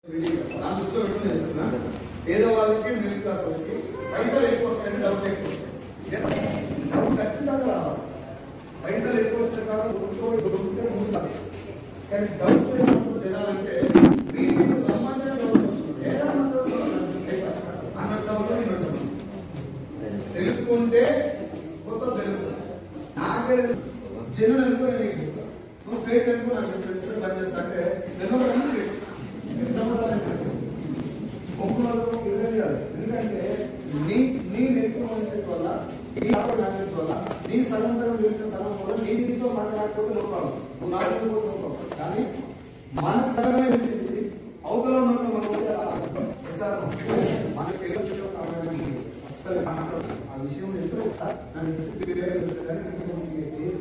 నా దృష్టిలో పెట్టుకుని చెప్తున్నా, పేదవాళ్ళకి మిడిల్ క్లాస్ వాళ్ళకి పైసలు ఎక్కువ వస్తాయని డౌట్ ఎక్కువ వస్తాయి. డౌట్ ఖచ్చితంగా రావాలి. పైసలు ఎక్కువ వస్తే కాదు దొరికితే మూస్తారు. కానీ డౌట్ లేనప్పుడు జనాలంటే తెలుసుకుంటే కొత్త తెలుస్తుంది. నాకే జనులు అనుకో నేను చెప్తాను, నువ్వు ఫేక్ అనుకో నాకు చెప్పి పని చేస్తా అంటే ఎందుకంటే నీ నెట్వర్క్ మైండ్సెట్ వల్ల, నీ నాలెడ్జ్ వల్ల, నీ సగం తెలిసిన తరం వల్ల నీతో మాట్లాడకపోతే నొప్పాలి, నువ్వు నాలుగు నొప్పాలి. కానీ మనకు సగమే తెలిసింది అవతల ఉన్నట్టు మనకు తెలియదు అసలు ఆ విషయం ఎంతో చేసి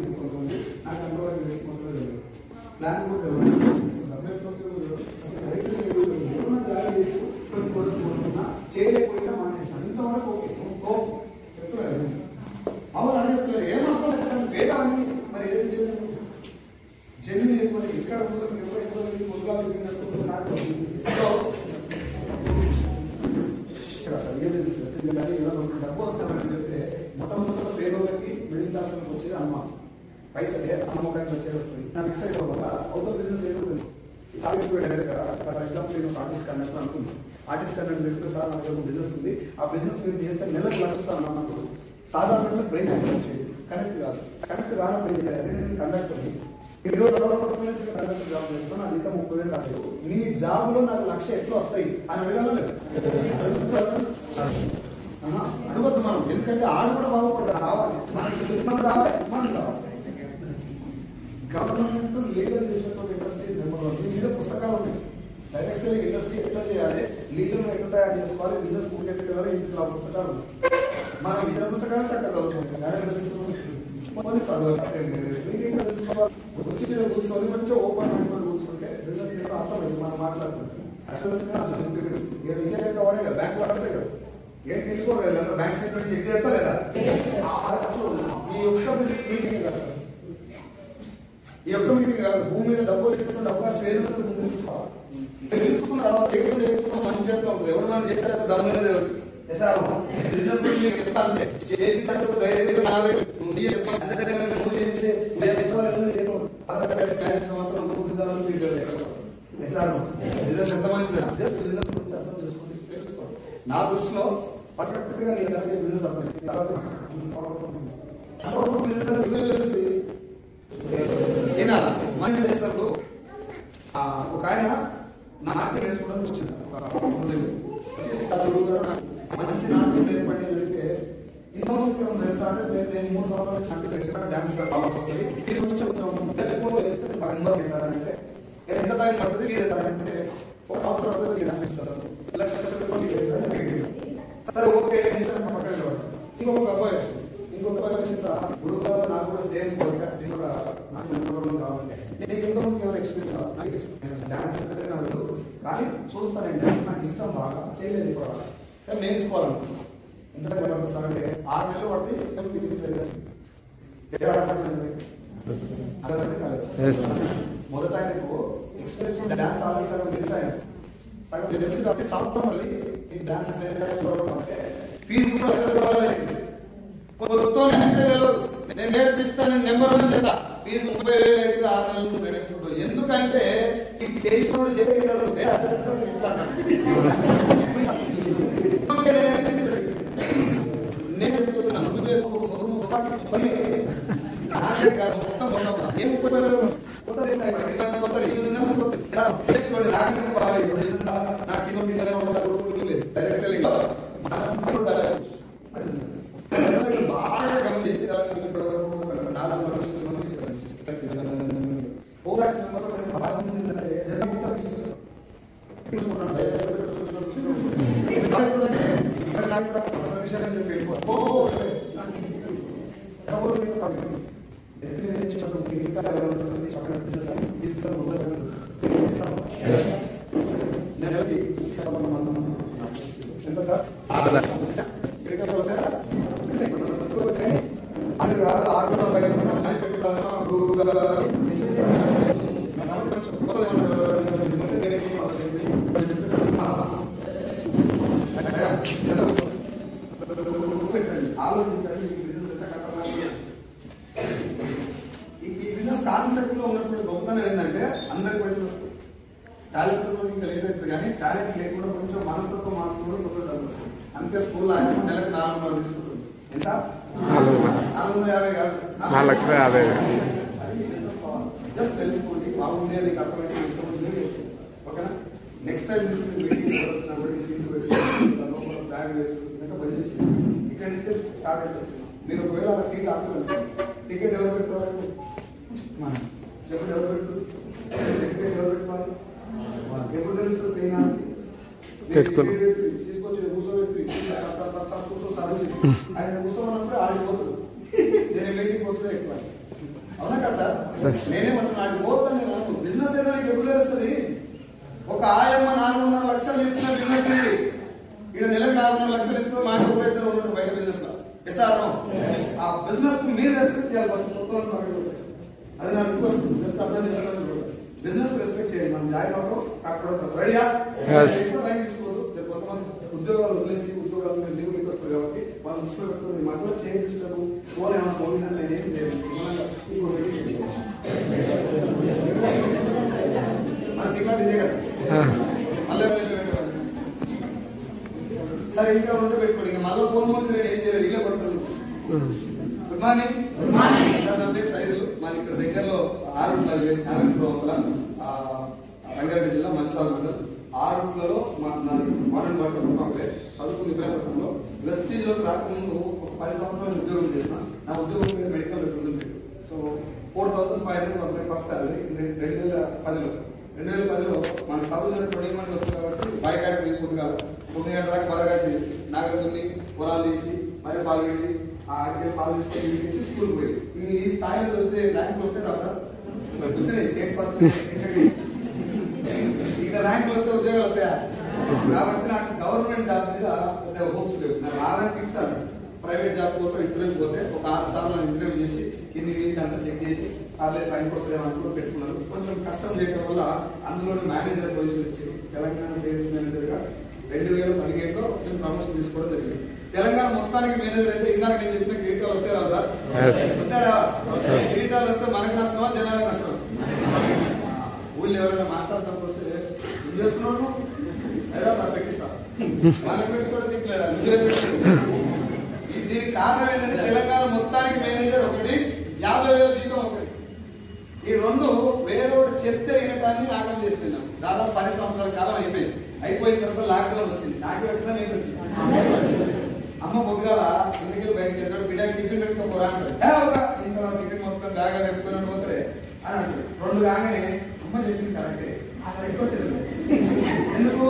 నాకు అంతవరకు తెలుసుకుంటుంది. ప్లాన్ కూడా చేయలేకపోయినా మానేసాను. ఇంతవరకు చెప్తున్నారు అవును అని చెప్పలేదు. ఏమొస్తుంది పేదా అని మరి ఏం చేయలేదు. జన్మి ఎక్కువ ఇక్కడ డబ్బు వస్తామని చెప్తే మొట్టమొదటి పేదోళ్ళకి మిడిల్ క్లాస్ వాళ్ళకి వచ్చేది అనుమానం. పైసలే అమ్మకానికి వచ్చేది వస్తుంది. నాకు ఫిక్స్ అయిపోవాలి అవుతుంది బిజినెస్ ఏమవుతుంది. ఫర్ ఎగ్జాంపుల్ నేను ఆర్టిస్ట్ కన్నట్టు అనుకున్నాను. ఆర్టిస్ట్ కన్నట్టు తెలిపి సార్ నాకు బిజినెస్ ఉంది, ఆ బిజినెస్ మీరు చేస్తే నెలకు నడుస్తాను అన్నప్పుడు సాధారణంగా బ్రెయిన్ యాక్సెప్ట్ చేయదు. కనెక్ట్ కాదు. కనెక్ట్ కానప్పుడు కండక్ట్ ఉంది. ఈరోజు కండక్టర్ జాబ్ చేస్తాను, అది ఇంకా 30,000 కాదు. నీ జాబ్ లో నాకు 1,00,000 ఎట్లా వస్తాయి అని అడగాలి. అడగద్దు మనం, ఎందుకంటే ఆడు కూడా బాగుపడ్డా రావాలి, మనం రావాలి, మనం రావాలి. గవర్నమెంట్ లీగల్ చేసినటువంటి ఇండస్ట్రీ నెంబర్ 1 మీద పుస్తకాలు ఉన్నాయి. డైరెక్ట్ ఇండస్ట్రీ ఎట్లా చేయాలి, లీగల్ ఎట్లా తయారు చేసుకోవాలి, బిజినెస్ పెట్టాలి, ఇంట్లో పుస్తకాలు మనం ఇతర పుస్తకాలు చక్కగా చదువుకుంటాం. కూర్చొని మంచిగా ఓపెన్ మైండ్ కూర్చుంటే బిజినెస్ అర్థమైంది. మనం మాట్లాడుకుంటాం. ఇండియా వాడే కదా, బ్యాంక్ వాడితే కదా, ఏంటి వెళ్ళిపోరు కదా, బ్యాంక్ స్టేట్మెంట్ చెక్ చేస్తా లేదా. ఈ ఒక్క మీటింగ్ కాదు, భూమి మీద డబ్బులు పెట్టుకుంటే అవకాశం ఏదో తెలుసుకున్న తర్వాత మంచి చేస్తూ ఉంటుంది. ఎవరు మనం చెప్తారు దాని మీద నా దృష్టిలో పర్ఫెక్ట్ గా నేను బిజినెస్ చేస్తారు. ఒక ఆయన నాట్యం నేర్చుకోవడానికి వచ్చింది. మంచి నాట్యం నేర్పండి వెళ్తే ఇంతమంది తెలుసా అంటే నేను 3 సంవత్సరాలు నాట్యం నేర్చుకున్నాను, డాన్స్ కావాల్సి వస్తుంది. ఎంత టైం పడుతుంది అంటే 1 సంవత్సరం పడుతుంది. సరే ఓకే పక్కన ఇంకొక అబ్బాయి వచ్చింది. ఇంకొక అబ్బాయి వచ్చిన గురువు నాకు కూడా సేమ్ కోరిక, నేను కూడా నాకు నెంబర్ కావాలంటే నీకు ఇంతమంది ఎవరు ఎక్స్పీరియన్స్ డాన్స్ అంటే నాకు కానీ చూస్తాను. డాన్స్ నాకు ఇష్టం, బాగా చేయలేదు కూడా, కానీ నేర్చుకోవాలనుకుంటున్నాను. ఎందుకంటే సార్ అంటే 6 నెలలు పడితే మొదట ఆయనకు ఎక్స్పీరియన్స్ డాన్స్ ఆల్రెడీ సగం తెలిసాను, సగం తెలుసు కాబట్టి సంవత్సరం మళ్ళీ ఈ డాన్స్ అంటే ఫీజు నేను నేర్పిస్తాను, నెంబర్ 1 చేస్తా, ఫీజు 30,000 అయితే 6 నెలలు నేర్చుకుంటాను. ఎందుకంటే తెలిసినోడు చేయగలడు. నేను చెప్తున్నాను బాగా గమనించి ఎంత సార్ అది ఆలోచించండి. ఈ బిజినెస్ కాన్సెప్ట్ లో ఉన్నప్పుడు గొప్పతనం ఏంటంటే అందరికి పైసలు వస్తాయి. టాలెంట్ ఇంకా లేట్ అవుతుంది, కానీ టాలెంట్ లేకుండా కొంచెం మనస్తత్వం మార్చుకోవడం కొత్త డబ్బులు వస్తుంది. అందుకే స్కూల్లో ఆయన నెలకు 400 తీసుకుంటుంది. ఎంత? 450 కాదు, 4,50,000. అది బిజినెస్ కావాలి. జస్ట్ తెలుసుకోండి, బాగుంది అని అర్థమైతే ఇష్టం. ఓకేనా? నెక్స్ట్ టైం వచ్చినప్పుడు సీట్లు పెట్టి బ్యాగ్ వేసుకుంటే పని చేసి ఇక్కడ నుంచి స్టార్ట్ అయిపోతుంది. మీరు ఒకవేళ ఆ సీట్ ఆపలేదు, టికెట్ ఎవరు పెట్టుకోవాలి చెప్పండి, ఎవరు పెట్టుకోరు? టికెట్ ఎవరు పెట్టుకోవాలి? ఎప్పుడు తెలుస్తుంది ట్రైన్ తీసుకొచ్చి కూర్చోబెట్టి కూర్చో సాధించి ఆయన కూర్చోమన్నప్పుడు ఆడిపోతుంది. నేను మీటింగ్ పోతుందో ఎక్కువ. అవునా కదా సార్? నేనేమంటున్నా ఆడిపోతాను. నేను బిజినెస్ ఏదో నీకు ఎప్పుడు తెలుస్తుంది? ఒక ఆయమ్మ 400 లక్షలు తీసుకున్న బిజినెస్ ఇది. ఇక్కడ నెలకు 400 లక్షలు తీసుకుని మాట కూడా ఇద్దరు ఉన్నారు బయట బిజినెస్ లో. ఎస్ఆర్ ఆ బిజినెస్ మీరు రెస్పెక్ట్ చేయాలి ఫస్ట్. మొత్తం అది నా రిక్వెస్ట్. జస్ట్ అర్థం చేసుకోవాలి. బిజినెస్ రెస్పెక్ట్ చేయండి. మనం జాయిన్ అవ్వడం అక్కడ రెడీయా? ఎక్కువ టైం తీసుకోదు. కొంతమంది ఉద్యోగాలు వదిలేసి ఉద్యోగాలు మీద లీవ్ రిక్వెస్ట్ కాబట్టి వాళ్ళు దృష్టిలో పెట్టుకుని మధ్యలో చేయించడం ఫోన్ ఏమైనా పోయిందని నేను ఏం చేయాలి. మన టికెట్ ఇదే కదా, మళ్ళీ సరే ఇంకా ఉంటే పెట్టుకోండి. ఇంకా మళ్ళీ ఫోన్ ముందు నేను ఏం చేయాలి? ఇలా పడుతుంది. గుడ్ మార్నింగ్ సార్, నా పేరు సైదులు. మాది ఇక్కడ దగ్గరలో ఆరుట్ల రంగారెడ్డి జిల్లా మంచాల మండలం ఆరుట్లలో మోడర్న్ వాటర్ ప్లేస్ చదువుకుంది. ఇబ్రాహీంపట్నంలో వెస్టీజ్ లోకి రాకముందు ఒక 10 సంవత్సరాలు ఉద్యోగం చేసిన. నా ఉద్యోగం మీద medical representative. So 4,500 was my first salary 2010లో. 2010లో మన చదువు 20 మంది వస్తుంది కాబట్టి బయకాడ పోతుంది కాబట్టి 9 గంటల దాకా బరగాసి నాగదుని పొలాలు తీసి మరి పాలు వెళ్ళి ఆ ఆడికి పాలు తీసుకొని స్కూల్ పోయి ఈ స్థాయిలో చదివితే ర్యాంకులు వస్తే రా సార్? వచ్చినాయి. స్టేట్ ఫస్ట్ ఇక్కడ ర్యాంకులు వస్తే ఉద్యోగాలు వస్తాయా? కాబట్టి నాకు గవర్నమెంట్ జాబ్ మీద పెద్ద హోప్స్ లేవు. నాకు ఆధార్ ఫిక్స్ అని ప్రైవేట్ జాబ్ కోసం ఇంటర్వ్యూ పోతే ఒక 6 సార్లు ఇంటర్వ్యూ చేసి ఇన్ని వీక్ అంతా చెక్ చేసి ఆల్రెడీ 5% అనుకో పెట్టుకున్నాను. కొంచెం కష్టం చేయడం వల్ల అందులో మేనేజర్ పొజిషన్ ఇచ్చి తెలంగాణ సేల్స్ మేనేజర్ గా 2017లో నేను ప్రమోషన్ తీసుకోవడం జరిగింది. తెలంగాణ మొత్తానికి మేనేజర్ అంటే ఇందాక నేను చెప్పిన కిరీటాలు వస్తే రావు సార్? వస్తారా? కిరీటాలు వస్తే మనకు నష్టమా జనాలకు నష్టమా? ఊళ్ళో ఎవరైనా మాట్లాడతానికి వస్తే ఏం చేస్తున్నాను లేదా నాకు పెట్టిస్తా, మనకు పెట్టి కూడా దిక్కులేడా? దీనికి కారణం ఏంటంటే తెలంగాణ మొత్తానికి మేనేజర్ ఒకటి, 50,000 జీతం ఒకటి. ఈ రెండు వేరేవాడు చెప్తే వినటాన్ని ఆకలి చేసుకున్నాం. దాదాపు 10 సంవత్సరాల కాలం అయిపోయింది. అయిపోయిన తర్వాత లాక్డౌన్ వచ్చింది. నాకు వచ్చినా నేను వచ్చింది. అమ్మ పొద్దుగాల ఇంటికి బయటకు వెళ్తాడు, బిడ్డకి టిఫిన్ పెట్టుకోరా అంటారు. ఇంట్లో టిఫిన్ మొత్తం బ్యాగా పెట్టుకుని పోతే అని అంటారు. 2 కాగానే అమ్మ చెప్పింది కరెక్టే అక్కడ ఎక్కువచ్చింది. ఎందుకు?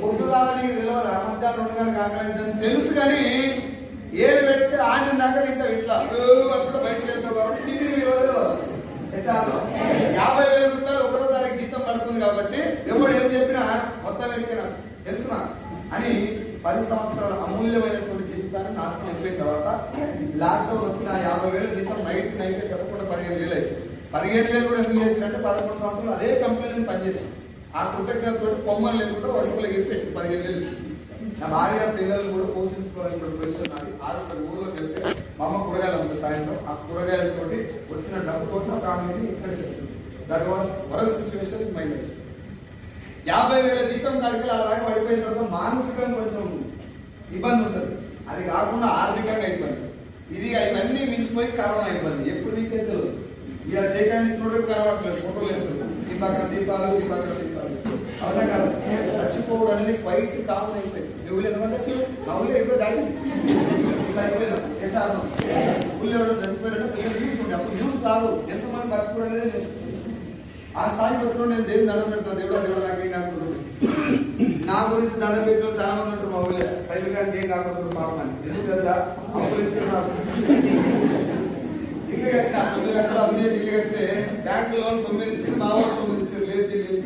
పొద్దుగాల నీకు తెలియదా మధ్యాహ్నం 2 గంటలకు కాకలేదని తెలుసు, కానీ ఏరు పెడితే ఆంజన్ దాకా ఇంకా ఇట్లా అప్పుడు బయటకు వెళ్తావు కాబట్టి టిఫిన్ తెలియదు. 50,000 రూపాయలు ఒకటో తారీఖు జీతం పడుతుంది కాబట్టి ఎవడు ఏం చెప్పినా మొత్తం వెళ్ళిపోయినా తెలుసునా అని 10 సంవత్సరాల అమూల్యమైనటువంటి జీవితాన్ని నాశనం అయిపోయిన తర్వాత లాక్డౌన్ వచ్చిన 50,000 జీతం నైట్ చెప్పకుండా 15,000 అయింది. 15,000 కూడా ఎందుకు చేసినట్టే 11 సంవత్సరాలు అదే కంపెనీని పనిచేసి ఆ కృతజ్ఞతతో కొమ్మలు లేకుండా వసతులు పెట్టి 15,000 ఇచ్చింది. నా భార్య పిల్లలు కూడా పోషించుకోవాలన్నటువంటి పొజిషన్ నాది. 6 ఊళ్ళోకి వెళ్తే మా అమ్మ కూరగాయలు ఉంది సాయంత్రం. ఆ కూరగాయలతోటి వచ్చిన డబ్బుతో మా ఫ్యామిలీని ఇక్కడ చేస్తుంది. That was worst situation in my life. 50,000 జీతం కాడికి అలాగే పడిపోయిన తర్వాత మానసికంగా కొంచెం ఇబ్బంది ఉంటుంది. అది కాకుండా ఆర్థికంగా ఇబ్బంది. ఇది ఇవన్నీ మించిపోయి కరోనా ఇబ్బంది. ఎప్పుడు నీకే తెలియదు. ఇలా చేయడానికి చూడడం కనబడట్లేదు. ఫోటోలు లేదు, ఈ పక్కన దీపాలు, ఈ పక్కన దీపాలు. అవునా కాదు? చచ్చిపోవడం అనేది క్వైట్ కామన్ అయిపోయింది. నువ్వు ఎందుకంటే నవ్వులే ఎక్కువ దాటింది. ఇట్లా అయిపోయిందా? ఎస్ఆర్ ఊళ్ళో ఎవరు చనిపోయారంటే న్యూస్ ఉండే. అప్పుడు న్యూస్ కాదు, ఎంతమంది బతుకుడు అనేది న్యూస్. ఆ స్థాయికి వచ్చిన నేను దేవుని దండం పెడతాను. దేవుడు నాకేం కాకపోతుంది. నా గురించి దండం పెట్టిన చాలా మంది ఉంటారు మా ఊళ్ళో. రైతు గారికి ఏం కాకపోతుంది పాపం అని. ఎందుకు తెలుసా? అప్పులు ఇచ్చిన ఇల్లు కట్టిన 9 లక్షలు అప్పు చేసి ఇల్లు కట్టితే బ్యాంకు లోన్ 9 ఇచ్చింది, మా ఊరు 9 ఇచ్చారు. లేదు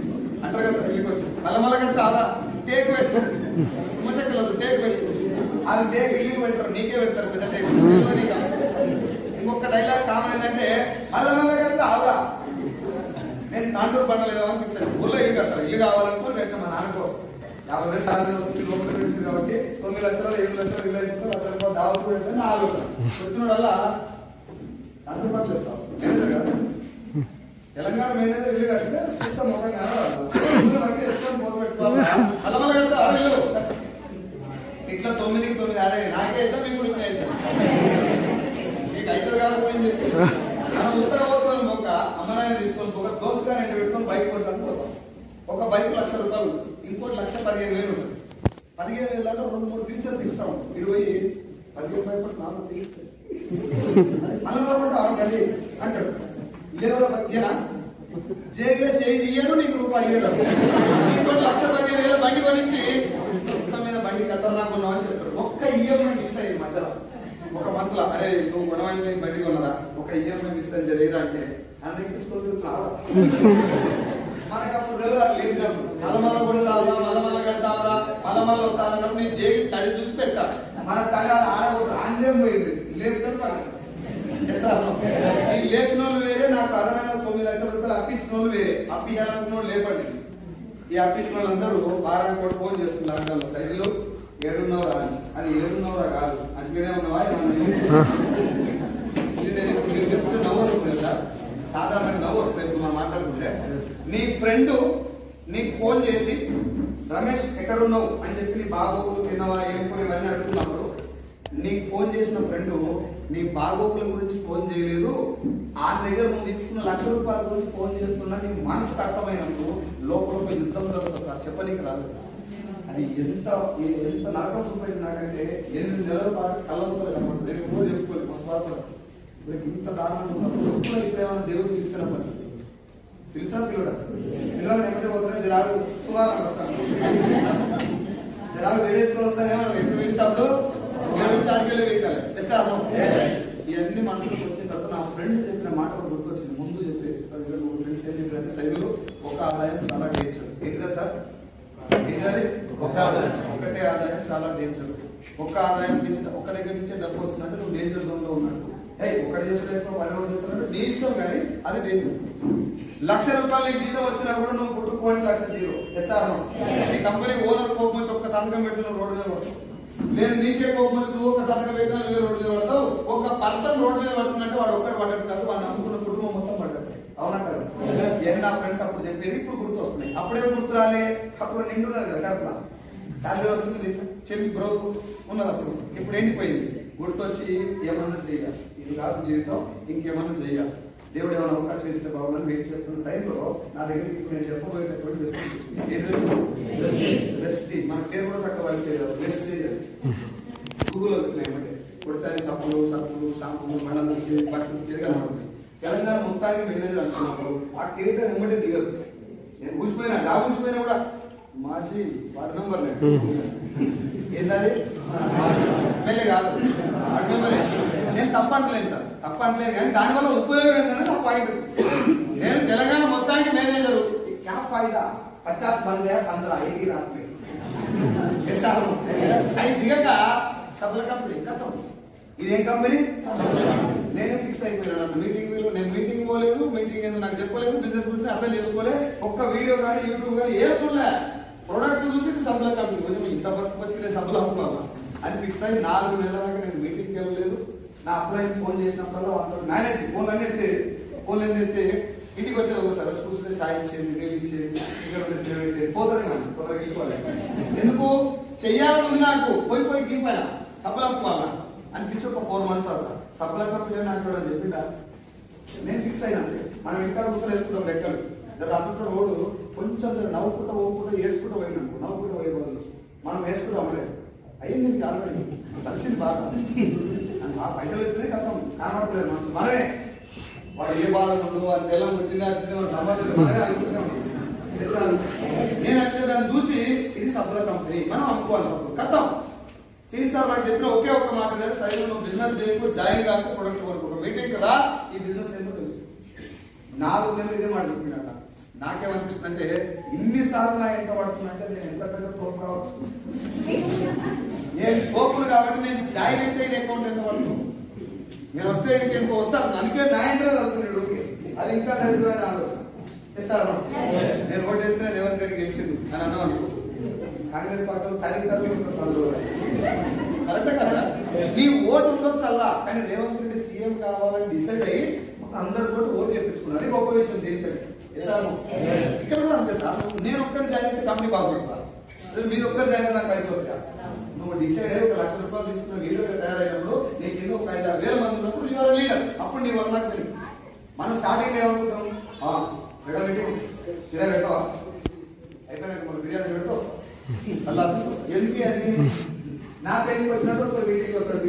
అంటారు కదా సార్. ఇల్లుకి వచ్చి మళ్ళీ కడితే అలా టేక్ పెట్టు ముసక్కలేదు, టేక్ పెట్టు. అది టేక్ ఇల్లు పెడతారు, నీకే పెడతారు పెద్ద టేక్. ఇంకొక డైలాగ్ కామన్ ఏంటంటే మళ్ళీ కడితే అవరా. నేను కాంటూరు బండలు ఏమని ఫిక్స్ అయ్యింది. ఊళ్ళో ఇల్లు కాదు సార్, ఇల్లు కావాలనుకుని పెట్టాం మా నాన్న కోసం. 50,000 సార్లు వస్తుంది కాబట్టి 9 లక్షలు 7 లక్షలు ఇల్లు అయిపోతే 1,00,000 రూపాయలు దావత్ కూడా అంటే 4 వచ్చిన వల్ల కాంటూరు బండలు ఇస్తాం. మేనేజర్ కాదు, తెలంగాణ మేనేజర్ ఇల్లు కడితే చూస్తాం మొత్తం కట్టి ఎత్తుకొని పోత పెట్టుకోవాలి. మళ్ళీ కడితే 6 ఇల్లు ఇట్లా 9కి 9 ఆడే నాకే అవుతాం, మీకు కూడా అవుతాం. మీకు అవుతుంది కాబట్టి ఏం చెప్పి మనం ఉత్తర పోతాం. ఒక అమ్మనాయన తీసుకొని ఒక దోస్తుగా నేను పెట్టుకొని బైక్ కొట్టడానికి పోతాం. ఒక బైక్ 1,00,000 రూపాయలు, ఇంకోటి 1,15,000 ఉంటుంది. 15,000 దాకా 2-3 ఫీచర్స్ ఇస్తాం. 15 బైక్ నాకు తీస్తాయి మళ్ళీ అంటాడు ఏదో బతికేనా జైలు చేయి తీయడు, నీకు రూపాయి ఇయ్యడు. ఇంకో 1,15,000 బండి కొనిచ్చి మొత్తం మీద బండి ఖతర్నాక్ ఉన్నావు అని చెప్తాడు. ఒక్క ఈఎంఐ మిస్ అయ్యింది మధ్యలో ఒక మంత్లో. అరే నువ్వు కొనవాలని బండి కొన్నరా, ఒక ఈఎంఐ మిస్ అని జరిగిరా అంటే అన్నించుకోదు మనకు అప్పుడు లేదు. మలమల కొడతావరా, మలమల కడతావరా, మలమల వస్తారన్నప్పుడు నేను జైలు తడి చూసి పెట్టాలి. మన తడి ఆందేం పోయింది లేదు లేపిన వాళ్ళు వేరే, నాకు అదనంగా 9 లక్షల రూపాయలు అప్పించిన వాళ్ళు వేరే. అప్పియాలనుకున్న వాళ్ళు లేపండి. ఈ అప్పించిన వాళ్ళందరూ వారానికి కూడా ఫోన్ చేస్తున్నారు సైజులు 7 అని. అది 7 కాదు, మంచిగానే ఉన్నావా మీరు చెప్తే నవ్వు వస్తుంది సార్, సాధారణంగా నవ్వు వస్తుంది. ఇప్పుడు మనం మాట్లాడుకుంటే నీ ఫ్రెండ్ నీకు ఫోన్ చేసి రమేష్ ఎక్కడున్నావు అని చెప్పి నీ బాగోగులు తిన్నావా ఏం పోయి ఇవన్నీ అడుగుతున్నప్పుడు నీకు ఫోన్ చేసిన ఫ్రెండ్ నీ బాగోగుల గురించి ఫోన్ చేయలేదు, ఆ దగ్గర నువ్వు తీసుకున్న 1,00,000 రూపాయల గురించి ఫోన్ చేస్తున్నా నీ మనసుకు అర్థమైనప్పుడు లోపల యుద్ధం జరుగుతుంది సార్, చెప్పనీకి రాదు. అది ఎంత నరకం చూపెట్టింది నాకంటే 8 నెలల పాటు కళ్ళతో కనబడుతుంది. నేను కూడా చెప్పుకోలేదు మస్తు ఇంత దారుణంగా ఇప్పుడేమన్నా దేవుడికి ఇస్తున్న పరిస్థితి తెలుసా. పిల్లలు ఎక్కడికి పోతున్నా జరాగు సుమారు వస్తాను, జరాగు వేడేసుకొని వస్తానేమో ఎప్పుడు పిలుస్తాడు ఇవన్నీ మనసులోకి వచ్చిన తర్వాత నా ఫ్రెండ్ చెప్పిన మాట గుర్తొచ్చింది. ముందు చెప్పి ఫ్రెండ్స్ ఏం చెప్పారంటే సైజులు ఒక ఆదాయం చాలా డేంజర్. ఏంటిదా సార్? ఒకటే ఆదాయం చాలా డేంజర్. ఒక్క ఆదాయం నుంచి ఒక దగ్గర నుంచే డబ్బు వస్తుందంటే నువ్వు డేంజర్ జోన్ లో ఉన్నట్టు. ఒకటి చేసుకునేసుకో 10 రోజులు చేస్తున్నట్టు నీ ఇష్టం, కానీ అది డేంజర్. 1,00,000 రూపాయలు నీకు జీతం వచ్చినా కూడా నువ్వు పుట్టుకోండి 1,00,000 ఎస్ఆర్ నీ కంపెనీ ఓనర్ కోపం వచ్చి ఒక్క సంతకం పెట్టిన రోడ్డు మీద పడుతుంది. లేదు నీకే కోపం వచ్చి నువ్వు ఒక సంతకం పెట్టినా నువ్వే రోడ్డు మీద పడతావు. ఒక పర్సన్ రోడ్డు మీద పడుతుందంటే వాడు ఒక్కటి పడ్డట్టు కాదు, వాడిని నమ్ముకున్న కుటుంబం మొత్తం పడ్డట్టు. అవునా కదా? నా ఫ్రెండ్స్ అప్పుడు చెప్పేది ఇప్పుడు గుర్తు వస్తున్నాయి. అప్పుడే గుర్తు రాలే, అప్పుడు నిండున్నది కదా కడుపులా శాలరీ వస్తుంది, చెల్లి గ్రోత్ ఉన్నది. అప్పుడు ఇప్పుడు ఎండిపోయింది. గుర్తొచ్చి ఏమన్నా చేయాలి, ఇది కాదు జీవితం, ఇంకేమన్నా చేయాలి. దేవుడు ఏమైనా అవకాశం ఇస్తే బాగుందని వెయిట్ చేస్తున్న టైంలో నా దగ్గరికి ఇప్పుడు నేను చెప్పబోయేటటువంటి వెస్టీ, మన పేరు కూడా తక్కువ అయిపోయారు. వెస్ట్ గూగుల్ వస్తున్నాయి కొడతాయి సబ్బులు సబ్బులు షాంపులు మళ్ళీ బట్టలు తిరగనబడుతుంది. తెలంగాణ మొత్తానికి మేనేజర్ అంటున్నప్పుడు ఆ కిరీటం వెంబడే దిగదు. నేను కూసిపోయినా నా కూసిపోయినా కూడా మార్చి వార్డు మెంబర్ ఏంటది ఎమ్మెల్యే కాదు వార్డు మెంబరే. నేను తప్పట్లేదు సార్, తప్పట్లేదు, కానీ దానివల్ల ఉపయోగం ఏంటంటే నా పాయింట్. నేను తెలంగాణ మొత్తానికి మేనేజరు. క్యా ఫాయిదా 50 బన్ గయా 15 ఐదు రాత్రి అవి దిగక సభల కంపెనీ కథం. ఇదేం కంపెనీ? నేనే ఫిక్స్ అయిపోయాను. నేను మీటింగ్ పోలేదు, మీటింగ్ ఏదో నాకు చెప్పలేదు, బిజినెస్ గురించి అర్థం చేసుకోలే, ఒక్క వీడియో కానీ యూట్యూబ్ కానీ ఏం చూడలే. ప్రోడక్ట్ చూసి సభల కంపెనీ కొంచెం ఇంత బతికిలే సభలు అమ్ముకోవాలి అని ఫిక్స్ అయ్యి 4 నెలల దాకా నేను మీటింగ్కి వెళ్ళలేదు. నా అప్లైన్ ఫోన్ చేసినప్పుడు వాళ్ళతో మేనేజ్ ఫోన్లన్నీ ఎత్తే ఇంటికి వచ్చేది ఒకసారి వచ్చి కూర్చుంటే ఛాయ్ ఇచ్చేది, నీళ్ళు ఇచ్చేది, సిగరెట్ పోతాడు కానీ తొందరగా వెళ్ళిపోవాలి. ఎందుకు చెయ్యాలని నాకు పోయి గీపోయినా సభలు అమ్ముకోవాలా అనిపించి ఒక 4 months తర్వాత సభల కంపెనీ నాకు చెప్పిందా. నేను ఫిక్స్ అయినా మనం ఇంకా కూర్చొని వేసుకుంటాం లెక్కలు. అసలు రోడ్డు కొంచెం నవ్వుకుంటా పోకుండా ఏడ్చుకుంటూ పోయినాను. నవ్వుకుంటూ పోయే వాళ్ళు మనం వేసుకుంటూ అమ్మలేదు. అయ్యింది నీకు ఆల్రెడీ వచ్చింది బాగా, ఆ పైసలు వచ్చినాయి కథం కనబడలేదు మనసు. మనమే వాడు ఏ బాధ ఉందో వాడి తెల్లం వచ్చిందా మనం సంబంధించి మనమే అనుకుంటున్నాం. నేను అంటే దాన్ని చూసి ఇది సబ్బుల కంపెనీ మనం అనుకోవాలి. సబ్బులు కథం సీన్ సార్ నాకు చెప్పిన ఒకే ఒక్క మాట లేదు, సైడ్ నువ్వు బిజినెస్ చేయకు, జాయిన్ కాకు, ప్రొడక్ట్ కొనుక్కో, మీటింగ్ కదా ఈ బిజినెస్ ఏంటో తెలుసు. 4 నెలలు ఇదే మాట చెప్పినట్ట. నాకేమనిపిస్తుంది అంటే ఇన్నిసార్లు నా ఎంత పడుతుందంటే నేను ఎంత పెద్ద తోపు కావచ్చు. నేను తోపులు కాబట్టి నేను జాయిన్ అయితే అకౌంట్ ఎంత పడుతుంది, నేను వస్తే ఇంకెంత వస్తాను. అందుకే నా ఇంట్రెస్ట్ అవుతుంది ఓకే, అది ఇంకా జరుగుతుందని ఆలోచన. నేను ఓటు వేస్తే రేవంత్ రెడ్డి గెలిచిండు అని అన్నాం అనుకో, కాంగ్రెస్ పార్టీ కరెక్టే కదా. నీ ఓటు ఉండొచ్చు అలా, కానీ రేవంత్ రెడ్డి సీఎం కావాలని డిసైడ్ అయ్యి అందరి తోటి ఓటు చేపించుకున్నారు. అది గొప్ప విషయం. దీనిపై ఇక్కడ కూడా అంతే సార్. నేను ఒక్కరి జాయిన్ అయితే కంపెనీ బాగుపడతా, మీరు ఒక్కరు జాయిన్ అయితే నాకు పైసలు వస్తాయా? నువ్వు డిసైడ్ అయ్యి 1,00,000 రూపాయలు తీసుకున్న లీడర్ తయారైనప్పుడు నీకు ఎన్నో 5,000-6,000 మంది ఉన్నప్పుడు యూఆర్ లీడర్. అప్పుడు నీ వల్ల నాకు తెలియదు. మనం స్టార్టింగ్ ఏమనుకుంటాం, బిర్యానీ పెట్టవా అయిపోయినాక మనం బిర్యానీ పెడితే వస్తాం అలా ఎందుకు అని నా పెళ్లికి వచ్చినట్టు ఒక మీటింగ్ వస్తాడు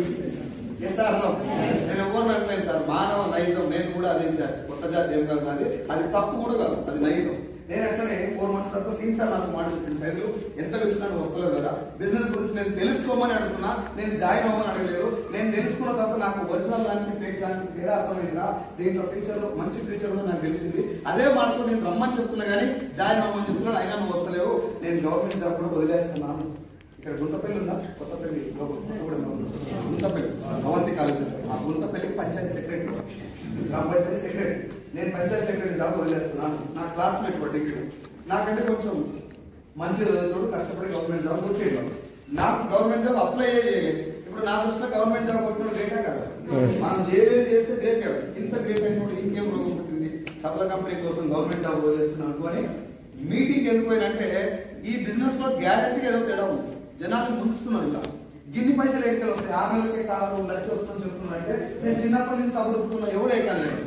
నేను ఎవరు అనట్లేదు సార్. మానవ నైజం. నేను కూడా అదే జాతి, కొత్త జాతి ఏం కాదు నాది. అది తప్పు కూడా కాదు, అది నైజం. నేను అట్లనే 4 months తర్వాత సీన్ సార్ నాకు మాట చెప్పిన సైడ్లు ఎంత పిలిచినా వస్తలేదు కదా. బిజినెస్ గురించి నేను తెలుసుకోమని అడుగుతున్నా, నేను జాయిన్ అవ్వమని అడగలేదు. నేను తెలుసుకున్న తర్వాత నాకు ఒరిజినల్ దానికి ఫేక్ దానికి తేడా అర్థమైందా, దీంట్లో ఫ్యూచర్ లో మంచి ఫ్యూచర్ లో నాకు తెలిసింది. అదే మాటతో నేను రమ్మని చెప్తున్నా కానీ జాయిన్ అవ్వమని చెప్తున్నాను. అయినా నువ్వు వస్తలేవు. నేను గవర్నమెంట్ జాబ్ కూడా వదిలేస్తున్నాను. ఇక్కడ గుంతపల్లి ఉందా, కొత్తపల్లి గుంతపల్లి అవంతి కాలేజ్. ఆ గుంతపల్లికి పంచాయతీ సెక్రటరీ, గ్రామ పంచాయతీ సెక్రటరీ. నేను పంచాయతీ సెక్రటరీ జాబ్ వదిలేస్తున్నాను. నా క్లాస్మేట్ వాడు డిగ్రీ నాకంటే కొంచెం మంచి చదువుతాడు, కష్టపడి గవర్నమెంట్ జాబ్ కొట్టేయడం. నాకు గవర్నమెంట్ జాబ్ అప్లై చేయలేదు. ఇప్పుడు నా దృష్టిలో గవర్నమెంట్ జాబ్ కొట్టిన గ్రేటా కదా. మనం ఏదేది చేస్తే గ్రేట్ కాదు. ఇంత గ్రేట్ అయినప్పుడు ఇంకేం రోగం పుట్టింది. సప్ల కంపెనీ కోసం గవర్నమెంట్ జాబ్ వదిలేస్తున్నాను అనుకోని మీటింగ్ ఎందుకు పోయినంటే ఈ బిజినెస్ లో గ్యారెంటీ ఏదో తేడా ఉంది. జనాలు ముంచుతున్నారు. ఇలా గిన్ని పైసలు ఎక్కడికి వస్తాయి, 6 నెలలకే కాదు 1,00,000 వస్తుందని చెప్తున్నారంటే నేను చిన్నప్పటి నుంచి చదువుతున్నా ఎవరు ఎక్కలేదు.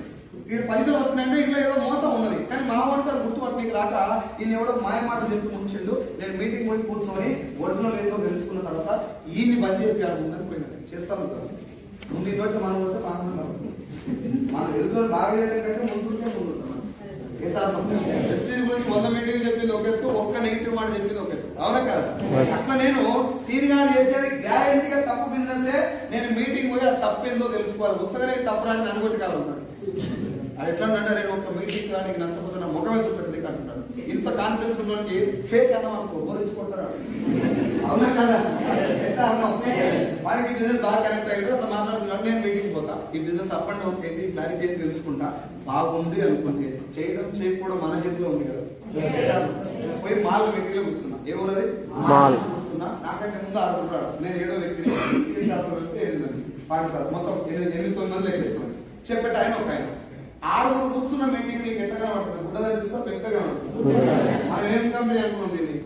ఇక్కడ పైసలు వస్తున్నాయంటే ఇంట్లో ఏదో మోసం ఉన్నది. కానీ మా వాడికి అది గుర్తుపట్టడానికి రాక ఈయన ఎవడో మాయ మాట చెప్పి ముంచిండు. నేను మీటింగ్ పోయి కూర్చొని ఒరిజినల్ ఏదో తెలుసుకున్న తర్వాత ఈయన్ని బంద్ చెప్పి ముందని పోయినట్టు చేస్తాను. ముందు ఈ రోజు మనం వస్తే మనం వెళ్తున్న బాగా చేయడానికైతే ముందుంటే ముందుంటాం. ఏ సార్ ప్రెస్టీజ్ గురించి 100 మీటింగ్ చెప్పింది ఒక ఎత్తు, ఒక్క నెగిటివ్ మాట చెప్పింది ఒక ఎత్తు. అవునా కదా. అట్లా నేను సీనియర్ చేసేది గ్యారెంటీగా తప్పు బిజినెస్. నేను మీటింగ్ పోయి అది తప్పు ఏందో తెలుసుకోవాలి. ఉత్తగానే తప్పు రాని అనుకోటి కావాలన్నాడు. అది ఎట్లా అంటే నేను ఒక మీటింగ్ రానికి నచ్చకపోతే నా ముఖమే చూపెట్టలేదు అంటున్నాడు. ఇంత కాన్ఫిడెన్స్ ఉన్నకి ఫేక్ అన్నాం అనుకో బోరించుకుంటారా. అవునా కదా. వారికి బిజినెస్ బాగా కనెక్ట్ అయ్యాడు. అట్లా మాట్లాడుతున్నాడు. నేను మీటింగ్ పోతా, ఈ బిజినెస్ అప్ అండ్ డౌన్ చేయండి, క్లారిటీ చేసి తెలుసుకుంటా. బాగుంది అనుకుంటే చేయడం చేయకపోవడం మన చేతిలో ఉంది కదా. పోయి మాల్ మీటింగ్ లో కూర్చున్నా. ఏ ఊరది కూర్చున్నా. నాకంటే ముందు 6 రూపాయలు. నేను 7వ వ్యక్తిని వెళ్తే 8 మంది పాకిస్తాన్ మొత్తం 8-9 మంది ఎక్కేసుకోండి చెప్పేట ఆయన ఒక ఆయన 6 కూర్చున్న మీటింగ్ నీకు ఎట్లా కనబడుతుంది. గుడ్డ కనిపిస్తా పెద్దగా ఉంటుంది. మనం ఏం కంపెనీ అనుకున్నాం దీన్ని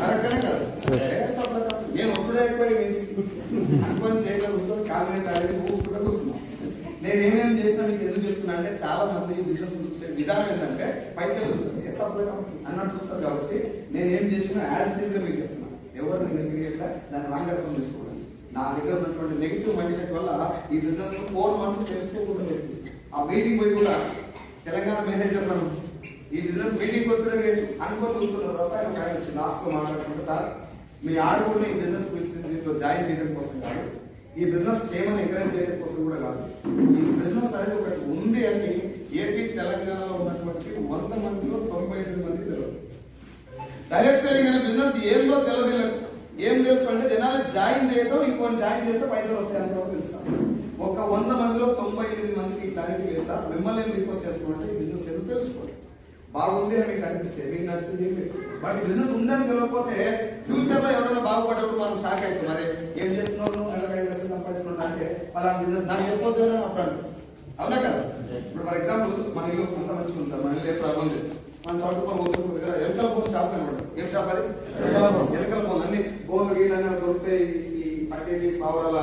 కరెక్ట్గానే కదా. నేను వచ్చుడే ఎక్కువ అనుకొని చేయగలుగుతాను. కాలేజీ కాలేజీ ఊరుకుంటూ కూర్చున్నాను. నేను ఏమేమి చేసినా మీకు ఎందుకు చెప్తున్నా అంటే చాలా మంది బిజినెస్ చూసే విధానం ఏంటంటే పైకి చూస్తారు ఎస్ అన్నట్టు చూస్తారు. కాబట్టి నేను ఏం చేసినా యాజ్ టీజ్ గా మీకు చెప్తున్నా. ఎవరు నేను దాన్ని రాంగ్ అర్థం చేసుకోవడం. నా దగ్గర ఉన్నటువంటి నెగిటివ్ మైండ్ సెట్ వల్ల ఈ బిజినెస్ 4 months తెలుసుకోకుండా నేర్పిస్తాను. ఆ మీటింగ్ పోయి కూడా తెలంగాణ మేనేజర్ ఈ బిజినెస్ మీటింగ్ వచ్చిన అనుకోని చూస్తున్న తర్వాత ఆయన వచ్చి లాస్ట్ లో మాట్లాడుకుంటే సార్ మీ 6 ఈ బిజినెస్ దీంట్లో జాయిన్ చేయడం కోసం కాదు, ఈ బిజినెస్ చేయమని ఎంకరేజ్ చేయడం కోసం కూడా కాదు. ఈ బిజినెస్ అనేది ఒకటి ఉంది అని ఏపీ తెలంగాణలో ఉన్నటువంటి 100 మందిలో 98 మంది తెలియదు. డైరెక్ట్ సెల్లింగ్ అనే బిజినెస్ ఏందో తెలియదు. ఏం తెలుసు అంటే జనాలు జాయిన్ చేయడం, ఇంకొని జాయిన్ చేస్తే పైసలు వస్తాయి అంత తెలుస్తాను. ఒక 100 మందిలో 98 మందికి క్లారిటీ వేస్తా. మిమ్మల్ని నేను రిక్వెస్ట్ చేస్తున్నానంటే ఈ బిజినెస్ ఏదో తెలుసుకోండి. బాగుంది అని మీకు అనిపిస్తే మీకు నచ్చితే బట్ ఈ బిజినెస్ ఉందని తెలియకపోతే ఫ్యూచర్ లో ఎవరైనా బాగుపడేప్పుడు మనం షాక్ అవుతాం. మరి ఏం చేస్తున్నాను సంపాదిస్తున్నా అంటే అలా బిజినెస్ నాకు చెప్పొద్దు అని అప్పుడు. అవునా కదా. ఇప్పుడు ఫర్ ఎగ్జాంపుల్ మన ఇల్లు అంత మంచిగా ఉంది సార్. మన ఇల్లు ఎప్పుడు అవ్వదు. మన చోటు దగ్గర ఎలకల ఫోన్ షాప్ కనబడదు. ఏం షాప్ అది? ఎలకల ఫోన్. అన్ని ఫోన్లు గీళ్ళని దొరుకుతాయి. ఈ పట్టేటి పావురాల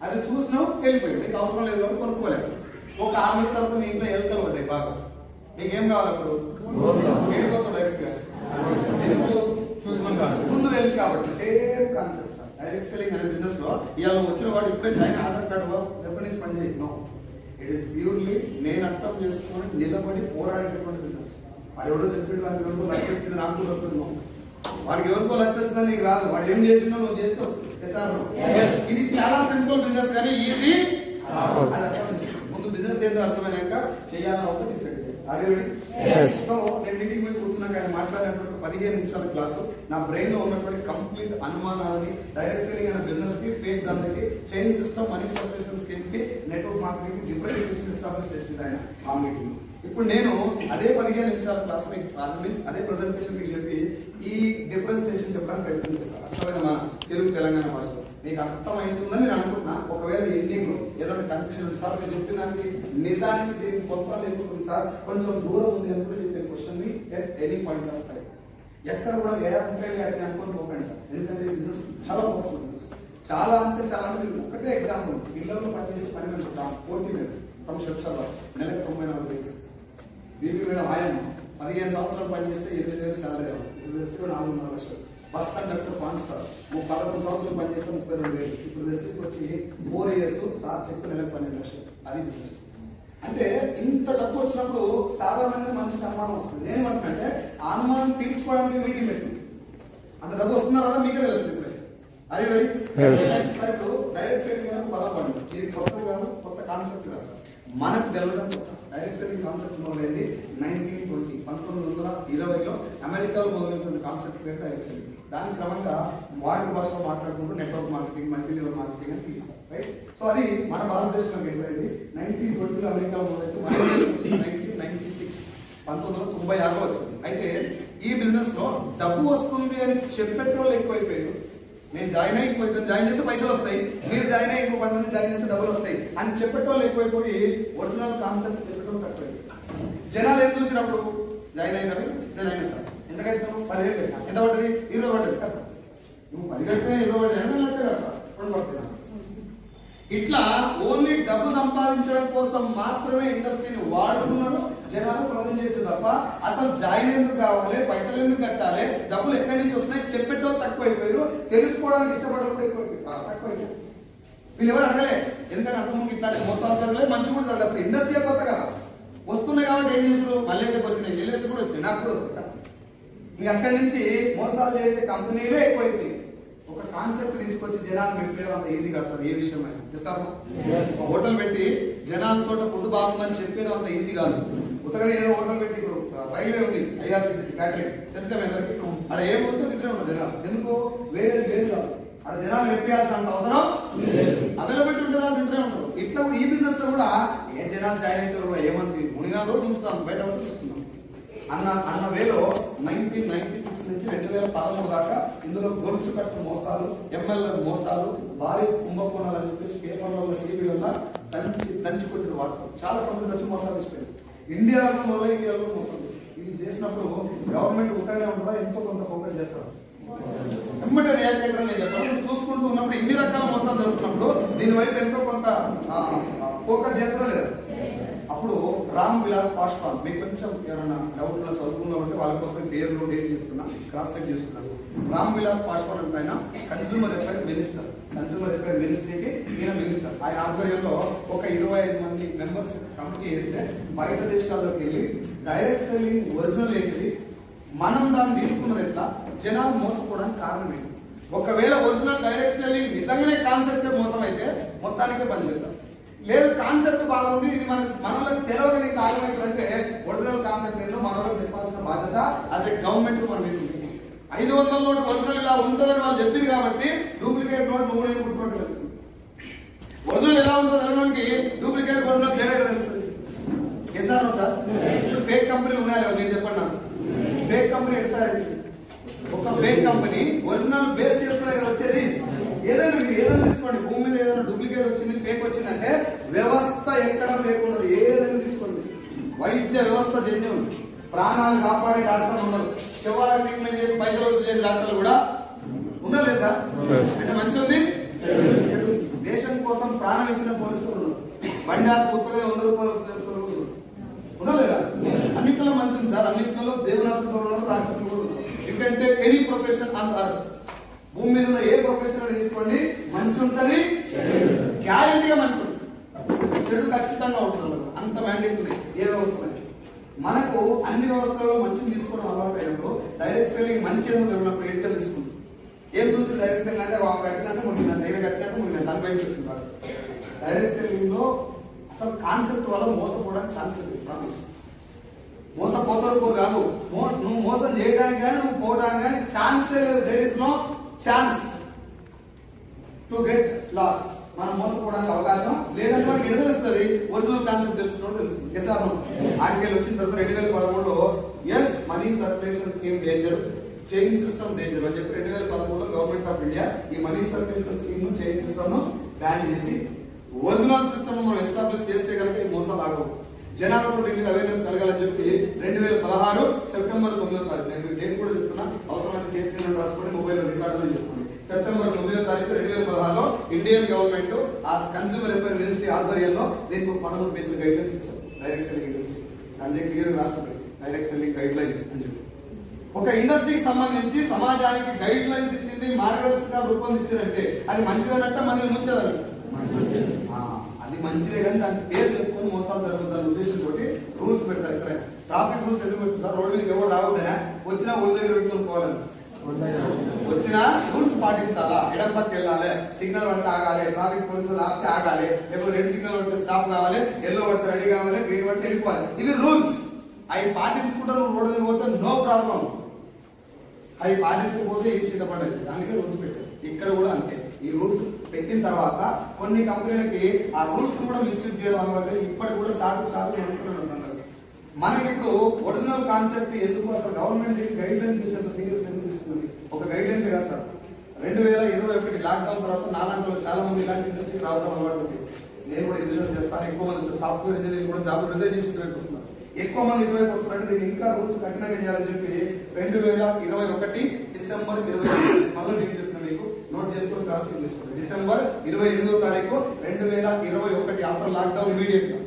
అది చూసినావు వెళ్ళిపోయింది. నీకు అవసరం లేదు కాబట్టి కొనుక్కోలేదు. ఒక 6 నెలల తర్వాత మీ ఇంట్లో ఎలుకలు పడ్డాయి బాగా. నీకేం కావాలి అప్పుడు? వెళ్ళిపోతావు డైరెక్ట్ గా. ముందు తెలుసు కాబట్టి same concept sir. Direct selling అనే బిజినెస్ లో ఇవాళ వచ్చిన వాడు ఇప్పుడే జాయిన్ ఆధార్ కార్డు ఎప్పటి నుంచి పని చేయను. ఇట్ ఈస్ ప్యూర్లీ నేను అర్థం చేసుకొని నిలబడి పోరాడేటటువంటి బిజినెస్. వాడు ఎవడో చెప్పి వాడికి ఎవరికో లక్ష వచ్చింది నాకు కూడా వస్తుంది. వాడికి ఎవరికో లక్ష వచ్చిందా నీకు రాదు. వాడు ఏం చేసిందో నువ్వు చేస్తావు. ఇది చాలా సింపుల్ బిజినెస్ కానీ ఈజీ. ముందు బిజినెస్ ఏదో అర్థమైనాక చేయాలని ఒకటి డిసైడ్ చేయాలి. అదే సో నేను మీటింగ్ మీద కూర్చున్నాక ఆయన మాట్లాడినటువంటి 15 నిమిషాల క్లాసు నా బ్రెయిన్ లో ఉన్నటువంటి కంప్లీట్ అనుమానాలని డైరెక్ట్ సెల్లింగ్ అనే బిజినెస్ కి ఫేక్ దానికి చైన్ సిస్టమ్ మనీ సర్వీసెస్ కి నెట్వర్క్ మార్కెటింగ్ డిఫరెంట్ ఎస్టాబ్లిష్ చేసింది ఆయన ఆ మీటింగ్. ఇప్పుడు నేను అదే 15 నిమిషాల క్లాస్ మీన్స్ అదే ప్రెజెంటేషన్ మీకు చెప్పి ఈ డిఫరెన్సియేషన్ చెప్పడానికి ప్రయత్నం చేస్తాను. అర్థమైన మన తెలుగు తెలంగాణ భాషలో మీకు అర్థమైందని నేను అనుకుంటున్నా. ఒకవేళ ఎండింగ్ లో ఏదైనా కన్ఫ్యూజన్ సార్ మీరు చెప్పినానికి నిజానికి దీనికి కొత్త లేకపోతే సార్ కొంచెం దూరం ఉంది అనుకుంటే చెప్పే క్వశ్చన్ ని ఎనీ పాయింట్ ఆఫ్ టైం ఎక్కడ కూడా ఉంటాయి అనుకుంటూ పోకండి సార్. ఎందుకంటే బిజినెస్ చాలా పవర్ఫుల్ బిజినెస్. చాలా అంటే మీరు ఒకటే ఎగ్జాంపుల్ పిల్లలు పనిచేసే పని మీద చూద్దాం. 40 minutes ఫ్రమ్ షెప్షాలో నెలకు 94,000. బీపీ మీద ఆయన 15 సంవత్సరాలు పనిచేస్తే 8,000 శాలరీ అవ్వాలి. ఇప్పుడు వెస్ట్గా 4.5 లక్షలు. బస్ కండక్టర్ పాయింట్ సార్ 11 సంవత్సరాలు పనిచేస్తే 32,000. ఇప్పుడు వెస్ట్కి వచ్చి 4 years సార్ చెప్పి నెలకు 12 లక్షలు. అది బిజినెస్. అంటే ఇంత డబ్బు వచ్చినప్పుడు సాధారణంగా మనిషికి అనుమానం వస్తుంది. ఏమంటే ఆ అనుమానం తీర్చుకోవడానికి మీటింగ్ పెట్టింది. అంత డబ్బు వస్తున్నారా మీకే తెలుస్తుంది. ఇప్పుడే అది రెడీ డైరెక్ట్ సెల్లింగ్ అనేది బలపడింది. ఇది కొత్త కాదు, కొత్త కాన్సెప్ట్ కాదు సార్. మనకు తెలవడం కొత్త. డైరెక్ట్ సెల్లింగ్ కాన్సెప్ట్ మొదలైంది 1920లో అమెరికాలో మొదలైనటువంటి కాన్సెప్ట్ పేరు డైరెక్ట్ సెల్లింగ్. దాని క్రమంగా వాడి భాషలో మాట్లాడుకుంటూ network marketing, multi level marketing అని తీస్తారు. రైట్. సో అది మన భారతదేశంలో ఏంటంటే 1920లో అమెరికాలో మొదలైతే 1996 1996లో వచ్చింది. అయితే ఈ బిజినెస్ లో డబ్బు వస్తుంది అని చెప్పేటోళ్ళు ఎక్కువైపోయారు. నేను జాయిన్ అయ్యి ఇంకో జాయిన్ చేస్తే పైసలు వస్తాయి, మీరు జాయిన్ అయ్యి ఇంకో 10 మంది జాయిన్ చేస్తే డబ్బులు వస్తాయి అని చెప్పేటోళ్ళు ఎక్కువైపోయి ఒరిజినల్ కాన్సెప్ట్ చెప్పడం తక్కువైంది. జనాలు ఏం చూసినప్పుడు జాయిన్ అయినారు, నేను అయినా సార్ ఎంత కట్టాను 10,000 కట్టా. ఎంత పడ్డది 20 పడ్డది కదా. నువ్వు 10 కట్టినా 20 పడ్డా లక్ష కట్టా 2 పడుతున్నా. ఇట్లా ఓన్లీ డబ్బు సంపాదించడం కోసం మాత్రమే ఇండస్ట్రీని వాడుతున్నారు జనాలు ప్రజెంట్ చేసే తప్ప అసలు జాయిన్ ఎందుకు కావాలి, పైసలు ఎందుకు కట్టాలి, డబ్బులు ఎక్కడి నుంచి వస్తున్నాయి చెప్పేటోళ్ళు తక్కువైపోయారు. తెలుసుకోవడానికి ఇష్టపడడం తక్కువైపోయారు. వీళ్ళు ఎవరు అడగలే. ఎందుకంటే అంతకుముందు ఇట్లాంటి మోసాలు జరగలేదు, మంచి కూడా జరగలేదు. అసలు ఇండస్ట్రీ కొత్త కదా, వస్తున్నాయి కాబట్టి ఏం చేస్తారు, మల్లేసి వచ్చినాయి, ఎల్లేసి కూడా వచ్చినాయి, నాకు కూడా వస్తుంది. ఇంక అక్కడి నుంచి మోసాలు చేసే కంపెనీలే ఎక్కువైపోయాయి. ఒక కాన్సెప్ట్ తీసుకొచ్చి జనాలు పెట్టడం అంత ఈజీ కాదు సార్. ఏ విషయమైనా హోటల్ పెట్టి జనాలతో ఫుడ్ బాగుందని చెప్పడం అంత ఈజీ కాదు. కొత్తగా ఏదో హోటల్ పెట్టి ఇప్పుడు రైల్వే ఉంది, IRCTC క్యాటరింగ్ తెలుసుగా అందరికి. అక్కడ ఏముందో తింటే ఉంటుంది జనాలు. ఎందుకు వేరే లేదు కాదు, అక్కడ జనాలు పెట్టాల్సిన అవసరం అవైలబిలిటీ ఉంటుందా తింటే ఉంటారు. ఇట్లా ఈ బిజినెస్ లో కూడా ఏ జనాలు జాయిన్ అవుతారు కూడా ఏమంది మునిగాలో చూస్తాం, బయట చూస్తున్నాం అన్న వేలో 1996 నుంచి 2013 దాకా ఇందులో గొలుసు కట్టు మోసాలు, MLA మోసాలు, భారీ కుంభకోణాలు అని చెప్పేసి పేపర్లలో టీవీలలో దంచి కొట్టిన వార్త చాలా కొంత దంచి మోసాలు ఇచ్చిపోయింది. ఇండియాలో మోసం ఇది చేసినప్పుడు గవర్నమెంట్ ఉంటూనే ఉంటుందా, ఎంతో కొంత ఫోకస్ చేస్తారు. వెంబడే రియాక్ట్ అయితే నేను చెప్పాను. చూసుకుంటూ ఉన్నప్పుడు ఇన్ని రకాల మోసాలు జరుగుతున్నప్పుడు దీనివైపు ఎంతో కొంత ఫోకస్ చేస్తారా లేదా. అప్పుడు రామ్ విలాస్ పాస్వాన్, మీకు కొంచెం ఎవరైనా డౌట్ చదువుకున్నా ఉంటే వాళ్ళ కోసం పేర్లు డేట్ చెప్తున్నా, క్రాస్ చెక్ చేసుకున్నాను. రామ్ విలాస్ పాస్వాన్ అంటే ఆయన consumer affair minister. Consumer affair మినిస్ట్రీకి ఈయన మినిస్టర్. ఆయన ఆధ్వర్యంలో ఒక 25 మంది మెంబర్స్ కమిటీ వేస్తే బయట దేశాల్లోకి వెళ్ళి డైరెక్ట్ సెల్లింగ్ ఒరిజినల్ ఏంటి, మనం దాన్ని తీసుకున్నది ఎట్లా, జనాలు మోసపోవడానికి కారణం ఏంటి, ఒకవేళ ఒరిజినల్ డైరెక్ట్ సెల్లింగ్ నిజంగానే కాన్సెప్ట్ మోసం అయితే మొత్తానికే పని చేద్దాం. లేదు కాన్సెప్ట్ బాగుంది, ఇది మనలోకి తెలియని కారణం ఏంటంటే ఒరిజినల్ కాన్సెప్ట్ ఏదో మనలోకి చెప్పాల్సిన బాధ్యత యాజ్ ఎ గవర్నమెంట్ మన మీద ఉంది. 500 నోట్ ఒరిజినల్ ఇలా ఉంటుందని వాళ్ళు చెప్పింది కాబట్టి డూప్లికేట్ నోట్ నువ్వు నేను పుట్టుకోవట్లేదు. ఒరిజినల్ ఎలా ఉంటుందో తెలవడానికి డూప్లికేట్ ఒరిజినల్ తేడా తెలుస్తుంది. చేశాను సార్. ఫేక్ కంపెనీలు ఉన్నాయా మీరు చెప్పండి నాకు. ఫేక్ కంపెనీ ఎడతారు. ఒక ఫేక్ కంపెనీ ఒరిజినల్ బేస్ చేసుకునే కదా వచ్చేది. ఏదైనా మీరు ఏదైనా తీసుకోండి, భూమి మీద ఏదైనా డూప్లికేట్ వచ్చింది, ఫేక్ వచ్చిందంటే వ్యవస్థ ఎక్కడ ఫేక్ ఉండదు. ఏదైనా తీసుకోండి, వైద్య వ్యవస్థ జెన్యూన్, ప్రాణాలు కాపాడే డాక్టర్లు ఉన్నారు, శవాల ట్రీట్మెంట్ చేసి పైసలు వసూలు చేసే డాక్టర్లు కూడా ఉన్నారు లేదా సార్. అంటే మంచి ఉంది. దేశం కోసం ప్రాణం ఇచ్చిన పోలీసులు ఉన్నారు, బండి కొత్తగా 100 రూపాయలు వసూలు చేసుకోవాలి ఉన్నారు లేదా. అన్నింటిలో మంచి ఉంది సార్. అన్నింటిలో దేవునాస్తులు ఉన్నారు, రాష్ట్రాలు కూడా ఉన్నారు. You can take any profession on earth. భూమి మీద ఉన్న ఏ ప్రొఫెషన్ తీసుకోండి, మంచి ఉంటుంది, గ్యారంటీగా మంచి ఉంటుంది, చెడు ఖచ్చితంగా ఉంటుంది. అంత మ్యాండేట్ ఉన్నాయి ఏ వ్యవస్థ. మనకు అన్ని వ్యవస్థలలో మంచిని తీసుకోవడం అలవాటు అయినప్పుడు డైరెక్ట్ సెల్లింగ్ మంచి ఏదో ఉన్నప్పుడు ఏంటో తీసుకుంటుంది. ఏం చూస్తే డైరెక్ట్ సెల్లింగ్ అంటే కట్టినట్టు ముగిన దగ్గర కట్టినట్టు ముగిన దాని బయట వచ్చింది. డైరెక్ట్ సెల్లింగ్ లో అసలు కాన్సెప్ట్ వల్ల మోసపోవడానికి ఛాన్స్ లేదు. ప్రామిస్ మోసపోతారు కాదు, నువ్వు మోసం చేయడానికి కానీ నువ్వు పోవడానికి కానీ ఛాన్సే లేదు. There is no chance to get loss. మనం మోసపోవడానికి అవకాశం లేదంటే మనకి ఏదో తెలుస్తుంది, ఒరిజినల్ కాన్సెప్ట్ తెలుసుకోవడం తెలుస్తుంది. Yes or no? ఆర్టికల్ వచ్చిన తర్వాత 2013లో ఎస్ money circulation scheme danger, chain system danger అని చెప్పి 2013లో గవర్నమెంట్ ఆఫ్ ఇండియా ఈ money circulation scheme chain system ను బ్యాన్ చేసి ఒరిజినల్ సిస్టమ్ మనం ఎస్టాబ్లిష్ చేస్తే కనుక ఈ మోసాలు ఆగవు. జనాలు కూడా దీని మీద అవేర్నెస్ కలగాలని చెప్పి 2016 సెప్టెంబర్ 9వ తారీఖు, నేను డేట్ కూడా చెప్తున్నా, అవసరమైన చేతి రాసుకొని మొబైల్ రికార్డులో చేసుకోండి. సెప్టెంబర్ 9వ తారీఖు 2016లో ఇండియన్ గవర్నమెంట్ ఆ కన్స్యూమర్ అఫైర్ మినిస్ట్రీ ఆధ్వర్యంలో దీనికి 13 పేజీల గైడ్ లైన్స్ ఇచ్చారు. డైరెక్ట్ సెల్లింగ్ ఇండస్ట్రీ దాని క్లియర్ రాస్తుంది, డైరెక్ట్ సెల్లింగ్ గైడ్ లైన్స్ అని చెప్పి ఒక ఇండస్ట్రీకి సంబంధించి సమాజానికి గైడ్ లైన్స్ ఇచ్చింది, మార్గదర్శకాలు రూపొందించారంటే అది మంచిదనంటే మనల్ని ముంచదని అది మంచిదే, కానీ దాని పేరు చెప్పుకొని మోసాలు జరుగుతున్న ఉద్దేశంతో రూల్స్ పెడతారు. ఇక్కడ ట్రాఫిక్ రూల్స్ ఎందుకు పెట్టుకుంటారు? రోడ్డు మీద ఎవరు రావద్దనే వచ్చినా ఊళ్ళ దగ్గర పెట్టుకొని పోవాలని, వచ్చినా రూల్స్ పాటించాలా, ఎడం పక్క వెళ్ళాలి, సిగ్నల్ పడితే ఆగాలి, ట్రాఫిక్ పోలీసులు ఆపితే ఆగాలి, లేకపోతే రెడ్ సిగ్నల్ పడితే స్టాప్ కావాలి, ఎల్లో పడితే రెడీ కావాలి, గ్రీన్ పడితే వెళ్ళిపోవాలి. ఇవి రూల్స్. అవి పాటించుకుంటే నువ్వు రోడ్డు మీద పోతే నో ప్రాబ్లం, అవి పాటించకపోతే ఏం చిన్నపడదు. అందుకే రూల్స్ పెట్టారు. ఇక్కడ కూడా అంతే. ఈ రూల్స్ పెట్టిన తర్వాత కొన్ని కంపెనీలకి ఆ రూల్స్ కూడా మిస్యూజ్ చేయడం వల్ల ఇప్పటికి కూడా సాగు నడుస్తూనే ఉంటున్నారు. మనకి ఇప్పుడు ఒరిజినల్ కాన్సెప్ట్ ఎందుకు అసలు గవర్నమెంట్ గైడ్ లైన్స్ సీరియస్ ఎందుకు ఇస్తుంది? ఒక గైడ్ లైన్స్ కాదు సార్. 2021 లాక్డౌన్ తర్వాత నాలాంటి చాలా మంది ఇలాంటి ఇండస్ట్రీ రావడం అలవాటు ఉంది. నేను కూడా బిజినెస్ చేస్తాను, ఎక్కువ మంది సాఫ్ట్వేర్ ఇంజనీరింగ్ కూడా జాబ్ రిజైన్ చేసి ఇటువైపు వస్తున్నారు, ఎక్కువ మంది ఇటువైపు వస్తున్నారంటే దీన్ని ఇంకా రూల్స్ కఠినంగా చేయాలని చెప్పి 2021 డిసెంబర్ 28 మళ్ళీ నేను చెప్పిన మీకు నోట్ చేసుకొని రాసి తీసుకోండి. డిసెంబర్ 28వ తారీఖు 2021 ఆఫ్టర్ లాక్డౌన్ ఇమీడియట్ గా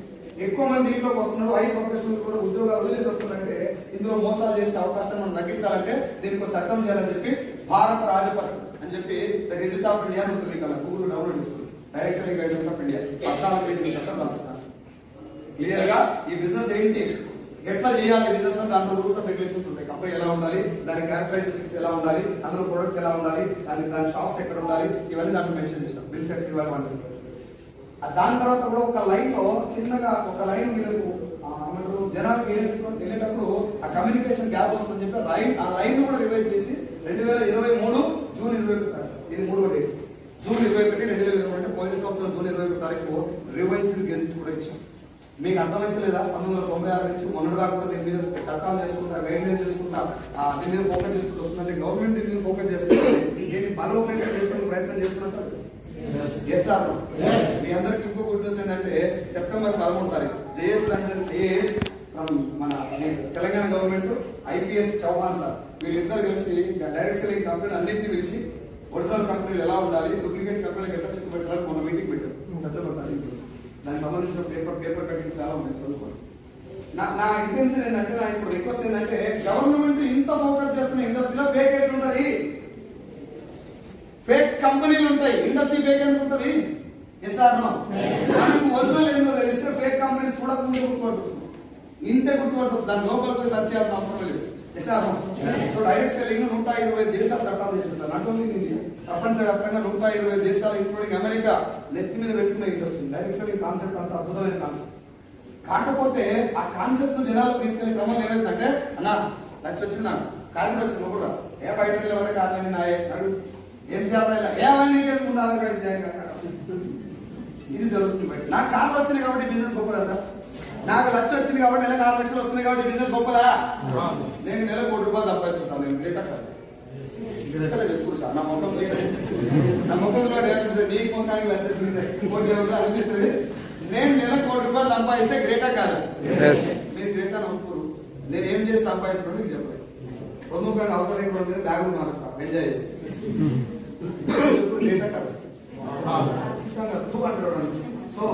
ఎక్కువ మంది ఇంట్లోకి వస్తున్నారు. ఐ ప్రొఫెషనల్ కూడా ఉద్యోగాలు వదిలేసి వస్తున్నారంటే ఇందులో మోసాలు చేసే అవకాశాన్ని మనం తగ్గించాలంటే దీనికి ఒక చట్టం చేయాలని చెప్పి భారత రాజపథం అని చెప్పి ద గెజెట్ ఆఫ్ ఇండియా ఉంటుంది. ఇక్కడ గూగుల్ డౌన్లోడ్ చేసుకుంది. Direct selling guidelines of India 14 పేజీల చట్టం రాస్తున్నారు. క్లియర్ గా ఈ బిజినెస్ ఏంటి, ఎట్లా చేయాలి బిజినెస్, దాంట్లో రూల్స్ అండ్ రెగ్యులేషన్స్ ఉంటాయి. కంపెనీ ఎలా ఉండాలి, దాని క్యారెక్టరైజేషన్స్ ఎలా ఉండాలి, అందులో ప్రొడక్ట్ ఎలా ఉండాలి, దాని షాప్స్ ఎక్కడ ఉండాలి, ఇవన్నీ దాంట్లో మెన్షన్ చేశాం. బిల్ సెక్టర్ ఇవ్వాలి. దాని తర్వాత కూడా ఒక లైన్ లో చిన్నగా ఒక లైన్ వీళ్ళకు జనాలకు వెళ్ళేటప్పుడు ఆ కమ్యూనికేషన్ గ్యాప్ వస్తుందని చెప్పి ఆ లైన్ కూడా రివైజ్ చేసి 2023 జూన్ 21 ఇది 3వ డేట్ జూన్ 21 2021 అంటే పోయిన సంవత్సరం జూన్ 21 తారీఖు రివైజ్డ్ గెజెట్ కూడా ఇచ్చాం. మీకు అర్థమైతే లేదా? 1996 నుంచి మొన్నటి దాకా కూడా దీని మీద చట్టాలు చేసుకుంటా, గైడ్లైన్స్ చేసుకుంటా, దీని మీద ఫోకస్ చేసుకుంటూ వస్తుందంటే గవర్నమెంట్ దీని మీద ఫోకస్ చేస్తే దీన్ని బలోపేతం చేసుకునే ప్రయత్నం చేస్తున్నట్టు. మీ అందరికి ఇంకో గుడ్ న్యూస్ ఏంటంటే సెప్టెంబర్ 13వ తారీఖు జేఎస్ రంజన్ ఏఎస్ మన Telangana government IPS Chauhan sir వీళ్ళిద్దరు కలిసి డైరెక్ట్ సెల్లింగ్ కంపెనీ అన్నింటినీ పిలిచి ఒరిజినల్ కంపెనీలు ఎలా ఉండాలి, డూప్లికేట్ కంపెనీలకు ఎట్లా చెక్ పెట్టాలని మొన్న మీటింగ్ పెట్టారు సెప్టెంబర్ 13th. దానికి సంబంధించిన పేపర్ కటింగ్స్ చాలా ఉన్నాయి, చదువుకోవచ్చు. నా ఇంటెన్షన్ ఏంటంటే, నా ఇప్పుడు రిక్వెస్ట్ ఏంటంటే గవర్నమెంట్ ఇంత ఫోకస్ చేస్తున్న ఇండస్ట్రీలో ఫేక్ ఎట్లా ఉంటుంది, ఫేక్ కంపెనీలు ఉంటాయి, ఇండస్ట్రీ ఫేక్ ఎందుకు ఉంటుంది? Yes or no? మనకు ఒరిజినల్ ఏందో తెలిస్తే ఫేక్ కంపెనీలు చూడకుండా గుర్తుపడుతుంది, ఇంతే గుర్తుపడుతుంది, దాని లోపలికి సర్చ్ చేయాల్సిన అవసరం లేదు. Yes or no? So direct selling 120 దేశాలు చట్టాలు చేసింది. నాట్ ఓన్లీ ఇండియా, ప్రపంచవ్యాప్తంగా 120 దేశాలు ఇంక్లూడింగ్ అమెరికా నెత్తి మీద పెట్టుకున్న ఇండస్ట్రీ. డైరెక్ట్ సెల్లింగ్ కాన్సెప్ట్ అంత అద్భుతమైన కాన్సెప్ట్. కాకపోతే ఆ కాన్సెప్ట్ జనాలకు తీసుకెళ్లే క్రమం ఏమైందంటే, అన్నా నచ్చి వచ్చింది, నాకు కారు కూడా వచ్చింది, కూడా ఏ బయట నిలబడే కారణం నాయే అడుగు ఏం చేయాలి, ఏమైనా ముందు ఆధార్ కార్డు చేయాలి, ఇది జరుగుతుంది. బయట నాకు కార్లు వచ్చినాయి కాబట్టి బిజినెస్ గొప్పదా సార్? నాకు లక్ష వచ్చింది కాబట్టి నెలకు 6 లక్షలు వస్తున్నాయి కాబట్టి బిజినెస్ గొప్పదా? నేను నెలకు ₹1 కోటి సంపాదిస్తాను. నేను గ్రేట్ చెప్పుకో సార్, నా ముఖంలో నీ ముఖానికి లక్ష అనిపిస్తుంది. నేను నెలకు ₹1 కోటి సంపాదిస్తే గ్రేటా కాదు? మీరు గ్రేటా నమ్ముకోరు. నేను ఏం చేసి సంపాదిస్తాను మీకు చెప్పలేదు. ₹2 అవసరం బ్యాగులు మారుస్తా, ఎంజాయ్ గ్రేటా కాదు? సో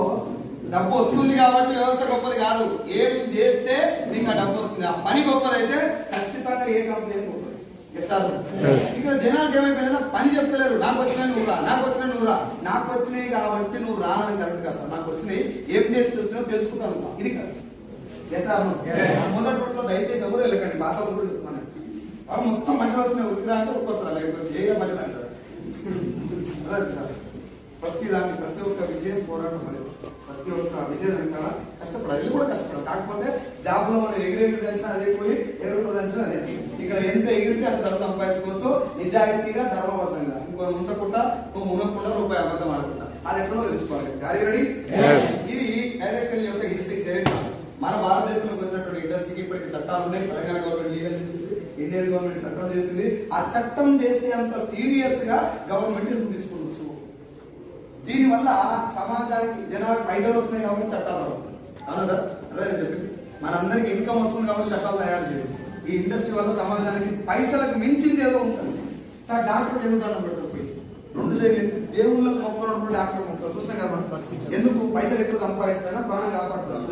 డబ్బు వస్తుంది కాబట్టి వ్యవస్థ గొప్పది కాదు, ఏం చేస్తే నీకు ఆ డబ్బు వస్తుంది. ఆ పని గొప్పదైతే ఖచ్చితంగా ఏ కంపెనీ గొప్పది. ఇక్కడ జనానికి ఏమైపోయిందా, పని చెప్తలేరు, నాకు వచ్చినాయి నువ్వు రా, నాకు వచ్చినాయి నువ్వు రా, నాకు వచ్చినాయి కాబట్టి నువ్వు రా అని కరెక్ట్ కాదు సార్. నాకు వచ్చినాయి ఏం చేసి చూస్తున్నావు తెలుసుకుంటాను, ఇది కాదు. మొదటి రోజులో దయచేసి ఎవరు వెళ్ళకండి, బాగా కూడా చెప్తున్నాను. మొత్తం మనుషులు వచ్చిన ఉరికిరా అంటే ఒక్కొస్తారు, లేకపోతే ఏ మధ్యలో అంటారు. ప్రతి దానికి ప్రతి ఒక్క విజయం పోరాటం అనేది, ప్రతి ఒక్క విజయం వెనకాల కష్టపడాలి. ఇది కూడా కష్టపడాలి. కాకపోతే జాబ్ లో మనం ఎగిరెగిరి తెలిసిన అదే పోయి ఎగురుతుందని అదే. ఇక్కడ ఎంత ఎగిరితే అంత సంపాదించుకోవచ్చు, నిజాయితీగా ధర్మబద్ధంగా. ఇంకో ముంచకుండా మునగకుండా రూపాయి అబద్ధం ఆడకుండా అది ఎట్లనో తెలుసుకోవాలి. అది రెడీ? ఇది డైరెక్షన్ యొక్క హిస్టరీ చరిత్ర. మన భారతదేశంలోకి వచ్చినటువంటి ఇండస్ట్రీకి ఇప్పటికి చట్టాలు ఉన్నాయి. తెలంగాణ గవర్నమెంట్ లీగల్ చేసింది, ఇండియన్ గవర్నమెంట్ చట్టం చేసింది. ఆ చట్టం చేసే అంత సీరియస్ గా గవర్నమెంట్ ఎందుకు తీసుకోవచ్చు? దీనివల్ల సమాజానికి జనాలకు పైసలు వస్తున్నాయి కాబట్టి చట్టాలు రావు. అవునా సార్? అదే నేను చెప్పింది. మనందరికి ఇన్కమ్ వస్తుంది కాబట్టి చట్టాలు తయారు చేయదు. ఈ ఇండస్ట్రీ వల్ల సమాజానికి పైసలకు మించింది ఏదో ఉంటుంది. సార్ డాక్టర్ ఎందుకు అన్నం పెడతారు? రెండు చేయలేదు. దేవుళ్ళకు మొక్కలు డాక్టర్ మొక్కలు చూస్తాం కదా. ఎందుకు? పైసలు ఎక్కువ సంపాదిస్తారా? ప్రాణం కాపాడుతారు.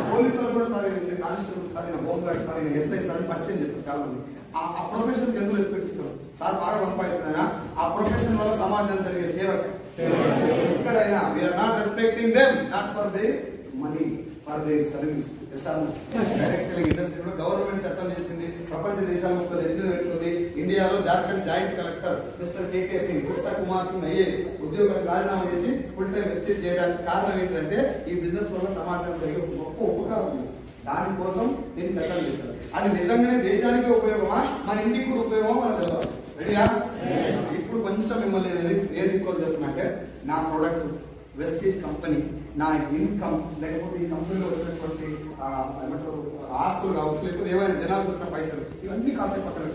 పోలీసులు కూడా సరే, కానిస్టేబుల్ సరైన, హోమ్ గార్డ్ సరైన, ఎస్ఐ సరైన పరిచయం చేస్తారు చాలా మంది. ఆ ప్రొఫెషన్ ఎందుకు రెస్పెక్ట్ ఇస్తారు? సార్ బాగా సంపాదిస్తారా? ఆ ప్రొఫెషన్ వల్ల సమాజం జరిగే సేవ. ఎక్కడైనా we are not respecting them, not for the money, for the service. ఇండస్ట్రీలో గవర్నమెంట్ చట్టం చేసింది. ప్రపంచ దేశాల ముక్కలు ఎదురు పెట్టుకుంది. ఇండియాలో Jharkhand joint collector mister K K Singh, Krishna Kumar Singh IAS ఉద్యోగాలకు రాజీనామా చేసి ఫుల్ టైం ఎస్టేట్ చేయడానికి కారణం ఏంటంటే ఈ బిజినెస్ వల్ల సమాజం జరిగే గొప్ప ఉపకారం ఉంది. దానికోసం నేను చట్టం చేస్తాను. అది నిజంగానే దేశానికి ఉపయోగమా, మన ఇంటికి కూడా ఉపయోగమా మనకు తెలియాలి. రెడీయా? ఇప్పుడు కొంచెం మిమ్మల్ని నేను రిక్వెస్ట్ చేస్తున్నట్టే, నా ప్రోడక్ట్ వెస్టేజ్ కంపెనీ, నా ఇన్కమ్, లేకపోతే ఈ కంపెనీలో వచ్చినటువంటి ఏమంటారు ఆస్తులు కావచ్చు, లేకపోతే ఏమైనా జనాలకు వచ్చిన పైసలు, ఇవన్నీ కాసేపు పక్కన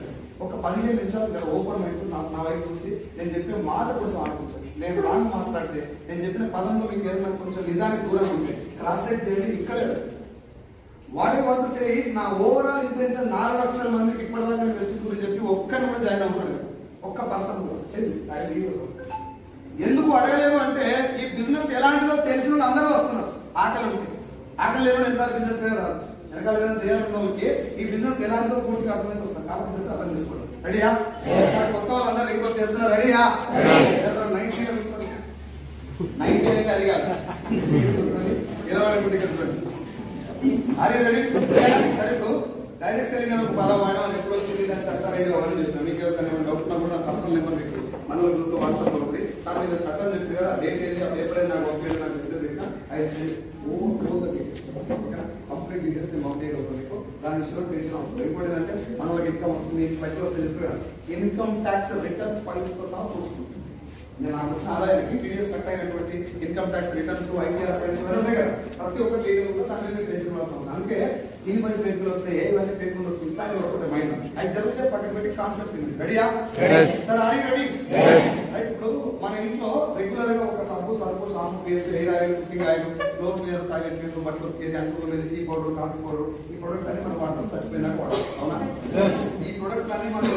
ఒక 15 నిమిషాలు ఓపెన్ మైండ్ నా వైపు చూసి నేను చెప్పే మాట కొంచెం ఆలోచించండి. నేను రాంగ్ మాట్లాడితే, నేను చెప్పిన పదంలో మీకు ఏదైనా కొంచెం నిజానికి దూరం ఉంటే క్రాస్ చెక్ చేయండి. ఇక్కడే what I want to say is, నా ఓవరాల్ ఇంటెన్షన్ 4 లక్షల మందికి ఇప్పటిదాకా వెస్టేజ్ గురించి చెప్పి ఒక్కరిని కూడా జాయిన్ అవ్వలేదు. ఒక్క పర్సన్ కూడా. ఎందుకు అడగలేదు అంటే ఈ బిజినెస్ ఎలాంటిదో తెలిసిన అందరూ వస్తున్నారు. ఆకలి ఉంటే, ఆకలి లేని ఎంత బిజినెస్ రాదు. వెనకాల ఏదైనా చేయాలన్న వాళ్ళకి ఈ బిజినెస్ ఎలాంటిదో పూర్తిగా అర్థమైతే వస్తారు. కాబట్టి అర్థం చేసుకోండి. రెడీయా? కొత్త వాళ్ళందరూ రిక్వెస్ట్ చేస్తున్నారు. రెడీయా? 90 అనేది అది కాదు, 20 అరే రెడీ? సరే, డైరెక్ట్ సెల్లింగ్ అని ఒక పదం వాడడం, అది ఎప్పుడు వచ్చింది, దాని చట్టాలు ఏదో అవన్నీ చెప్తాను. మీకు ఎవరికైనా డౌట్ ఉన్నా కూడా పర్సనల్ నెంబర్ మీకు మనలో గ్రూప్లో వాట్సాప్ ఒకటి సార్ మీరు చట్టం చెప్పి కదా, డేట్ ఏది, ఆ పేపర్ ఏది నాకు పంపించండి, నాకు మెసేజ్ పెట్టినా అయితే కంప్లీట్ డీటెయిల్స్ నేను పంపించడం అవుతుంది మీకు. దాని ఇష్టం టెన్షన్ అవుతుంది. ఇంకోటి ఏంటంటే మన వాళ్ళకి ఇన్కమ్ వస్తుంది, పైసలు వస్తాయి చెప్పి కదా, ఇన్కమ్ ట్యాక్స్ రిటర్న్ ఫైల్స్తో సహా చూస్తుంది. నేను నాకు వచ్చిన ఆదాయానికి టీడీఎస్ కట్ అయినటువంటి income tax returns, ITR files ఉన్నాయి కదా, ప్రతి ఒక్కటి లేకుండా దాని టెన్షన్ పడుతుంది. అందుకే ఇన్ని పైసలు ఎక్కువ వస్తాయి, ఏవన్నీ ఫేక్ ఉండొచ్చు, ఇట్లాంటి వస్తుంటాయి మైండ్. అది జరిగితే పక్కన పెట్టి కాన్సెప్ట్ ఉంది. రెడీయా? Sir are you ready? ఇప్పుడు మన ఇంట్లో రెగ్యులర్ గా ఒక సబ్బు, సరుకు, shampoo, paste, hair oil, cooking oil, floor cleaner, toilet cleaner, బట్టలు ఉతికేది, అంటుకునేది, టీ పౌడర్, కాఫీ పౌడర్, ఈ ప్రొడక్ట్ అన్ని మనం వాడటం చచ్చిపోయినాక వాడాలి. అవునా? ఈ ప్రొడక్ట్ అన్ని మనం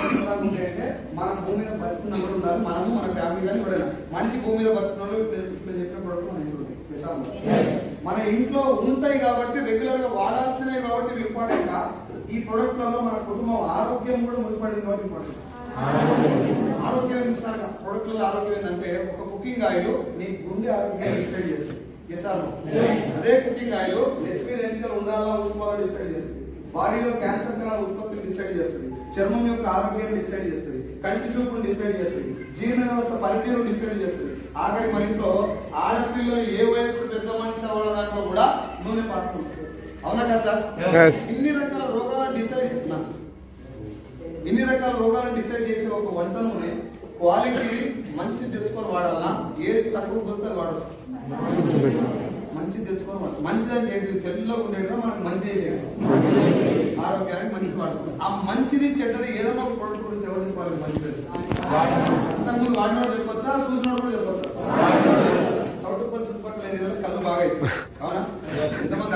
ఉంటాయంటే మనం భూమి మీద బతుకున్న కూడా ఉండాలి. మనము మన ఫ్యామిలీ కానీ ఎవరైనా మనిషి భూమి మీద బతుకున్న చెప్పిన ప్రొడక్ట్ మన ఇంట్లో మన ఇంట్లో ఉంటాయి కాబట్టి రెగ్యులర్ గా వాడాల్సినవి కాబట్టి ఇంపార్టెంట్. ఈ ప్రొడక్ట్ లలో మన కుటుంబం ఆరోగ్యం కూడా ముడిపడింది కాబట్టి ఇంపార్టెంట్. ఆరోగ్యం ఎందుకు? ప్రొడక్ట్ ఆరోగ్యం ఏంటంటే ఒక కుకింగ్ ఆయిల్ నీ గుండె ఆరోగ్యాన్ని డిసైడ్ చేస్తుంది. అదే కుకింగ్ ఆయిల్ నెత్తి మీద ఎంపికలు ఉండాలా ఉంచుకోవాలని డిసైడ్ చేస్తుంది. బాడీలో క్యాన్సర్ కణాల ఉత్పత్తిని డిసైడ్ చేస్తుంది. చర్మం యొక్క ఆరోగ్యాన్ని డిసైడ్ చేస్తుంది. కంటి చూపును డిసైడ్ చేస్తుంది. జీర్ణ వ్యవస్థ పనితీరు డిసైడ్ చేస్తుంది. ఆఖరి మన ఇంట్లో ఆడపిల్లలు ఏ వయసు పెద్ద మనిషి అవ్వడం దాంట్లో కూడా నూనె పాటుకుంటుంది. అవునా కదా సార్? ఇన్ని రకాల రోగాలను డిసైడ్ చేసే ఒక వంట నూనె క్వాలిటీ మంచి తెచ్చుకొని వాడాలన్నా, ఏది తక్కువ దొరికితే అది వాడచ్చు. మంచి తెచ్చుకొని వాడాలి. మంచిదంటే ఏంటి? తెల్లలో ఉండేది మనకు మంచి ఆరోగ్యానికి మంచిది వాడుతుంది. ఆ మంచిది చెడ్డది ఏదైనా ఒక ప్రోడక్ట్ గురించి ఎవరు చెప్పాలి? మంచిది అంతకుముందు వాడినోడు చెప్పొచ్చా, చూసినోడు కూడా చెప్పొచ్చా? చౌటుపల్లి చుట్టుపక్కల ఏరియాలో కళ్ళు బాగా అయిపోయి. అవునా? ఎంతమంది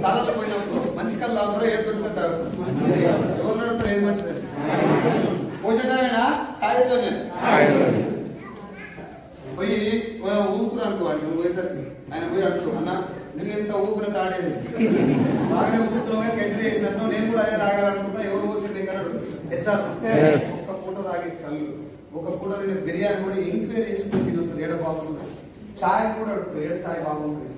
తాళాలు పోయినప్పుడు మంచి కళ్ళు తాగుతారో ఏది దొరికితే తాగుతారు. ఎవరు నడుతారు ఏది మంచిది? పోసేటైనా టాయిలెట్లోనే పోయి ఊపురు అనుకోవాలి. పోయేసరికి ఆయన పోయి అంటూ, అన్న నిన్ను ఇంత ఊపిన తాడేది బాగానే ఊపుతున్నావు, గట్టి వేసినట్టు నేను కూడా అదే తాగాలనుకుంటున్నా, ఎవరు పోసింది కదా. ఒక్క పూట తాగే కళ్ళు, ఒక పూట బిర్యానీ కూడా ఎంక్వైరీ చేసుకుని తినొస్తారు. ఏడ బాగుంటుంది. చాయ్ కూడా అడుగుతారు, ఏడు చాయ్ బాగుంటుంది.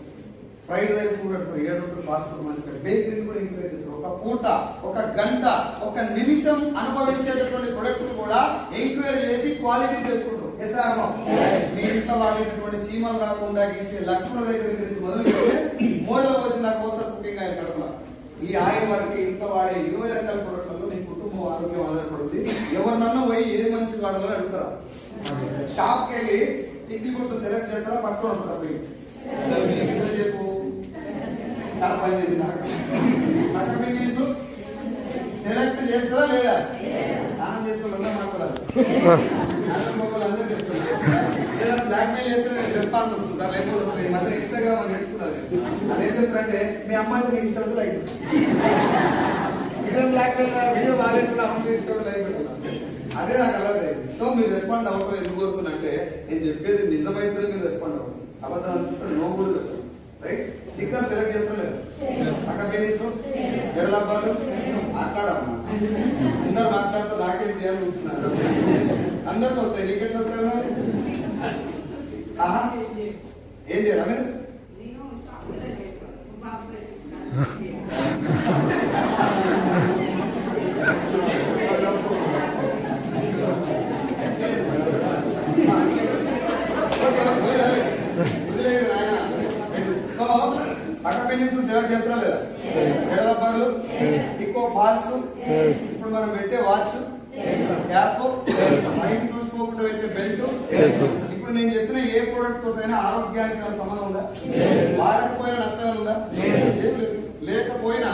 ఫ్రైడ్ రైస్ కూడా అడుగుతారు, 7 రూపాయలు ఫాస్ట్ ఫుడ్ మంచిగా. బేకరీ కూడా ఎంక్వైరీ చేస్తారు. ఒక పూట, ఒక గంట, ఒక నిమిషం అనుభవించేటటువంటి ప్రొడక్ట్ కూడా ఎంక్వైరీ చేసి క్వాలిటీ తెలుసుకుంటారు. మీ ఇంట్లో వాడేటటువంటి చీమలు రాకుండా గీసే లక్ష్మణ దగ్గర నుంచి మొదలుపెడితే మూడవ వచ్చిన నాకు వస్తారు కుకింగ్ ఆయిల్ కడప. ఈ ఆయిల్ వరకు ఇంట్లో వాడే 20 రకాల ప్రొడక్ట్లలో నీ కుటుంబం కుటుంబం ఆరోగ్యం ఆధారపడుతుంది. ఎవరినన్నా పోయి ఏది మంచిది వాడాలో అడుగుతారా? షాప్కి వెళ్ళి టిక్కి గుర్తు సెలెక్ట్ చేస్తారా? పట్టుకొని వస్తారా? పోయి చెప్పు చాలా పని చేసింది. సెలెక్ట్ చేస్తారా లేదా? దానం చేసుకోవాలి మాట్లాడాలి. అందరూ చెప్తున్నారు బ్లాక్ మెయిల్ చేస్తే రెస్పాన్స్ వస్తుంది సార్, లేకపోతే ఈ మధ్య ఇన్స్టాగ్రామ్ అని నేర్చుకున్నారు. అది ఏం చెప్తారంటే మీ అమ్మాయితో నీకు ఇష్టం లైక్ ఇదే బ్లాక్ మెయిల్ వీడియో బాగాలేకుండా అమ్మాయి ఇష్టం లైక్ పెట్టుకున్నాను. అదే నాకు అలవాటు. సో మీరు రెస్పాండ్ అవ్వడం ఎందుకు కోరుతున్నంటే నేను చెప్పేది నిజమైతే మీరు రెస్పాండ్ అవ్వదు. అబద్ధం అనిపిస్తే నో కూడా చెప్తాను. రైట్? స్టిక్కర్ సెలెక్ట్ చేస్తాం లేదా? పక్క పేరు ఎడలబ్బాలు మాట్లాడమ్మా. అందరు మాట్లాడుతూ నాకేం చేయాలనుకుంటున్నారు? అందరికి వస్తాయి, నీకెట్ వస్తారు? ఆహా ఏం చేయరా మీరు? సో పక్క పెన్నిస్ సెలెక్ట్ చేస్తారా లేదా? ఎడలబ్బాలు, ఇంకో బాల్స్, ఇప్పుడు మనం పెట్టే వాచ్, క్యాప్, మైండ్ చూసుకోకుండా పెట్టే బెల్ట్. ఇప్పుడు నేను చెప్పిన ఏ ప్రోడక్ట్ తోటైనా ఆరోగ్యానికి సంబంధం ఉందా? వాడకపోయినా నష్టం ఉందా? లేకపోయినా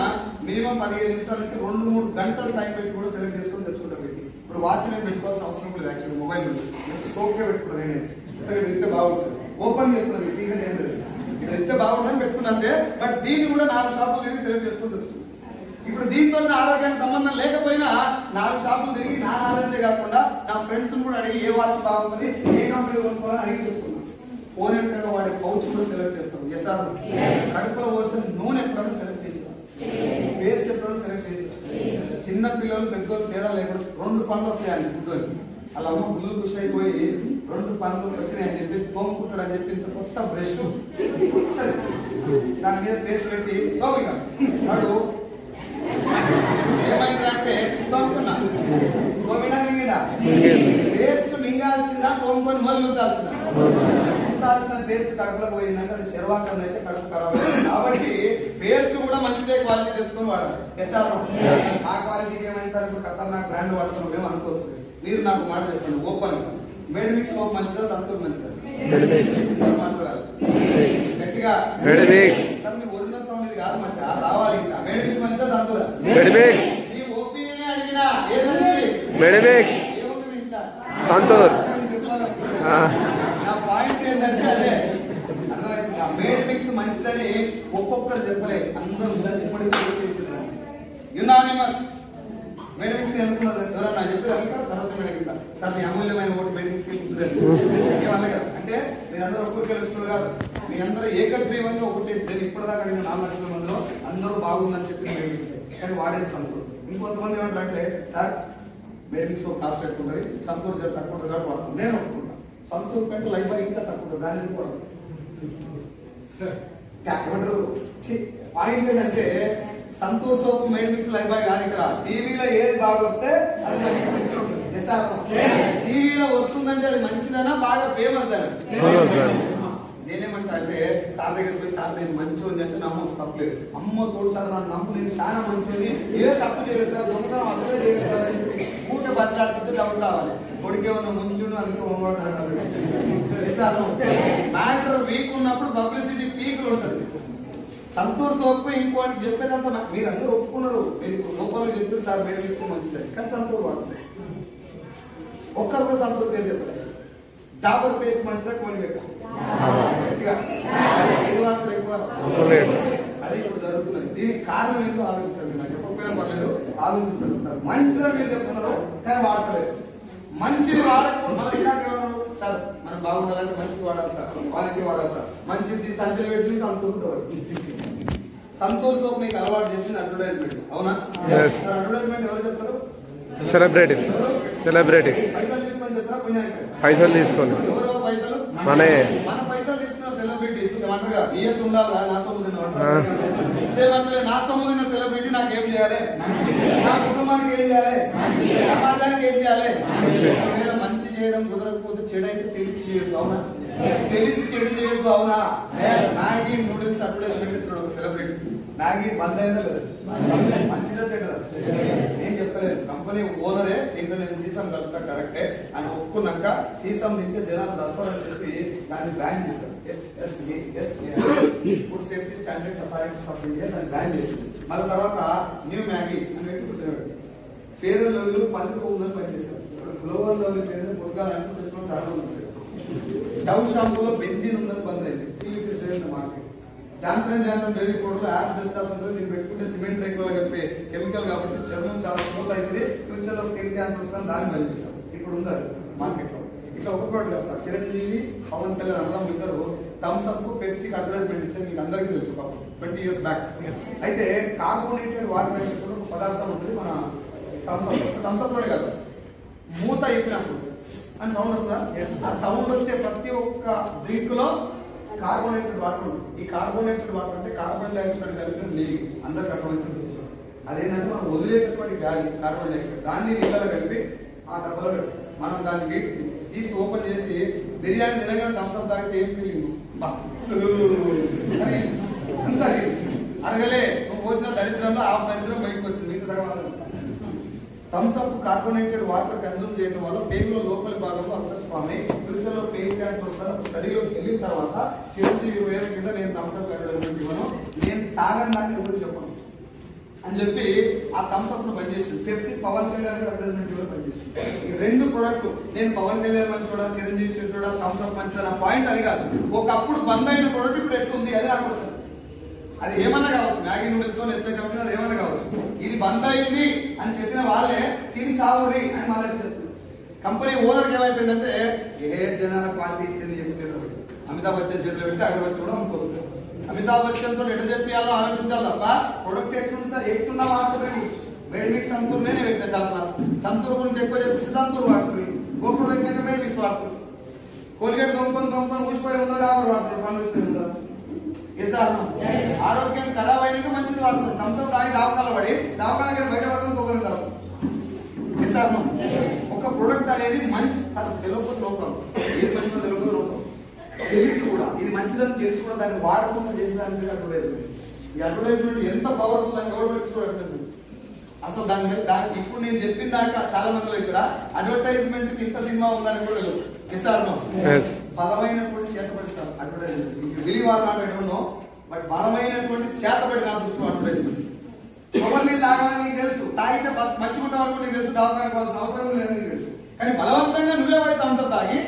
మినిమం 15 నిమిషాల నుంచి 2-3 గంటలు టైం పెట్టి కూడా సెలెక్ట్ చేసుకొని తెచ్చుకుంటాం. పెట్టి ఇప్పుడు వాచ్ నేను పెట్టుకోవాల్సిన అవసరం లేదు. యాక్చువల్లీ మొబైల్ సోప్గా పెట్టుకున్నాను. నేను ఇంత బాగుంటుంది. ఓపెన్ చేస్తున్నాను. సీక్రెట్ ఏం లేదు. ఇక్కడ ఎంత బాగుంటుందని పెట్టుకున్నంతే. బట్ దీన్ని కూడా 4 షాపులు తిరిగి సెలెక్ట్ చేసుకొని తెచ్చుకున్నాను. ఇప్పుడు దీంతో ఆరోగ్యానికి సంబంధం లేకపోయినా 4 షాపులు తిరిగి నా నాలెడ్జే కాకుండా నా ఫ్రెండ్స్ కూడా అడిగి ఏ వాచ్ బాగుంటుంది, ఏ కంపెనీ కొనుక్కోవాలని అడిగి చేసుకున్నాను. ఫోన్ ఏంటంటే వాడి పౌచ్ కూడా సెలెక్ట్ చేస్తాం. ఎస్ ఆర్ కడుపులో పోసిన నూనె ఎప్పుడైనా సెలెక్ట్ చేస్తాం. పేస్ట్ ఎప్పుడైనా సెలెక్ట్ చేస్తాం. చిన్న పిల్లలు పెద్దోళ్ళు తేడా లేకుండా 2 పనులు వస్తాయండి బుద్ధులు. అలా అమ్మ బుద్ధులు ఖుషి అయిపోయి 2 పనులు వచ్చినాయని చెప్పేసి తోముకుంటాడు అని చెప్పి ఇంత కొత్త బ్రష్ దాని మీద పేస్ట్ పెట్టి తోమిగా వాడు ఏమైందంటే తోముకున్నా పేస్ట్ మింగాల్సిందా తోముకొని మొదలు ఉంచాల్సిందా? ఉంచాల్సిన పేస్ట్ కడుపులోకి పోయిందంటే అది శర్వాకరణ అయితే కడుపు ఖరాబ్ అవుతుంది. కాబట్టి పేస్ట్ కూడా మంచిదే క్వాలిటీ తెచ్చుకొని వాడాలి. ఎస్ఆర్ ఆ క్వాలిటీకి ఏమైంది సార్? ఇప్పుడు ఖతర్నాక్ బ్రాండ్ వాడుతున్నాం మేము అనుకోవచ్చు. మీరు నాకు మాట చెప్పండి ఓపెన్ గా, మేడ్మిక్స్ సోప్ మంచిదా సంతూర్ మంచిదా? మాట్లాడాలి గట్టిగా. సార్ మీ ఒరిజినల్ సౌండ్ ఇది కాదు మచ్చా, రావాలి ఇంకా. మేడ్మిక్స్ మంచిదా సంతూరా? మీ ఓపీని అడిగినా ఏది మంచిది? ఏముంది మీ ఇంట్లో? సంతూర్. నా పాయింట్ ఏంటంటే అదే మేడ్మిక్స్ మంచిదని ఒక్కొక్కరు చెప్పలేదు. అందరూ యునానిమస్ మేడ్మిక్స్ ఎందుకున్నారు? ఎవరన్నా చెప్పేది అనుకుంటారు సరస్వతి మేడం సార్ మీ అమూల్యమైన ఓటు మేడ్మిక్స్ ఏమన్నా కదా అంటే మీరందరూ ఒక్కరికి తెలుస్తున్నారు కాదు. మీ అందరూ ఏకగ్రీవంగా ఒకటేసి నేను ఇప్పటిదాకా అడిగిన 4 లక్షల మందిలో అందరూ బాగుందని చెప్పి మేడ్మిక్స్ కానీ వాడేస్తాను. ఇంకొంతమంది ఏమంటే సార్ మేడ్మిక్స్ ఒక కాస్ట్ ఎక్కువ ఉంటుంది, సంతూర్ జర తక్కువ ఉంటుంది కాబట్టి వాడుతుంది. నేను ఒప్పుకుంటాను. సంతూర్ కంటే లైఫ్ బాయ్ ఇంకా తక్కువ ఉంటుంది, దాని కూడా ఏమంటారు. పాయింట్ ఏంటంటే సంతూర్ సోపు మేడ్మిక్స్ లైఫ్ బాయ్ కాదు. ఇక్కడ టీవీలో ఏది బాగా వస్తే అది మంచి ఉంటుంది. టీవీలో వస్తుందంటే అది మంచిదనా బాగా ఫేమస్ అని నేనేమంటా అంటే సార్ దగ్గర పోయి సార్ నేను మంచి ఉంది అంటే నమ్మకం తప్పలేదు. అమ్మ తోడు సార్ నన్ను నమ్ము నేను చాలా మంచి ఏ తప్పు చేయలేదు సార్, దొంగతనం అసలే చేయలేదు సార్ అని చెప్పి ఊట బచ్చాడుతుంటే డబ్బు రావాలి. కొడుకేమన్నా ముందు అందుకే మ్యాటర్ వీక్ ఉన్నప్పుడు పబ్లిసిటీ పీకులు ఉంటుంది. సంతూర్ సోప్ ఇంకోటి చెప్పేదంతా మీరందరూ ఒప్పుకున్నారు. మీరు లోపల చెప్తారు సార్ మేడ్మిక్స్ మంచిది కానీ సంతూర్ వాడుతుంది. ఒక్కరు కూడా సంతూర్ పేరు చెప్పలేదు. డాబర్ పేస్ట్ మంచిదా కోల్గేట్ అదే ఇప్పుడు జరుగుతున్నది. దీనికి కారణం ఏంటో ఆలోచించండి. నాకు చెప్పకపోయినా పర్లేదు, ఆలోచించండి సార్. మంచిదని మీరు చెప్తున్నారు కానీ వాడతలేదు. మంచిది వాడకపోతే మన ఎవరు సార్ మనం బాగుండాలంటే మంచిది వాడాలి సార్, క్వాలిటీ వాడాలి సార్. మంచిది సంచులు పెట్టి సంతూర్ సోప్ నీకు అలవాటు చేసింది అడ్వర్టైజ్మెంట్ అవునా? అడ్వర్టైజ్మెంట్ ఎవరు చెప్తారు? సెలబ్రిటీ పైసలు తీసుకొని ఎవరో పైసలు మన పైసలు తీసుకున్న సెలబ్రిటీస్ ఏమంటారుగా నియత్ ఉండాలి. నా సొమ్ము తిన్న నా సొమ్ము తిన్న సెలబ్రిటీ నాకేం చేయాలి? నా కుటుంబానికి ఏం చేయాలి? సమాజానికి ఏం చేయాలి? ఒకవేళ మంచి చేయడం కుదరకపోతే చెడు అయితే తెలిసి చేయొద్దు అవునా? తెలిసి చెడు చేయొద్దు అవునా? మ్యాగీ నూడిల్స్ అడ్వర్టైజ్మెంట్ ఇస్తున్నాడు ఒక సెలబ్రిటీ. మ్యాగీ బంద్ అయిందా లేదు? మంచిదా చెడ్డదా? ఏం చెప్పలేదు. కంపెనీ ఓనరే దీంట్లో నేను సీసం కలుపుతా కరెక్టే అని ఒప్పుకున్నాక సీసం తింటే జనాలు వస్తారని చెప్పి దాన్ని బ్యాన్ చేశారు. Food safety standards authorities of India దాన్ని బ్యాన్ చేసింది. మళ్ళీ తర్వాత న్యూ మ్యాగీ అని పెట్టి ఫేర్ అండ్ లవ్లీ 10 ఉందని పనిచేశారు. గ్లోబల్ లవ్లీ పేరు బుర్గాలంటూ తెచ్చుకున్న చాలా ఉంది. డవ్ షాంపూలో బెంజిన్ ఉందని బంద్ అయింది. Still it is there in the market. Johnson and Johnson baby powder లో యాస్బెస్టాస్ ఉంటుంది. దీన్ని పెట్టుకుంటే సిమెంట్ ఎక్కువగా కలిపే కెమికల్ కాబట్టి చర్మం చాలా స్మూత్ అవుతుంది. ఫ్యూచర్ లో స్కిన్ క్యాన్సర్ వస్తుంది. దాన్ని బంద్ చేస్తారు. ఇప్పుడు ఉంది అది మార్కెట్ లో. ఇట్లా ఒక ప్రోడక్ట్ వస్తారు. చిరంజీవి పవన్ కళ్యాణ్ అన్నదమ్ములు ఇద్దరు థమ్స్ అప్ పెప్సీకి అడ్వర్టైజ్మెంట్ ఇచ్చారు. మీకు అందరికీ తెలుసు 20 years బ్యాక్. అయితే కార్బోనేటెడ్ వాటర్ ఒక పదార్థం ఉంటుంది మన థమ్స్ అప్ లోనే కాదు, మూత ఎక్కినప్పుడు అని సౌండ్ వస్తుందా? ఆ సౌండ్ వచ్చే ప్రతి ఒక్క డ్రింక్ లో కార్బోనేటెడ్ వాటర్ ఉంటుంది. ఈ కార్బోనేటెడ్ వాటర్ అంటే కార్బన్ డైఆక్సైడ్ కలిపిన నీళ్ళు అందరికి అర్థమవుతుంది. అదేంటంటే మనం వదిలేటటువంటి గాలి కార్బన్ డైఆక్సైడ్ దాన్ని నీళ్ళలో కలిపి ఆ డబ్బాలో మనం దాన్ని తీసి ఓపెన్ చేసి బిర్యానీ తినగానే థమ్స్అప్ తాగితే ఏం ఫీలింగ్ అంత అరగలే. నువ్వు పోసిన దరిద్రంలో ఆ దరిద్రం బయటకు వచ్చింది. మీకు సగం థమ్స్అప్ కార్బోనేటెడ్ వాటర్ కన్సూమ్ చేయడం వల్ల పేగుల లోపలి భాగంలో అసలు స్వామి ఫ్యూచర్ లో పేగు క్యాన్సర్ వస్తారు. స్టడీలోకి వెళ్ళిన తర్వాత చిరంజీవి వేల కింద నేను థమ్స్అప్ అడ్వర్టైజ్మెంట్ ఇవ్వను, నేను తాగని దాన్ని ఎవరు చెప్పను అని చెప్పి ఆ థమ్స్అప్ ను బంద్ చేసింది. పెప్సీ పవన్ కళ్యాణ్ అడ్వర్టైజ్మెంట్ ఇవ్వడం బంద్ చేసింది. ఈ రెండు ప్రోడక్ట్ నేను పవన్ కళ్యాణ్ మంచి చూడ, చిరంజీవి చూడ, థమ్స్అప్ మంచిది నా పాయింట్ అది కాదు. ఒకప్పుడు బంద్ అయిన ప్రోడక్ట్ ఇప్పుడు ఎట్లుంది అది నాకు వస్తుంది. అది ఏమన్నా కావచ్చు, మ్యాగీ నూడిల్స్ నెస్లే కంపెనీ అది ఏమన్నా కావచ్చు. ఇది బంద్ అయింది అని చెప్పిన వాళ్ళే తిని సాగురి అని మళ్ళీ చెప్తున్నారు. కంపెనీ ఓనర్కి ఏమైపోయిందంటే ఏ జనాల క్వాలిటీ ఇస్తుంది చెప్తారు. అమితాబ్ బచ్చన్ చేతిలో పెట్టి అగరబత్తి కూడా అమ్ముకోవచ్చు. అమితాబ్ బచ్చన్ తో ఎట చెప్పాలో ఆలోచించాలి తప్ప ప్రొడక్ట్ ఎట్లున్నా వాడుతుంది. వేడిమిక్స్ సంతూర్ నేనే పెట్టిన షాప్లో సంతూర్ గురించి ఎక్కువ చెప్పేసి సంతూర్ వాడుతుంది. గోపురం పెట్టినాక వేడిమిక్స్ వాడుతుంది. కోల్గేట్ దొంగకొని ఊసిపోయి ఉందో డాబర్ వాడుతుంది. పనులు ఊసిపోయి ఉందో ఆరోగ్యం ఖరాబ్ అయినాక మంచిది వాడుతుంది. థమ్స్అప్ తాగి దావకాలు పడి దావకాలకి బయట పడుతుంది. కొబ్బరి తాగు ఒక ప్రొడక్ట్ అనేది మంచి తెలియకపోతే లోపం ఏది మంచిదో తెలియకపోతే లోపం తెలిసి కూడా ఇది మంచిదని తెలిసి కూడా దాన్ని వాడకుండా చేసేదానికి అడ్వర్టైజ్మెంట్. ఈ అడ్వర్టైజ్మెంట్ ఎంత పవర్ఫుల్ అని ఎవరు పెట్టుకోవట్లేదు అసలు. దానికి ఇప్పుడు నేను చెప్పిన దాకా చాలా మందిలో ఇక్కడ అడ్వర్టైజ్మెంట్ ఇంత సినిమా ఉందని కూడా తెలియదు. బలమైనటువంటి చేతపడిస్తారు advertisement. Believe or not, I don't know, but బలమైనటువంటి చేతపడి నా దృష్టిలో అడ్వర్టైజ్మెంట్. కొబ్బరి నీళ్ళు తాగాలని నీకు తెలుసు, తాగితే మర్చిపోతే వరకు నీకు తెలుసు, దావకాల్సిన అవసరం లేదు నీకు తెలుసు. కానీ బలవంతంగా నువ్వే పోయి థమ్స్అప్ తాగి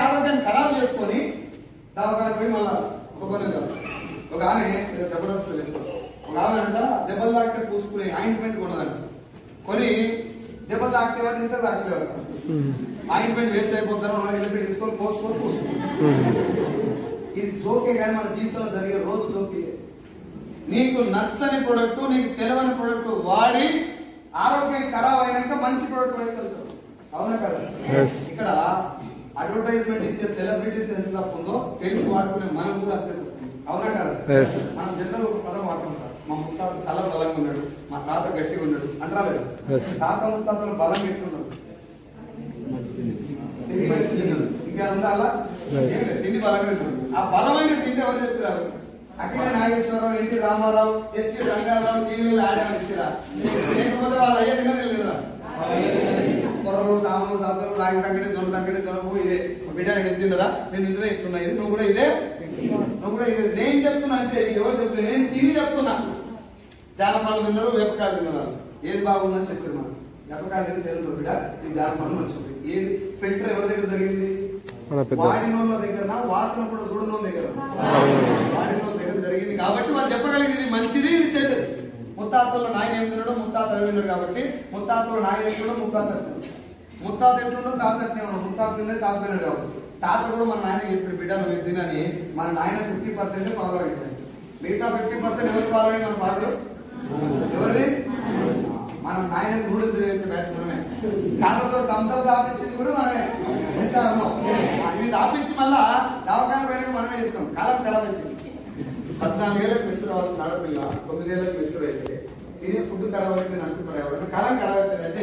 ఆరోగ్యాన్ని ఖరాబ్ చేసుకొని దావకాలకు పోయి మళ్ళా కొబ్బరి నీళ్ళు. ఒక ఆమె జబర్దస్త్ ఒక ఆమె అంట దెబ్బలు తాకితే పూసుకునే ఆయింట్మెంట్ కొన్నదంట. కొని దెబ్బలు తాకితేవాడిని ఇంత తాకిలేవాడు. ఆయింట్మెంట్ వేస్ట్ అయిపోతారు తీసుకొని పోసుకొని ఇది జోకే కానీ మన జీవితంలో జరిగే రోజు జోకే. నీకు నచ్చని ప్రొడక్ట్, నీకు తెలియని ప్రొడక్ట్ వాడి ఆరోగ్యం ఖరాబ్ అయినాక మంచి ప్రొడక్ట్ వైపు అవునా కదా? ఇక్కడ అడ్వర్టైజ్మెంట్ ఇచ్చే సెలబ్రిటీస్ ఎంత తప్పుందో తెలిసి వాడుకునే మనం కూడా అంతే అవునా కదా? మనం జనరల్ ఒక పదం వాడతాం సార్, మా ముత్తాత చాలా బలంగా ఉన్నాడు, మా తాత గట్టిగా ఉన్నాడు అంటారా లేదు? తాత ముత్తాతలు బలం పెట్టుకున్నాడు, ఇంకా ఉండాలా తిండి బలంగా తిన్నాడు. ఆ బలమైన తిండి ఎవరు చెప్పారు? అఖిల నాగేశ్వరరావు, ఎన్టీ రామారావు, ఎస్సీ రంగారావు టీవీలో ఆడాలని ఇచ్చిరా, లేకపోతే వాళ్ళు అయ్యే తిన్నది లేదా? కొరలు సామలు సాధులు రాగి సంకటి జొన్న సంకటి జొన్నపు ఇదే బిడ్డ నేను తిన్నదా? నేను ఇంట్లో ఇట్లున్నా, ఇది నువ్వు కూడా ఇదే, నువ్వు కూడా ఇదే. నేను చెప్తున్నా అంతే, ఎవరు చెప్తున్నా? నేను తిని చెప్తున్నా. జానపళ్ళు తిన్నారు, వేపకాయలు తిన్నారు, ఏది బాగుందని చెప్పారు. మనం వేపకాయలు చేతులు బిడ్డ ఈ జానపళ్ళు మంచిది. ఏది ఫిల్టర్ ఎవరి దగ్గర జరిగింది? వాడినోళ్ళ దగ్గర, వాసన కూడా చూడనోళ్ళ దగ్గర, వాడినోళ్ళ దగ్గర జరిగింది. కాబట్టి వాళ్ళు చెప్పగలిగింది మంచిది, ఇది చెడ్డది. ముత్తాతలో నాయన ఏం తిన్నాడో ముత్తాత తిన్నాడు కాబట్టి ముత్తాతలో నాయన ఎట్లుండో ముత్తాత ముత్తాత ఎట్లుండో తాత ఎట్లే ఉన్నాడు. ముత్తాత తిన్నది తాత తిన్నాడు కాబట్టి తాత కూడా మన నాయన చెప్పిన బిడ్డ నువ్వు తినని మన నాయన 50% ఫాలో అయిపోయింది. మిగతా 50% ఎవరు ఫాలో అయ్యి? మన ఫాదర్ ఎవరిది? మన నాయన నూడిల్స్ బ్యాచ్ మనమే. తాతతో థమ్స్అప్ దాపించింది కూడా మనమే. ఇది దాపించి మళ్ళా దవాఖాన పోయినాక మనమే చెప్తాం. కాలం ఖరాబ్ అయిపోయింది. 14 ఏళ్ళకి మెచ్యూర్ అవ్వాల్సిన ఆడపిల్ల 9 ఏళ్ళకి మెచ్యూర్ అయితే తినే ఫుడ్ ఖరాబ్ అయిపోయింది అనుకుంటారు. కాలం ఖరాబ్ అయిపోయింది అంటే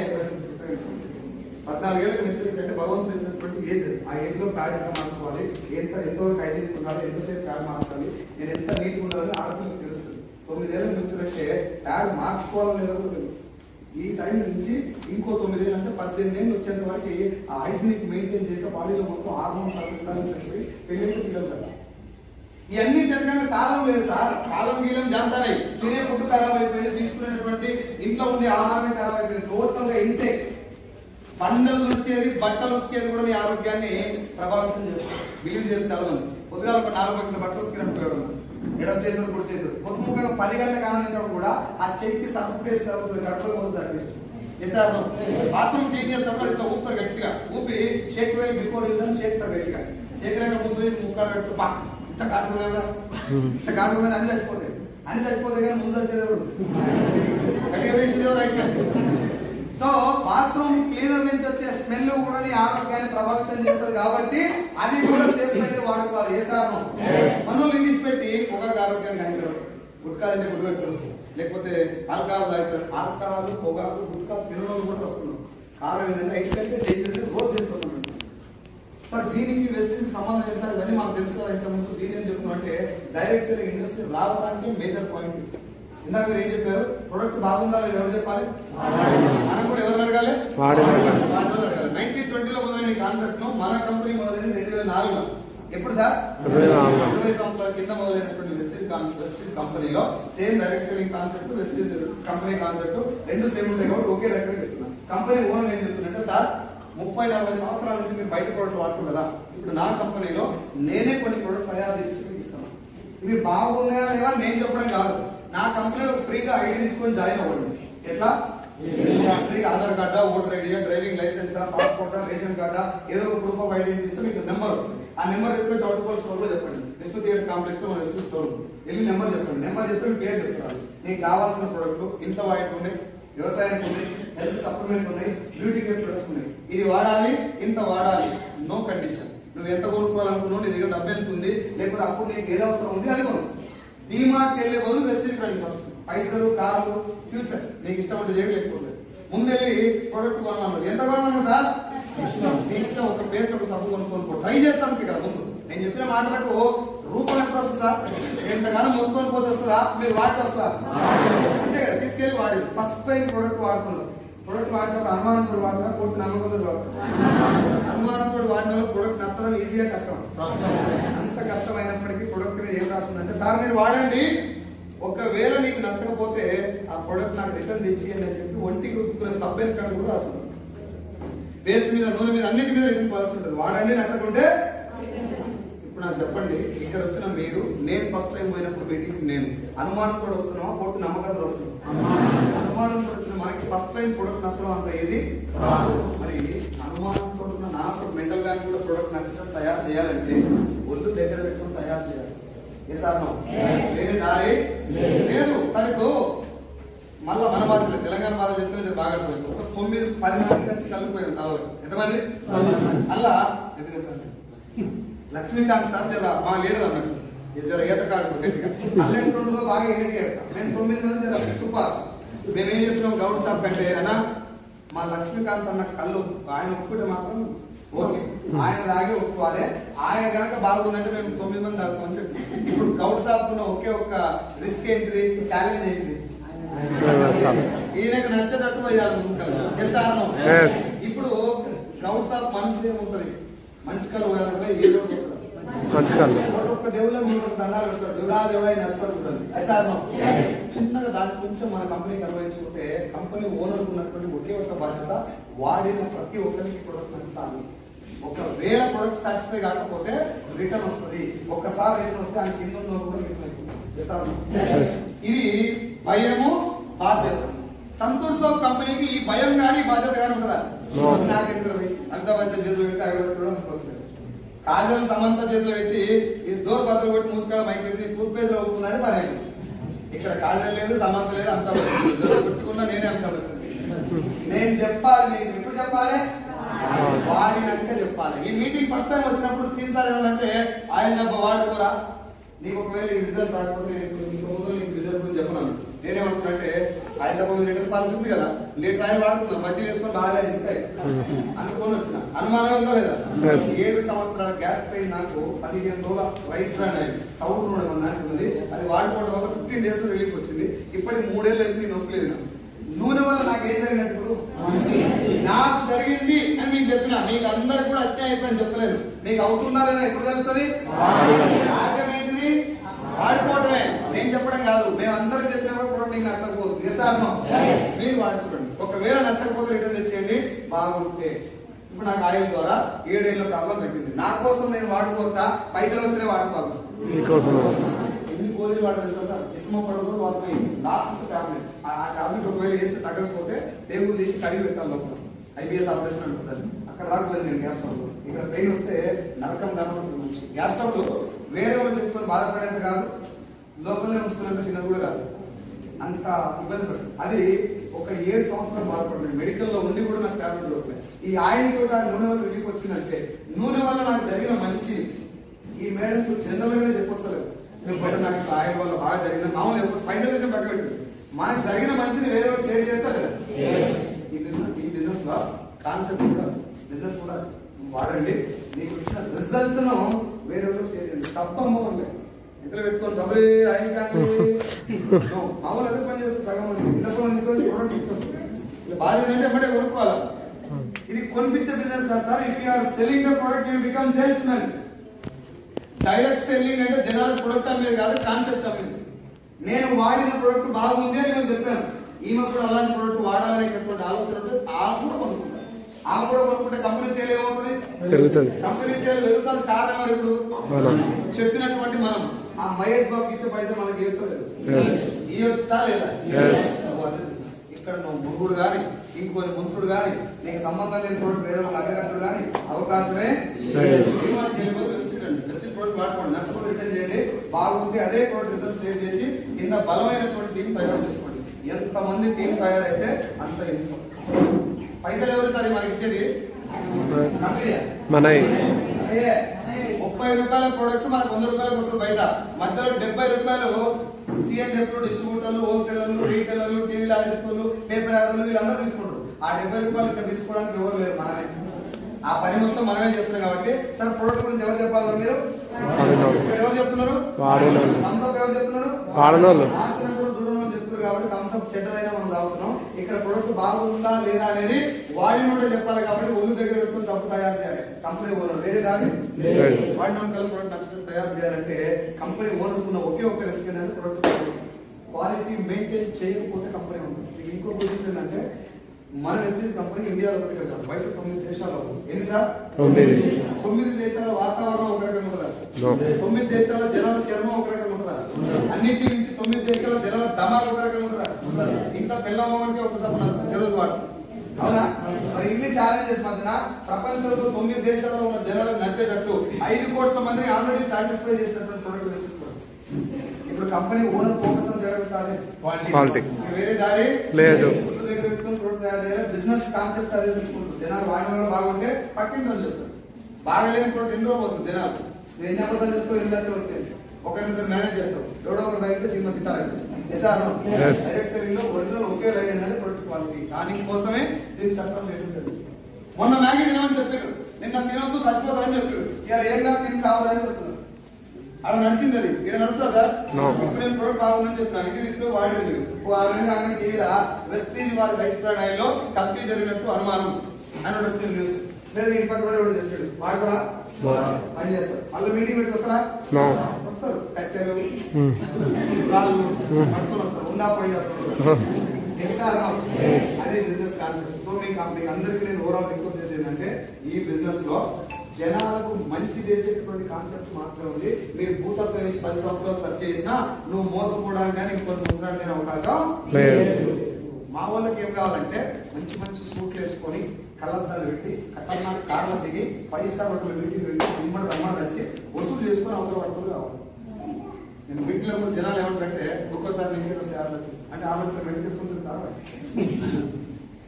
14 ఏళ్ళకి మెచ్యూర్ అంటే భగవంతుడు ఇచ్చినటువంటి ఏజ్. ఆ ఏజ్ లో ప్యాడ్ ఎంత మార్చుకోవాలి, ఎంతవరకు హైజీన్ ఉండాలి, ఎంతసేపు ప్యాడ్ మార్చాలి, నేను ఎంత నీట్గా ఉండాలని ఆడపిల్లకి తెలుస్తుంది. 9 ఏళ్ళకి మెచ్యూర్ అయితే ప్యాడ్ మార్చుకోవాలని లేదో కూడా తెలుసు. ఈ టైం నుంచి ఇంకో 9 ఏళ్ళు అంటే 18 ఏళ్ళు వచ్చేంత వరకు ఆ హైజీనిక్ మెయింటైన్ చేయక బాడీలో మొత్తం హార్మోన్స్ అయిపోయి పెళ్ళికి పిల్లలు కదా. ఇవన్నీ జరగగా కాలం లేదు సార్. కాలం గీలం జాంతానే తినే ఫుడ్ ఖరాబ్ అయిపోయింది, తీసుకునేటువంటి ఇంట్లో ఉండే ఆహారమే ఖరాబ్ అయిపోయింది. టోటల్ గా ఇంటే పండలు వచ్చేది బట్టలు వచ్చేది కూడా మీ ఆరోగ్యాన్ని ప్రభావితం చేస్తుంది. బిలీవ్ చేయాలి చాలా మంది. పొద్దుగా ఒక 4 గంటల బట్టలు ఉతికినట్టు ఎడమ చేతులు పొడి చేతులు పొద్దుముఖంగా 10 గంటల కారణం కూడా ఆ చెయ్యికి సర్ప్లేస్ అవుతుంది, కడుపులో అవుతుంది అనిపిస్తుంది. బాత్రూమ్ క్లీన్ చేస్తున్నప్పుడు ఇట్లా ఊపుతారు గట్టిగా, ఊపి షేక్ వే బిఫోర్ యూజ్ షేక్తారు గట్టిగా. షేక్ లేక ముందు ముక్కాలు పెట్టు పా ఇంత కాటుకున్నా ఇంత కాటుకున్నా అని చచ్చిపోతాయి. అని చచ్చిపోతే కానీ ముందు వచ్చేదేవుడు గట్టిగా వేసేదేవుడు రైట్. సో బాత్రూమ్ క్లీనర్ నుంచి వచ్చే స్మెల్ కూడా ఆరోగ్యాన్ని ప్రభావితం చేస్తుంది కాబట్టి అది కూడా సేఫ్ సైడ్ వాడుకోవాలి. ఏ సాధనం మనోళ్ళు ఇంగ్లీష్ పెట్టి పొగాకు ఆరోగ్యాన్ని హానికరం. గుట్కాలంటే గుడి పెట్టరు, లేకపోతే ఆల్కహాల్ తాగుతారు. ఆల్కహాల్ పొగాకు గుట్కా తినడం కూడా వస్తున్నాం. కారణం ఏంటంటే ఎందుకంటే డేంజర్ రోజు తింటున్నాం. మరి దీనికి వెస్టింగ్ సంబంధం ఏంటి సార్? ఇవన్నీ మనకు తెలుసు కదా. ఇంతకుముందు దీని ఏం చెప్తున్నాం అంటే డైరెక్ట్ సేల్ ఇండస్ట్రీ రావడానికి మేజర్ పాయింట్. ఇందాక మీరు ఏం చెప్పారు? ప్రొడక్ట్ బాగుందా లేదా ఎవరు చెప్పాలి? మనం కూడా ఎవరు అడగాలి? 1920లో మొదలైన కాన్సెప్ట్ ను మన కంపెనీ మొదలైన 2004లో. ఎప్పుడు సార్? 20 సంవత్సరాల కింద మొదలైనటువంటి వెస్టిజ్ కంపెనీలో same direct selling concept, Vestige company concept రెండు సేమ్ ఉంటాయి కాబట్టి ఒకే రకంగా చెప్తున్నాం. కంపెనీ ఓనర్ ఏం చెప్తుందంటే సార్ 30-40 సంవత్సరాల నుంచి మీరు బయట ప్రొడక్ట్ వాడుతున్నారు కదా, ఇప్పుడు నా కంపెనీలో నేనే కొన్ని ప్రొడక్ట్ తయారు చేసి ఇస్తాను. ఇవి బాగున్నాయా లేదా నేను చెప్పడం కాదు. నా కంపెనీలో ఫ్రీగా ఐడి తీసుకొని జాయిన్ అవ్వండి. ఎట్లా? ఫ్రీగా ఆధార్ కార్డా, ఓటర్ ఐడియా, డ్రైవింగ్ లైసెన్స్, పాస్పోర్ట్, రేషన్ కార్డా, ఏదో ఒక ప్రూఫ్ ఆఫ్ ఐడెంటిటీ ఇస్తే మీకు నెంబర్ వస్తుంది. ఆ నెంబర్ తీసుకొని చౌటుకోల్ స్టోర్ లో చెప్పండి. విష్ణు థియేటర్ కాంప్లెక్స్ లో మన విష్ణు స్టోర్ వెళ్ళి నెంబర్ చెప్పండి. నెంబర్ చెప్తే పేరు చెప్తారు. నీకు కావాల్సిన ప్రొడక్ట్ ఇంట్లో వాటి ఉన్నాయి, వ్యవసాయానికి ఉన్నాయి, హెల్త్ సప్లిమెంట్ ఉన్నాయి, బ్యూటీ కేర్ ప్రొడక్ట్స్ ఉన్నాయి. ఇది వాడాలి, ఇంత వాడాలి, నో కండిషన్. నువ్వు ఎంత కొనుక్కోవాలనుకున్నావు, నీ దగ్గర డబ్బు ఎంత ఉంది, లేకపోతే అప్పుడు నీకు ఏదో అవసరం ఉంది అది కొను. డీమార్ట్కి వెళ్ళే బదులు వెస్టిజ్ రండి. ఫస్ట్ పైసలు, కార్లు, ఫ్యూచర్ నీకు ఇష్టం అంటే చేయలేకపోతే ముందెళ్ళి ప్రొడక్ట్ కొనాలి. ఎంత కొనాలి సార్? నీ ఇష్టం. ఒక పేస్ట్, ఒక సబ్బు కొనుక్కోనుకో ట్రై చేస్తాను కదా. ముందు నేను చెప్పిన మాటలకు రూపం ఎంత వస్తుంది సార్? ఎంతగానో మొత్తుకొని పోతే వస్తుందా? మీరు వాటి వస్తుందా? అంతే కదా, తీసుకెళ్ళి వాడి ఫస్ట్ టైం ప్రొడక్ట్ వాడుతున్నారు. ప్రొడక్ట్ వాడినప్పుడు అనుమానంతో వాడినా, పూర్తి నమ్మకంతో వాడుతున్నారు. అనుమానంతో వాడిన ప్రొడక్ట్ నచ్చడం ఈజీగా కష్టం. అంత కష్టమైనప్పటికీ ప్రొడక్ట్ మీద ఏం రాస్తుందంటే సార్ మీరు వాడండి, ఒకవేళ నీకు నచ్చకపోతే ఆ ప్రొడక్ట్ నాకు రిటర్న్ తెచ్చేయండి అని చెప్పి ఒంటికి రుద్దుకునే సబ్బెన్ కార్డు కూడా రాస్తుంది. పేస్ట్ మీద, నూనె మీద, అన్నిటి మీద రిటర్న్ పాలసీ ఉంటుంది. వాడండి, నచ్చకుంటే ఇప్పుడు నాకు చెప్పండి. ఇక్కడ వచ్చిన మీరు, నేను ఫస్ట్ టైం పోయినప్పుడు మీటింగ్ నేను అనుమానంతో వస్తున్నావా, పోటీ నమ్మకంతో వస్తున్నాం? అనుమానంతో వచ్చిన మనకి ఫస్ట్ టైం ప్రొడక్ట్ నచ్చడం అంత ఈజీ. మరి అనుమానంతో ఉన్న నా మెంటల్ గాని కూడా ప్రొడక్ట్ నచ్చడం తయారు చేయాలంటే ఒళ్ళు దగ్గర పెట్టుకుని తయారు చేయాలి. ఏ సార్ వేరే దారి లేదు. సరే ఇప్పుడు మళ్ళీ మన భాషలో తెలంగాణ భాష చెప్తే బాగా అర్థమైంది. ఒక 9-10 మంది కలిసి కలిపిపోయారు తలలు. ఎంతమంది? అలా లక్ష్మీకాంత్ సార్ జర మా లీడర్ అన్నాడు, జర ఈత కాడు గట్టిగా అల్లెంటుండదో బాగా ఎన్నికేస్తాం. మేము 9 మంది జర టుపాస్. మేమేం చెప్పినాం గౌడ్ సార్ కంటే అన్నా మా లక్ష్మీకాంత్ అన్న కళ్ళు ఆయన ఒప్పుకుంటే మాత్రం ఓకే, ఆయన దాగే ఒప్పుకోవాలి. ఆయన కనుక బాగుందంటే మేము 9 మంది దాకా చెప్పి. ఇప్పుడు గౌడ్ సాబ్ ఒకే ఒక రిస్క్ ఏంటిది, ఛాలెంజ్ ఏంటిది? ఈయనకు నచ్చేటట్టు చేస్తాను. ఇప్పుడు గౌడ్ సాబ్ మనసులో ఏముంటది? మంచి కళ్ళు పోయాలంటే ఏదో ఒక్క దేవుళ్ళ మీరు దండాలు పెడతారు. దేవుడా దేవుడా నడుస్తారు ఉంటుంది. చిన్నగా దాని కొంచెం మన కంపెనీకి అనుభవించుకుంటే కంపెనీ ఓనర్ ఉన్నటువంటి ఒకే ఒక బాధ్యత వాడిన ప్రతి ఒక్కరికి ప్రొడక్ట్ నచ్చాలి. ఒకవేళ ప్రొడక్ట్ సాటిస్ఫై కాకపోతే రిటర్న్ వస్తుంది. ఒక్కసారి రిటర్న్ వస్తే ఆయన కింద ఉన్న కూడా రిటర్న్. ఇది భయము, బాధ్యత. సంతూర్ సోప్ కంపెనీకి ఈ భయం కానీ బాధ్యత కానీ ఉంటుందా? నాకెందుకు అమితాబ్ బచ్చన్ చేతులు పెట్టి అగరబత్తి కాజల్ సమంత చేతులు పెట్టి ఈ డోర్ బద్దలు కొట్టి మూతికాడ మైక్ పెట్టి టూత్పేస్ట్ లో ఒప్పుకుందని పని. ఇక్కడ కాజల్ లేదు, సమంత లేదు, అమితాబ్ బచ్చన్ పెట్టుకున్నా నేనే అమితాబ్ బచ్చన్. నేను చెప్పాలి, నీకు ఎప్పుడు చెప్పాలి? వాడినాక చెప్పాలి. ఈ మీటింగ్ ఫస్ట్ టైం వచ్చినప్పుడు సీన్ సార్ ఏమంటే ఆయన డబ్బా వాడుకోరా, నీకు ఒకవేళ ఈ రిజల్ట్ రాకపోతే నీకు రిజల్ట్ గురించి చెప్పను. నేనేమంటున్నానంటే ఆయన డబ్బా రిటర్న్ పాలసీ ఉంది కదా, లీటర్ ఆయిల్ వాడుతున్నాం, మధ్య వేసుకొని బాగా ఉంటాయి అనుకోని వచ్చిన అనుమానం ఉందో లేదా? 7 సంవత్సరాల గ్యాస్ పై నాకు 15 రోజుల రైస్ బ్రాండ్ అయింది. టౌన్ ఉన్నది అది వాడుకోవడం వల్ల 15 days లో రిలీఫ్ వచ్చింది. ఇప్పటికి 3 ఏళ్ళు అయితే నొప్పలేదు. నూనె వల్ల నాకు ఏం జరిగినట్టు నాకు జరిగింది అని మీకు చెప్పిన మీకు అందరికి కూడా అట్టే అవుతుందని చెప్పలేను. మీకు అవుతుందా లేదా ఎప్పుడు తెలుస్తుంది? మార్గం ఏంటిది? వాడుకోవటమే. నేను చెప్పడం కాదు, మేము అందరికి చెప్పినప్పుడు కూడా నీకు నచ్చకపోతుంది. Yes or no? మీరు వాడుకోండి. ఒకవేళ నచ్చకపోతే రిటర్న్ తెచ్చేయండి. బాగుంటే ఇప్పుడు నాకు ఆయిల్ ద్వారా 7 ఏళ్ళ ప్రాబ్లం తగ్గింది. నా కోసం నేను వాడుకోవచ్చా? పైసలు వస్తేనే వాడుకోవాలి. ఎన్ని గోళీలు వాడాలి సార్? ఇసుమ పడదు వాసన లాస్ట్ టాబ్లెట్. ఆ టాబ్లెట్ ఒకవేళ వేస్తే తగ్గకపోతే టేబుల్ తీసి కడిగి పెట్టాలి లోపల. IBS ఆపరేషన్ అంటుంది. అక్కడ దాకా వెళ్ళి నేను గ్యాస్ స్టవ్ ఇక్కడ పెయిన్ వస్తే నరకం కనబడుతుంది. మంచి గ్యాస్ స్టవ్ లో వేరే వాళ్ళు చెప్పుకొని బాధపడేంత కాదు, లోపలనే ఉంచుకునేంత చిన్నది కూడా కాదు. అంత ఇబ్బంది పడుతుంది. అది ఒక 7 సంవత్సరాలు బాధపడుతుంది. మెడికల్ లో ఉండి కూడా నాకు టాబ్లెట్ దొరుకుతాయి. ఈ ఆయిల్ కూడా నూనె వల్ల రిలీఫ్ వచ్చిందంటే నూనె వల్ల నాకు జరిగిన మంచి ఈ మేడం జనరల్ గా చెప్పొచ్చలేదు. నాకు ఆయిల్ వల్ల బాగా జరిగిన మామూలు ఎప్పుడు పైసలు వేసి పక్క పెట్టు మనకు జరిగిన మంచిని వేరే వాళ్ళు షేర్ చేస్తా లేదా? ఈ బిజినెస్ లో కాన్సెప్ట్ కూడా బిజినెస్ కూడా వాడండి. మీకు వచ్చిన రిజల్ట్ ను వేరే వాళ్ళు షేర్ చేయండి. తప్పమ్మకండి ఇంట్లో పెట్టుకొని డబ్బులు ఆయిల్ కానీ మామూలు అదే పని చేస్తుంది. సగం ఇంట్లో తీసుకొని ప్రోడక్ట్ తీసుకొస్తుంది. బాగా ఏంటంటే ఎమ్మటే కొనుక్కోవాలి. ఇది కొనిపించే బిజినెస్ కాదు sir. If you are selling the product you become salesman. Direct selling అంటే జనాల ప్రొడక్ట్ అమ్మేది కాదు, కాన్సెప్ట్ అమ్మేది. నేను వాడిన ప్రొడక్ట్ బాగుంది అని నేను చెప్పాను. ఈమె కూడా అలాంటి ప్రొడక్ట్ వాడాలనేటటువంటి ఆలోచన ఉంటే ఆమె కూడా కొనుక్కుంటారు. ఆమె కూడా కొనుక్కుంటే కంపెనీ సేల్ ఏమవుతుంది? పెరుగుతుంది. కంపెనీ సేల్ పెరుగుతుంది. కారణం మరి ఇప్పుడు చెప్పినటువంటి మనం ఆ మహేష్ బాబుకి ఇచ్చే పైసలు మనకి ఇవ్వలేదు. ఇవ్వచ్చా లేదా? ఇక్కడ నువ్వు మురుగుడు కానీ ఇంకొన్ని ముంచుడు కానీ నీకు సంబంధం లేని ప్రొడక్ట్ వేరే వాళ్ళు అడిగినప్పుడు కానీ అవకాశమే ప్రోడక్ట్ వాడుకోండి. నచ్చకపోతే రిటర్న్ చేయండి. బాగుంటే అదే ప్రోడక్ట్ రిటర్న్ సేవ్ చేసి కింద బలమైనటువంటి టీం తయారు చేసుకోండి. ఎంతమంది టీం తయారైతే అంత ఇన్కమ్. పైసలు ఎవరు సరే మనకి ఇచ్చేది? కంపెనీ. 30 రూపాయల ప్రోడక్ట్ మనకు 100 రూపాయలకు వస్తుంది బయట. మధ్యలో 70 రూపాయలు C&F డిస్ట్రిబ్యూటర్లు, హోల్సేలర్లు, రీటైలర్లు, టీవీలు ఆడిస్తూ పేపర్ యాడర్లు వీళ్ళందరూ తీసుకుంటారు. ఆ 70 రూపాయలు ఇక్కడ తీసుకోవడానికి ఎవరు లేరు, మనమే. ఆ పని మొత్తం మనమే చేస్తున్నాం కాబట్టి సార్ ప్రోడక్ట్ గురించి ఎవరు చెప్పాలి? మీరు ఎవరు చెప్తున్నారు? థమ్స్అప్ ఎవరు చెప్తున్నారు? చూడడం చెప్తున్నారు కాబట్టి థమ్స్అప్ చెడ్డదైనా మనం తాగుతున్నాం. ఇక్కడ ప్రొడక్ట్ బాగుందా లేదా అనేది వాడిని కూడా చెప్పాలి కాబట్టి ఒళ్ళు దగ్గర పెట్టుకుని తప్పు తయారు చేయాలి. కంపెనీ ఓనర్ వేరే దాన్ని వాడి నమ్మకాల ప్రొడక్ట్ నచ్చుకుని తయారు చేయాలంటే కంపెనీ ఓనర్ ఉన్న ఒకే ఒక రిస్క్ అనేది ప్రొడక్ట్ క్వాలిటీ మెయింటైన్ చేయకపోతే కంపెనీ ఉంటుంది. ఇంకో పొజిషన్ ఏంటంటే మన ఎస్టీస్ కంపెనీ ఇండియాలో ఒకటి కదా, బయట 9 దేశాల్లో. ఎన్ని సార్? 9 దేశాల వాతావరణం ఒక రకంగా ఉంటుందా? 9 దేశాల జనాల చర్మం ఒక రకంగా ఉంటుందా? అన్నింటి నుంచి 9 దేశాల జనాల దమాలు ఒక రకంగా ఉంటుందా? ఇంకా పిల్లమ్మకి ఒకసారి చెరువు వాడు అవునా? మరి ఇన్ని ఛాలెంజెస్ మధ్యన ప్రపంచంలో 9 దేశాల్లో ఉన్న జనాలకు నచ్చేటట్టు 5 కోట్ల మందిని ఆల్రెడీ సాటిస్ఫై చేసినటువంటి ప్రొడక్ట్. ఇప్పుడు కంపెనీ ఓనర్ ఫోకస్ జరుగుతుంది. క్వాలిటీ వేరే దారి లేదు. దగ్గర పెట్టుకుని ప్రొడక్ట్ తయారు చేయాలి. బిజినెస్ కాన్సెప్ట్ అదే తీసుకుంటారు. జనాలు వాడిన వాళ్ళు బాగుంటే పట్టింటని చెప్తారు. బాగాలేని ప్రొడక్ట్ ఎందులో పోతుంది జనాలు. ఎన్ని అబద్ధాలు చెప్తూ ఎన్ని లక్షలు వస్తాయి. ఒకరిద్దరు మేనేజ్ చేస్తాం. ఎవడో ఒకరు తగ్గితే సినిమా సితారండి. డైరెక్ట్ సెల్లింగ్ లో ఒరిజినల్ ఒకే లైన్ ఏంటంటే ప్రొడక్ట్ క్వాలిటీ. దానికోసమే దీని చట్టం లేదు. మొన్న మ్యాగీ తినమని చెప్పారు, నిన్న తినొద్దు చచ్చిపోతారని చెప్పారు. ఇలా ఏం కాదు తిని సావాలని చెప్తున్నారు. అలా నడిచింది. అది ఇక్కడ నడుస్తుందా సార్? ఇప్పుడు నేను ప్రోడక్ట్ బాగుందని చెప్తున్నాను. ఇది తీసుకుని వాడింది 6 నెలలు కానీ టీవీలో వెస్టీజ్ వారి రైస్ బ్రాండ్ ఆయిల్ లో కల్తీ జరిగినట్టు అనుమానం అని వచ్చింది న్యూస్. లేదా ఇంటి పక్క కూడా చెప్పాడు వాడతారా పని చేస్తారు. వాళ్ళు మీటింగ్ పెట్టి వస్తారా? వస్తారు. కట్టెలు రాళ్ళు పట్టుకొని వస్తారు. ఉందా పని చేస్తారు. అదే బిజినెస్ కాన్సెప్ట్. సో మీకు అందరికీ నేను ఓవరాల్ రిక్వెస్ట్ చేసేది ఏంటంటే ఈ బిజినెస్ లో జనాలకు మంచి చేసేటువంటి కాన్సెప్ట్ మాత్రమే ఉంది. మీరు భూతత్వం వేసి 10 సంవత్సరాలు సెర్చ్ చేసినా నువ్వు మోసపోవడానికి కానీ ఇంకొన్ని ముందడానికి అవకాశం లేదు. మా వాళ్ళకి ఏం కావాలంటే మంచి మంచి సూట్లు వేసుకొని కళ్ళద్దాలు పెట్టి ఖతర్నాక్ కార్లు దిగి 5 స్టార్ హోటల్ మీటింగ్ వెళ్ళి రమ్మని వచ్చి వసూలు చేసుకొని అవతల పట్టుకులు కావాలి. నేను మీటింగ్లో జనాలు ఏమంటే ఒక్కోసారి నేను ఇంటికి వస్తే 6 లక్షలు అంటే 6 లక్షలు వెంటేసుకుంటుంటారు.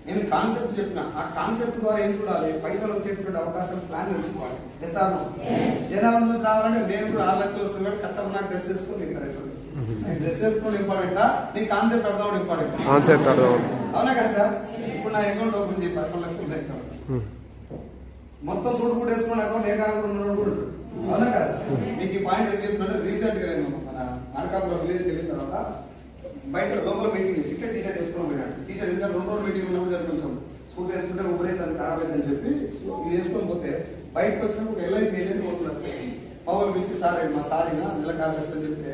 నేను కాన్సెప్ట్ చెప్పిన ఆ కాన్సెప్ట్ ద్వారా ఏం చూడాలి? పైసలు వచ్చేటువంటి అవకాశం ప్లాన్ తెలుసుకోవాలి. ఎస్ఆర్ జనాల నుంచి రావాలంటే నేను కూడా 6 లక్షలు వస్తుంది కాబట్టి ఖతర్నాక్ డ్రెస్ వేసుకొని డ్రెస్ వేసుకొని ఇంపార్టెంటా? నీ కాన్సెప్ట్ అర్థం ఇంపార్టెంట్. అవునా కదా సార్? ఇప్పుడు నా అకౌంట్ ఓపెన్ చేయి 11 లక్షలు ఉన్నాయి. మొత్తం సూట్ కూడా వేసుకున్న అకౌంట్ ఏ కాకుండా కూడా అవునా కదా? మీకు ఈ పాయింట్ ఏం చెప్తున్నా రీసెంట్ గా నేను మన అనకాపురం విలేజ్కి వెళ్ళిన తర్వాత బయట లోపల మీటింగ్ టీ షర్ట్ వేసుకున్నాం. టీ షర్ట్ ఇది వేసుకొని పోతే బయటకు వచ్చినప్పుడు ఎల్ఐసి ఏజెంట్ పోతున్నారు సార్ పవర్ పిలిచి సార్ మా సారీనా నెల కావచ్చు అని చెప్తే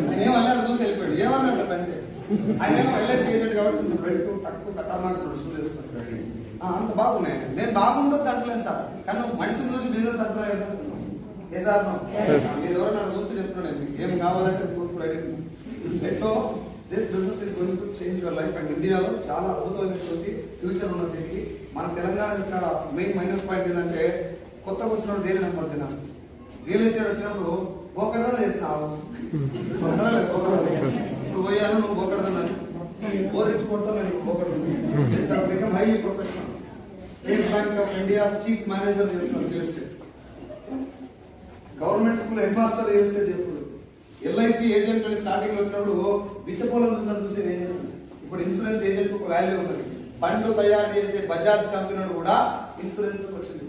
ఆయన ఏమన్నాడు చూసి వెళ్ళిపోయాడు ఏమన్నాడు అంటే ఆయన ఏమో ఎల్ఐసి ఏజెంట్ కాబట్టి కొంచెం బయటకు తక్కువ ఖతర్నాక్ షూస్ వేసుకుంటాడు అంత బాగున్నాయి నేను బాగుండొద్దు అంటలేను సార్ కానీ మనిషిని చూసి బిజినెస్ అంటున్నా ఏ సార్ మీరు ఎవరైనా చూస్తే చెప్తున్నాను ఏం కావాలంటే so this business is going to change your life and ఇండియాలో చాలా అద్భుతమైనటువంటి ఫ్యూచర్ ఉన్న దీనికి మన తెలంగాణ యొక్క మెయిన్ మైనస్ పాయింట్ ఏంటంటే కొత్తగా వచ్చినప్పుడు దేని నెంబర్ తిన్నాను రియల్ ఎస్టేట్ వచ్చినప్పుడు ఒకరిదా చేసినావు నువ్వు పోయాను నువ్వు ఒకరిదన్నాను ఓరించి కొడతాను నేను ఒకరిది highly professional state bank of India chief manager చేస్తున్నాను real estate government school head master real estate చేస్తున్నాడు ఎల్ఐసి ఏజెంట్ అని స్టార్టింగ్ వచ్చినప్పుడు విచ్చపోలం చూసేది ఇప్పుడు ఇన్సూరెన్స్ ఏజెంట్ ఒక వాల్యూ ఉన్నది బండ్లు తయారు చేసే బజాజ్ కంపెనీ కూడా ఇన్సూరెన్స్ వచ్చింది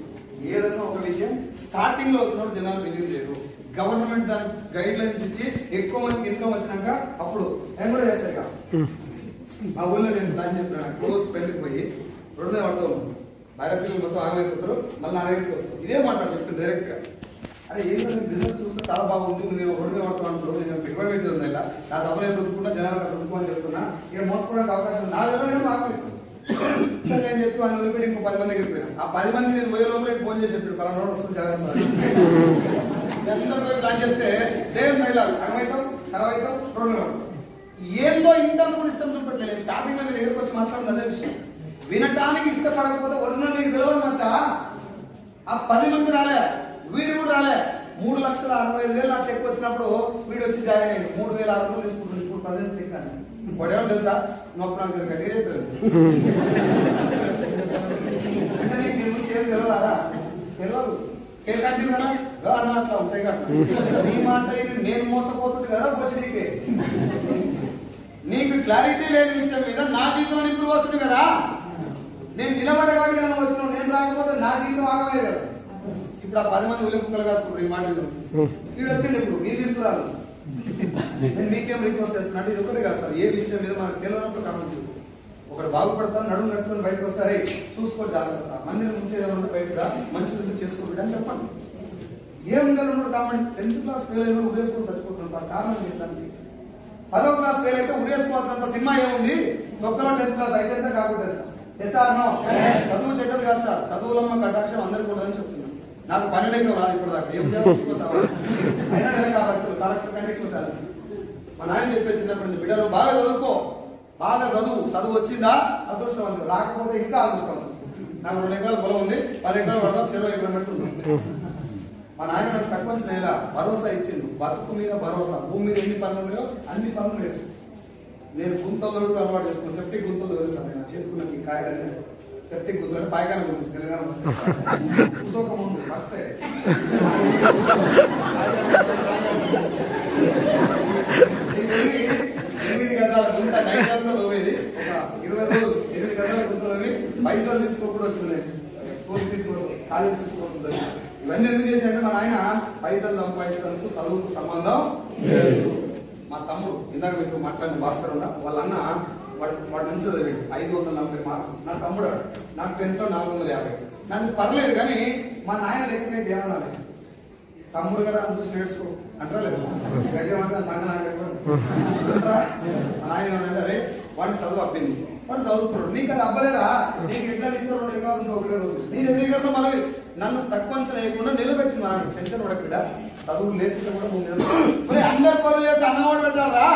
ఏదన్నా ఒక విషయం స్టార్టింగ్ లో వచ్చినప్పుడు జనాలు బిలీవ్ చేయరు గవర్నమెంట్ దాని గైడ్ లైన్స్ ఇచ్చి ఎక్కువ మందికి ఇన్కమ్ వచ్చినాక అప్పుడు నేను కూడా చేస్తాయి మా ఊళ్ళో నేను ప్లాన్ చెప్పాను క్లోజ్ పెళ్లికి పోయి రోడ్డు మీద పడుతూ ఉన్నాను భార్య పిల్లలు మొత్తం ఆగలేకపోతారు మళ్ళీ నా దగ్గరికి వస్తాను ఇదే మాట చెప్తాను డైరెక్ట్ గా అరే ఏదో బిజినెస్ చూస్తే చాలా బాగుంది నేను రోడ్డు మీద పడుతూ అంటారు నేను పెట్టుబడి పెట్టేది ఇలా నా సభలో రుద్దుకున్నా జనాలు రుద్దుకోని చెప్తున్నా ఇక మోసపోవడానికి అవకాశం నా దగ్గర ఆగలేదు నేను చెప్పి వాళ్ళు వదిలిపెట్టి ఇంకో 10 మంది దగ్గరికి పోయినా ఆ 10 మంది నేను పోయే లోపల ఫోన్ చేసి చెప్పాడు పలానా రోడ్ వస్తుంది జాగ్రత్త ప్లాన్ చెప్తే సేమ్ డైలాగ్ అరవైతాం రోడ్డు ఏందో ఇంటర్ కూడా ఇష్టం చూపెట్టలేదు స్టార్టింగ్ లో మీ దగ్గరకు వచ్చి మాట్లాడుతుంది అదే విషయం వినటానికి ఇష్టపడకపోతే ఒరిజినల్ నీకు తెలియదు మచ్చా ఆ 10 మంది రాలే వీడు కూడా రాలే 3,65,000 నా చెక్ వచ్చినప్పుడు వీడు వచ్చి జాయిన్ అయ్యింది 3,600 తీసుకుంటుంది ఇప్పుడు 10 చెక్ అని వాడేమో తెలుసా నొప్పి నాకు గట్టిగా చెప్పారు అంటే నీకు ఏం తెలియదారా తెలియదు కేర్ కంటిన్యూ కదా అన్న అట్లా ఉంటాయి కదా నీ మాట నేను మోసపోతుంది కదా వచ్చి నీకు క్లారిటీ లేని విషయం మీద నా జీవితం ఇప్పుడు వస్తుంది కదా నేను నిలబడేవాడి కదా వచ్చిన నేను రాకపోతే నా జీవితం ఆగలేదు కదా ఇప్పుడు ఆ 10 మంది ఉల్లి కుక్కలు కాసుకుంటారు ఈ మాట వీడు వచ్చింది ఇప్పుడు మీ తీసుకురాలు నేను మీకేం రిక్వెస్ట్ చేస్తున్నా ఇది ఒకటే కాదు సార్ ఏ విషయం మీద మనకు తెలియనప్పుడు కామెంట్ ఒకటి బాగుపడతాను నడుము నడుచుకొని బయటకు వస్తారే చూసుకో జాగ్రత్త మందిని ముంచేదామంటే బయట మంచి చేసుకోండి అని చెప్పండి ఏముండాలన్నప్పుడు కామెంట్ 10th క్లాస్ ఫెయిల్ అయినా ఉరేసుకొని చచ్చిపోతున్నాం సార్ కారణం చెప్పడానికి 10వ క్లాస్ ఫెయిల్ అయితే ఉరేసుకోవాల్సినంత సినిమా ఏముంది తొక్కలో 10th క్లాస్ అయితే కాకుండా ఎస్ఆర్నో చదువు చెడ్డది కాదు సార్ చదువులమ్మ కటాక్షం అందరికీ ఉండదని చెప్తున్నాను నాకు 12 రాదు ఇప్పుడు దాకా ఏం చేయాలి అయినా నెల కావచ్చు కరెక్ట్ కంటే ఎక్కువ సార్ మా నాయన చెప్పే చిన్నప్పటి బిడ్డలు బాగా చదువుకో బాగా చదువు వచ్చిందా అదృష్టం రాకపోతే ఇంకా అదృష్టం నాకు 2 ఎకరాల పొలం ఉంది 10 ఎకరాలు పడదాం 20 ఎకరం పెట్టుకుందాం మా నాయన నాకు తక్కువ నెల భరోసా ఇచ్చిండు బతుకు మీద భరోసా భూమి మీద ఎన్ని పనులు ఉన్నాయో అన్ని పనులు నేర్చు నేను గుంతలు అలవాటు చేసుకున్నాను సెప్టిక్ గుంతలు తెలుస్తాను నేను చేతుకున్నాను ఈ కాయలన్నీ సెప్టిక్ గుంతలు అంటే పాయకాల గుంతలు తెలంగాణ ఇంకొక ముందు ఫస్ట్ 8 గజాల గుంట నైట్ అంతా తోవేది ఒక 20 రోజులు 8 గజాల గుంత తోవి పైసలు తీసుకోకుండా వచ్చినాయి స్కూల్ ఫీజు కోసం కాలేజ్ ఫీజు కోసం ఇవన్నీ ఎందుకు చేశారంటే మా నాయన పైసలు సంపాదిస్తానికి చదువుకు సంబంధం మా తమ్ముడు ఇందాక మీకు మాట్లాడిన భాస్కర్ ఉండ వాళ్ళ అన్న వాడు మంచిగా చదివాడు 540 మార్కులు నా తమ్ముడు నాకు 10th 450 నాకు పర్లేదు కానీ మా నాయన లెక్కనైతే ఏమన్నా తమ్ముడు కదా చూసి నేర్చుకో అంటారు గడ్డమంటే సంఘం ఆయన అరే వాడిని చదువు అబ్బింది వాడు చదువుతున్నాడు నీకు అది అబ్బలేదా నీకు ఎట్లా ఇద్దరు 2 ఎకరాలు ఒకటే రోజు నేను ఎదురు మనవి నన్ను తక్కువ చేయకుండా నిలబెట్టి మాడు టెన్షన్ పడక చదువు లేకుండా కూడా ముందు అందరు పనులు చేస్తే అన్నవాడు పెట్టారా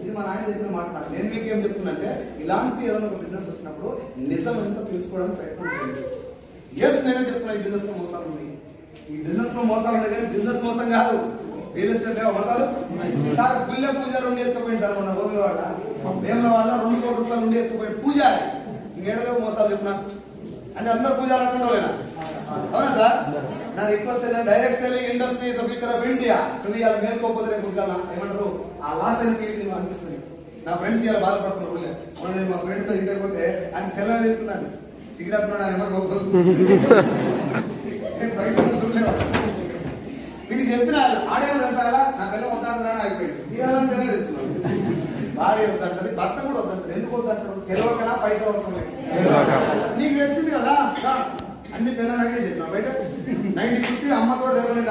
ఇది మా నాయన చెప్పిన మాట నేను మీకు ఏం చెప్తున్నంటే ఇలాంటి ఏదైనా ఒక బిజినెస్ వచ్చినప్పుడు నిజం ఎంత తెలుసుకోవడానికి ప్రయత్నం చేయండి ఎస్ నేనే చెప్తున్నా ఈ బిజినెస్ లో మోసాలు ఉన్నాయి ఈ బిజినెస్ లో మోసాలు ఉన్నాయి కానీ బిజినెస్ మోసం కాదు రియల్ ఎస్టేట్ లేవా మోసాలు సార్ గుళ్ళ పూజ 2 ఎత్తుకుపోయింది సార్ మన ఊర్ల వాళ్ళ వేముల వాళ్ళ 2 కోట్ల రూపాయలు 2 ఎత్తుకుపోయింది పూజ ఇంకేడలో మోసాలు చెప్పినా అంటే అందరు పూజ అనుకుంటా అవునా సార్ నా రిక్వెస్ట్ ఏంటంటే direct selling industry is the future of India నువ్వు ఇవాళ మేల్కోకపోతే రేపు ఏమంటారు ఆ లాస్ అని ఫీలింగ్ నువ్వు అనిపిస్తుంది నా ఫ్రెండ్స్ ఇలా బాధపడుతున్నారు నేను మా ఫ్రెండ్తో ఇంటికి పోతే ఆయన తెల్లని చెప్తున్నాను సిగిరాత్తున్నాడు ఆయన వీడికి చెప్పిన ఆడే తెలుసా నా పిల్లలు ఉంటాను అయిపోయింది ఇవాళ చెప్తున్నాను భార్య వద్దంటది, భర్త కూడా వద్దంటారు. ఎందుకు వద్దంటారు? తెలియకనా పైసా అవసరం లేదు. నీకు తెలిసింది కదా, అన్ని పిల్లలనే చెప్పిన బయట 90 అమ్మ కూడా తెలియలేదు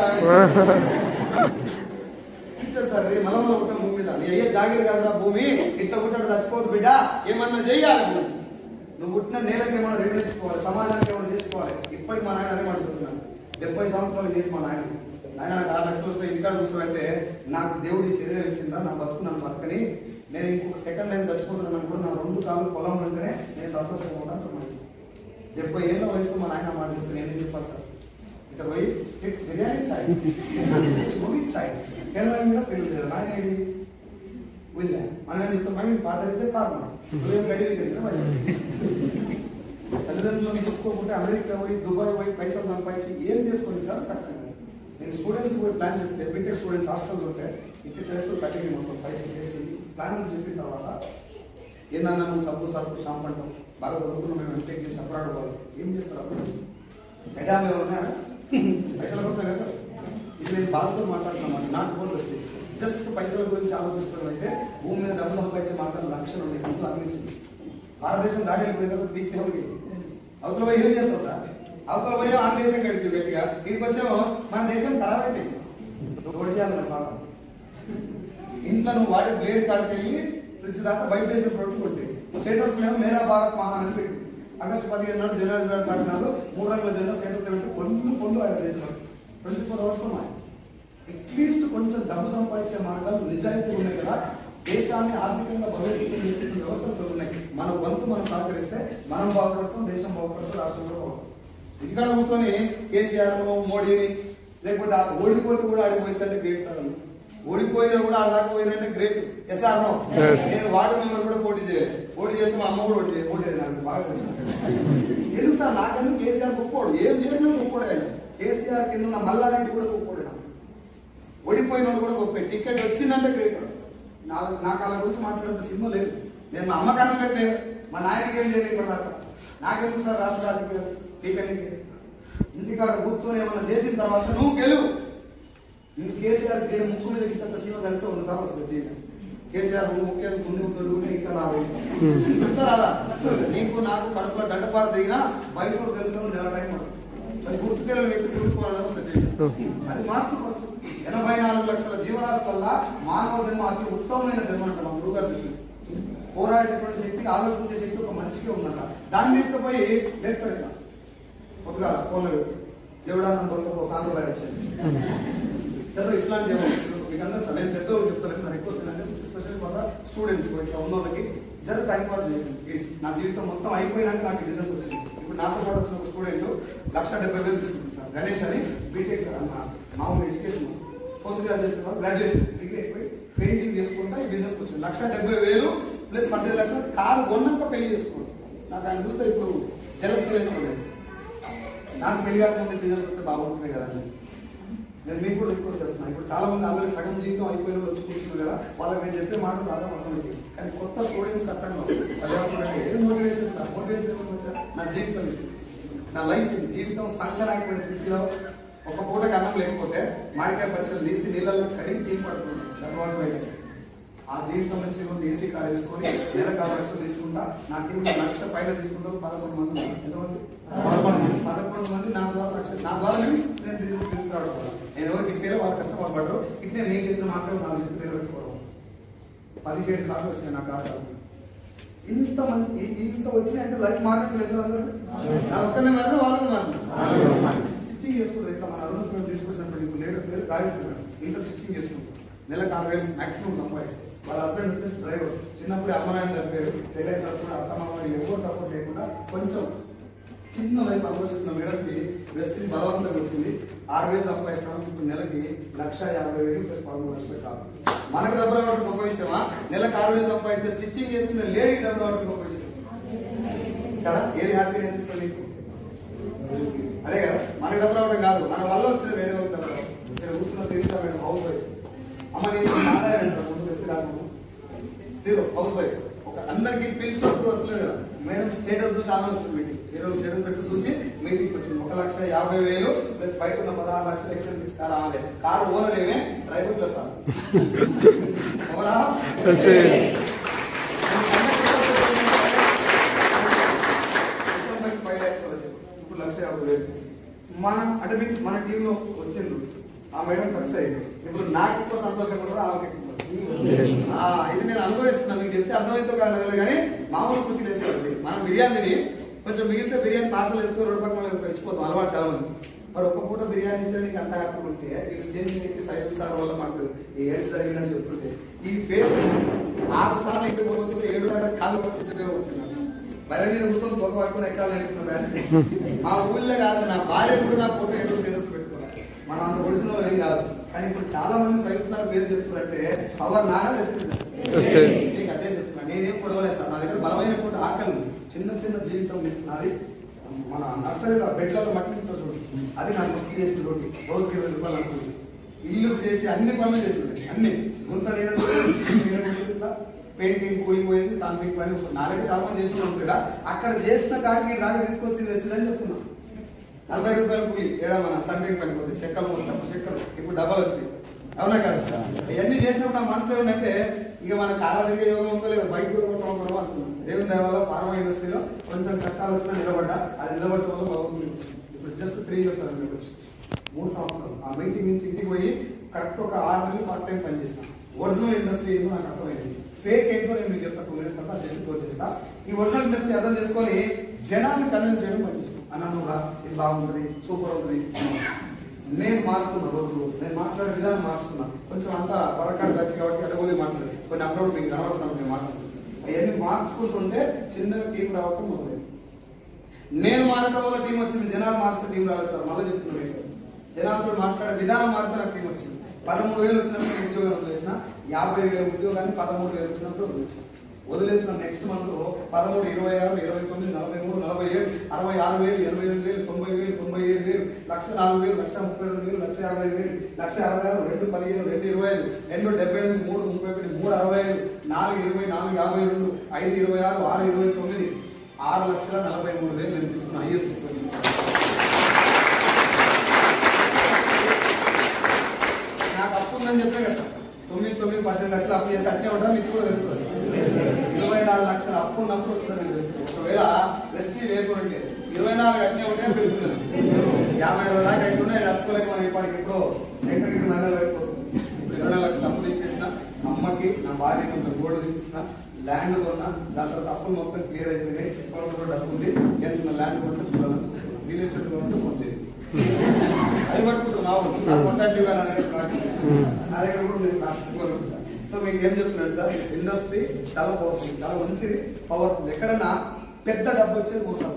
సార్. మలంలో ఉంటాం భూమి మీద. నీ అయ్యే జాగిరి కదరా భూమి, ఇట్లా పుట్టాడు చచ్చిపోదు బిడ్డ, ఏమన్నా చెయ్యాలి. నువ్వు పుట్టిన నేలకి ఏమన్నా రేపు సమాజానికి ఏమన్నా చేసుకోవాలి. ఇప్పటికి మా నాయన అదే మాట్లాడుతున్నాను. 70 సంవత్సరాలు చేసి మా నాయన నాకు 6 లక్షలు వస్తాయి ఇంటికాడ కూర్చోబెట్టే, నాకు దేవుడి శరీరం ఇచ్చిందా, నా బతుకు నన్ను బతకని, నేను ఇంకొక సెకండ్ లైన్ చచ్చిపోతున్నాను అనుకో, నా 2 కాళ్ళు పొలం ఉంటేనే నేను సంతోషంగా ఉంటాను. 70 ఏళ్ళ వయసులో మా నాయన మాట చెప్తే నేను చెప్పాలి సార్. ఇట్లా పోయి ఇట్స్ బిర్యానీ చాయ్ మూవీ చాయ్ పిల్లల మీద పిల్లలు నాయన వీళ్ళ మన మైండ్ పాతరిస్తే కారణం నువ్వేం గడివి తల్లిదండ్రులను చూసుకోకుంటే అమెరికా పోయి దుబాయ్ పోయి పైసలు సంపాదించి ఏం చేసుకోండి సార్ కట్టండి. నేను స్టూడెంట్స్ కూడా ప్లాన్ చెప్తే బీటెక్ స్టూడెంట్స్ హాస్టల్స్ ఉంటే ఇక్కడ చేస్తూ కట్టింగ్ మొత్తం పైసలు చేసి ప్లాన్ చెప్పిన తర్వాత ఏందన్నా నువ్వు సబ్బు సరుకు షాంపు అంటాం, బాగా చదువుకున్నాం మేము ఎంటెక్ చేసి అప్పుడు వాళ్ళు ఏం చేస్తారు అప్పుడు ఎడాలు ఎవరున్నా పైసల కోసం కదా సార్. ఇది నేను బాధతో మాట్లాడుతున్నాను, నాట్ గోల్ వస్తే జస్ట్ పైసల గురించి ఆలోచిస్తున్నాం. అయితే భూమి మీద డబ్బులు సంపాదించే మాటలు లక్షలు ఉన్నాయి, ఇంట్లో అనిపించింది. భారతదేశం దాటి వెళ్ళిపోయిన తర్వాత బీక్ దేవుడికి అవతల పోయి ఏం చేస్తాం సార్, అవతల పోయి ఆ దేశం గడిచి గట్టిగా ఇక్కడికి వచ్చామో మన దేశం ఖరాబ్ అయిపోయింది. రోడ్ చేయాలి పాప. ఇంట్లో నువ్వు వాడే బ్లేడ్ కాడికెళ్ళి ఫ్రిడ్జ్ దాకా బయట దేశం ప్రొడక్ట్ కొట్టి స్టేటస్ మేము మేరా భారత్ మహాన్ అని పెట్టి ఆగస్టు 15 నాడు జనవరి 24 నాడు 3 రంగుల జెండా స్టేటస్ పెట్టి పొందు ఆయన చేసినారు. 24 అవర్స్ ఉన్నాయి. అట్లీస్ట్ కొంచెం డబ్బు సంపాదించే మార్గాలు నిజాయితీ ఉన్నాయి కదా, దేశాన్ని ఆర్థికంగా బలోపేతం చేసే వ్యవస్థలు ఉన్నాయి. మన వంతు మనం సహకరిస్తే మనం బాగుపడతాం, దేశం బాగుపడతాం, రాష్ట్రం కూడా బాగుపడతాం. ఇక్కడ కూర్చొని కేసీఆర్ మోడీని లేకపోతే ఓడిపోతే కూడా ఆడిపోయిందంటే గ్రేట్ సార్. ఓడిపోయినా కూడా ఆడ దాకా పోయిందంటే గ్రేట్. ఎస్ఆర్ నో నేను వార్డు మెంబర్ కూడా పోటీ చేయలేదు. పోటీ చేస్తే మా అమ్మ కూడా ఓటు లేదు. నాకు బాగా తెలుసు ఎందుకు సార్, నాకెందుకు కేసీఆర్ గొప్పోడు, ఏం చేసినా గొప్పోడు ఆయన. కేసీఆర్ కింద ఉన్న మల్లారెడ్డి కూడా గొప్పోడు, ఓడిపోయిన కూడా గొప్ప. టికెట్ వచ్చిందంటే గ్రేట్. నాకు అలా గురించి మాట్లాడే సినిమా లేదు. నేను మా అమ్మకన్నం పెట్టే మా నాయనకి ఏం చేయలేదు ఇప్పుడు నాకెందుకు సార్ రాష్ట్ర రాజకీయాలు టీకెట్కి. ఇంటికాడ కూర్చొని ఏమన్నా చేసిన తర్వాత నువ్వు గెలువు. కేసీఆర్ ముక్కు మీద ఇచ్చేంత సీమ కలిసి ఉంది సార్ వస్తుంది. కేసీఆర్ ముఖ్యంగా ముందు ఇంకా రావాలి అలా నీకు నాకు కడుపులో గడ్డపార దిగినా బయట కూడా తెలుసు నెల టైం అది గుర్తుకెళ్ళిన వ్యక్తి గుర్తుకోవాలని వస్తుంది. అది మార్చుకొస్తుంది. 84 లక్షల జీవరాశి వల్ల మానవ జన్మ అతి ఉత్తమమైన జన్మ అంట మా గురుగారు చెప్పింది. పోరాడేటువంటి శక్తి, ఆలోచించే శక్తి ఒక మనిషికి ఉందంట. దాన్ని తీసుకుపోయి లేపుతారు ఇట్లా కొద్దిగా ఫోన్లు దేవుడాన్ని దొరకపో సాంప్రదాయం వచ్చింది. ఇట్లాంటి మీకు అందరూ సార్ నేను పెద్ద చెప్తాను. నా రిక్వెస్ట్ ఏంటంటే ఎస్పెషల్లీ ఫర్ స్టూడెంట్స్ ఇట్లా ఉన్న వాళ్ళకి జర టైం పాస్ చేయండి ప్లీజ్. నా జీవితం మొత్తం అయిపోయినాక నాకు బిజినెస్ వచ్చింది. ఇప్పుడు నాతో పాటు వచ్చిన ఒక స్టూడెంట్ 1,70,000 తీసుకుంటుంది సార్. గణేష్ అని బీటెక్ సార్ అన్న మామూలు education post graduation graduation degree అయిపోయి పెయింటింగ్ చేసుకుంటా ఈ బిజినెస్కి వచ్చింది. 1,70,000 ప్లస్ 15 లక్షలు కారు కొన్నాక పెళ్లి చేసుకోండి. నాకు ఆయన చూస్తే ఇప్పుడు జలస్ ఉండేది. నాకు పెళ్లి కాకుండా బిజినెస్ వస్తే బాగుంటుంది కదా అని నేను మీకు కూడా రిక్వెస్ట్ చేస్తున్నాను. ఇప్పుడు చాలా మంది ఆల్రెడీ సగం జీవితం అయిపోయిన వాళ్ళు వచ్చి కూర్చున్నారు కదా, వాళ్ళకి నేను చెప్పే మాట చాలా అర్థమైంది. కానీ కొత్త స్టూడెంట్స్ కట్టండి అదే ఏం మోటివేషన్ వచ్చారు. నా జీవితం నా లైఫ్ జీవితం సంకరాకపోయిన స్థితిలో ఒక పూటకి అన్నం లేకపోతే మామిడికాయ పచ్చళ్ళు తీసి నీళ్ళలో కడిగి టీ పడుతుంది. ఆ జీవితం నుంచి ఏసీ కార్ వేసుకొని నెలకు 6 లక్షలు తీసుకుంటా. నా టీంలో 1 లక్ష పైన తీసుకుంటారు. 11 మంది ఎంతమంది 11 మంది నా ద్వారా లక్షలు నా ద్వారా నేను తీసుకురావడం. నేను ఎవరికి ఇప్పేలో వాళ్ళు కష్టపడబడ్డారు. ఇట్లే నేను చెప్పిన మాత్రం 4 పేరు పెట్టుకోవడం. 17 కార్లు వచ్చినాయి నా కారు. ఇంత మంచి ఇంత వచ్చినాయంటే లైఫ్ మార్కెట్ లేదు. నా ఒక్కనే మాత్రం వాళ్ళని మాత్రం స్టిచ్చింగ్ చేసుకుంటారు. ఇట్లా మన అరుణ్ తీసుకొచ్చినప్పుడు ఇప్పుడు లేడు పేరు కాగిస్తున్నాడు. ఇంట్లో స్టిచ్చింగ్ చేసుకుంటారు. నెలకు 6,000 మాక్సిమం సంపాదిస్తారు. వాళ్ళ హస్బెండ్ వచ్చేసి డ్రైవర్. చిన్నప్పుడు అమ్మనాయన చనిపోయారు. పెళ్ళైన తర్వాత అత్తమ్మ ఎవరు సపోర్ట్ లేకుండా కొంచెం చిన్న లైఫ్ అనుభవిస్తున్న మేడకి వెస్ట్ బలవంతంగా వచ్చింది. 6,000 సంపాదిస్తాం. ఇప్పుడు నెలకి 1,50,000 ప్లస్ 13 లక్షలు కాదు. మనకు డబ్బులు రావడం గొప్ప విషయమా? నెలకు 6,000 సంపాదించే స్టిచ్చింగ్ చేసుకున్న లేడీ డబ్బులు రావడం గొప్ప విషయం కదా. ఏది హ్యాపీనెస్ ఇస్తుంది నీకు? అదే కదా, మనకు డబ్బులు రావడం కాదు, మన వల్ల వచ్చిన వేరే వాళ్ళు డబ్బులు రావడం. నేను కూర్చున్న తీర్చాను హౌస్ వైఫ్. అమ్మ నేను ఆదాయం అంటారు ముందు వెస్ట్ రాకుండా జీరో హౌస్ వైఫ్. ఒక అందరికి పిలిచినప్పుడు వస్తలేదు కదా. మేడం స్టేటస్ చూసి ఆమె వచ్చింది మీటింగ్. 20 స్టేటస్ పెట్టి చూసి మీటింగ్ వచ్చింది. 1,50,000 ప్లస్ బయట ఉన్న 16 లక్షల ఎక్స్పెన్సెస్ కార్ ఆమె. కారు ఓనర్ ఏమే, డ్రైవర్ ప్లస్ మీన్స్ మన టీంలో వచ్చిండ్రు, ఆ మేడం సక్సెస్ అయింది. ఇప్పుడు నాకు ఎక్కువ సంతోషం కూడా ఆమెకి ఎక్కువ. ఇది నేను అనుభవిస్తున్నాను, మీకు చెప్తే అర్థమైతే కాదు కానీ మామూలు కృషి వేసుకోండి. మనం బిర్యానీని కొంచెం మిగిలితే బిర్యానీ పార్సల్ వేసుకొని 2 పక్కన ఇచ్చిపోతాం అలవాటు చాలా మంది. మరి ఒక్క పూట బిర్యానీ ఇస్తే నీకు అంత హ్యాపీ ఉంటే ఈ స్టేషన్ ఎక్కి సైడ్ సార్ వల్ల మాకు ఏం జరిగిందని చెప్తుంటే ఈ ఫేస్ 6 సార్లు ఇంటికి పోతుంది, 7 సార్లు కాళ్ళు పట్టుకుంటే వచ్చింది. బయట మీద కూర్చొని పొగ పట్టుకుని ఎక్కడ నేర్చుకున్నాను. మా ఊళ్ళో కాదు, నా భార్య కూడా నా ఫోటో ఏదో స్టేటస్ పెట్టుకున్నాను. మనం అంత ఒడిసిన ఏం కాదు. కానీ ఇప్పుడు చాలా మంది సైడ్ సార్ పేరు చెప్తున్నారంటే పవర్ నాగా నీకు అదే చెప్తున్నాను. నేనేం పొడవలేదు సార్, నా దగ్గర బలమైన పూట ఆకలి చిన్న చిన్న జీవితం నాది. మన నర్సరీలో బెడ్లలో మట్టితో చూడు, అది నాకు వస్తు చేసిన రోడ్డు రోజుకి 20 రూపాయలు అనుకుంటుంది. ఇల్లు చేసి అన్ని పనులు చేసింది, అన్ని గుంత పెయింటింగ్ కూలిపోయింది, సాంఘిక పని నాలుగు చాలా మంది చేస్తున్నాం కూడా. అక్కడ చేసిన కాకి దాకా తీసుకొచ్చింది వేసిందని చెప్తున్నాం. 40 రూపాయలు కూలి ఏడా మన సండ్రింగ్ పని పోతుంది, చెక్కలు మోస్తాం, చెక్కలు ఇప్పుడు డబ్బాలు వచ్చినాయి. అవునా కదా? ఇవన్నీ చేసినప్పుడు నా మనసులో ఏంటంటే ఇక మన కాలదిగే యోగం ఉందో లేదా బైక్ కూడా కొనుక్కోవడం అనుకున్నాం. దేవుని దయవల్ల ఫార్మా ఇండస్ట్రీలో కొంచెం కష్టాలు వచ్చినా నిలబడ్డా, అది నిలబడటం వల్ల బాగుంది. ఇప్పుడు జస్ట్ 3 years సార్, 3 సంవత్సరాలు ఆ మీటింగ్ నుంచి ఇంటికి పోయి కరెక్ట్ ఒక 6 నెలలు పార్ట్ టైం పని చేస్తాను. ఒరిజినల్ ఇండస్ట్రీ ఏంటో నాకు అర్థమైంది, ఫేక్ ఏంటో నేను మీకు చెప్తా 2 minutes అంతా చెప్పి చేస్తా. ఈ ఒరిజినల్ ఇండస్ట్రీ అర్థం చేసుకొని జనాన్ని కన్విన్స్ చేయడం పనిచేస్తాం. అన్నమ్మ ఇది బాగుంటుంది, సూపర్ అవుతుంది. నేను మారుతున్నా, రోజు నేను మాట్లాడే విధానం మార్చుతున్నా. కొంచెం అంతా వరకాడు వచ్చి కాబట్టి అడగోలే మాట్లాడి కొన్ని అప్లోడ్ మీకు కనవలసిన నేను మాట్లాడుతున్నాను. అవన్నీ మార్చుకుంటుంటే చిన్నగా టీం రావటం మొదలైంది. నేను మారటం వల్ల టీం వచ్చింది, జనాలు మార్చే టీం రాలేదు సార్. మళ్ళీ చెప్తున్నాను, జనాలతో మాట్లాడే విధానం మారితే నాకు టీం వచ్చింది. 13,000 వచ్చినప్పుడు ఉద్యోగం వదిలేసిన, 50,000 ఉద్యోగాన్ని 13,000 వచ్చినప్పుడు వదిలేసిన నెక్స్ట్ మంత్ 13, 26, 29, 43, 47, 66,000, 88,000, 90,000, 97,000, 1,04,000, 1,32,000, 1,55,000, 1,66,000, 2, 15, 2, 25, 2, 78, 3, 31, 3, 65, 4, 20, 4, 52, 5, 26, 6, 29, 6,43,000 నేను తీసుకున్న హైయెస్ట్. నాకు అప్పు ఉందని చెప్పే కదా సార్, 9, 18 లక్షలు అప్పు చేసి అట్నే ఉంటా, మీకు కూడా తెలుస్తుంది. 24 లక్షలు అప్పు ఉన్నప్పుడు వస్తుంది. ఒకవేళ రెస్టీ లేకుంటే 24 అట్నే ఉంటే పెరుగుతున్నాను. 50,000 దాకా అయిపోయినా అప్పుకోలేక మనం ఇప్పటికి ఇప్పుడు ఎక్కడికి నెలలు పెట్టుకోవచ్చు. 24 లక్షలు అప్పులు ఇచ్చేసిన, అమ్మకి నా భార్య కొంచెం గోల్డ్ తీపించిన, ల్యాండ్ కొన్నా, దాని తర్వాత అప్పులు మొత్తం క్లియర్ అయిపోయినాయి. ఇప్పుడు కూడా డబ్బు ఉంది, నేను ల్యాండ్ కొంటే చూడాలని చూస్తున్నాను. రియల్ ఎస్టేట్ కొంటే పొందేది అది పట్టుకుంటున్నావు కాంటాక్టివ్ గా నా దగ్గర కూడా నేను కాచుకోగలుగుతాను. సో మీకు ఏం చెప్తున్నాను సార్, ఇండస్ట్రీ చాలా పవర్ఫుల్, చాలా మంచిది, పవర్ఫుల్. ఎక్కడన్నా పెద్ద డబ్బు వచ్చేది కోసం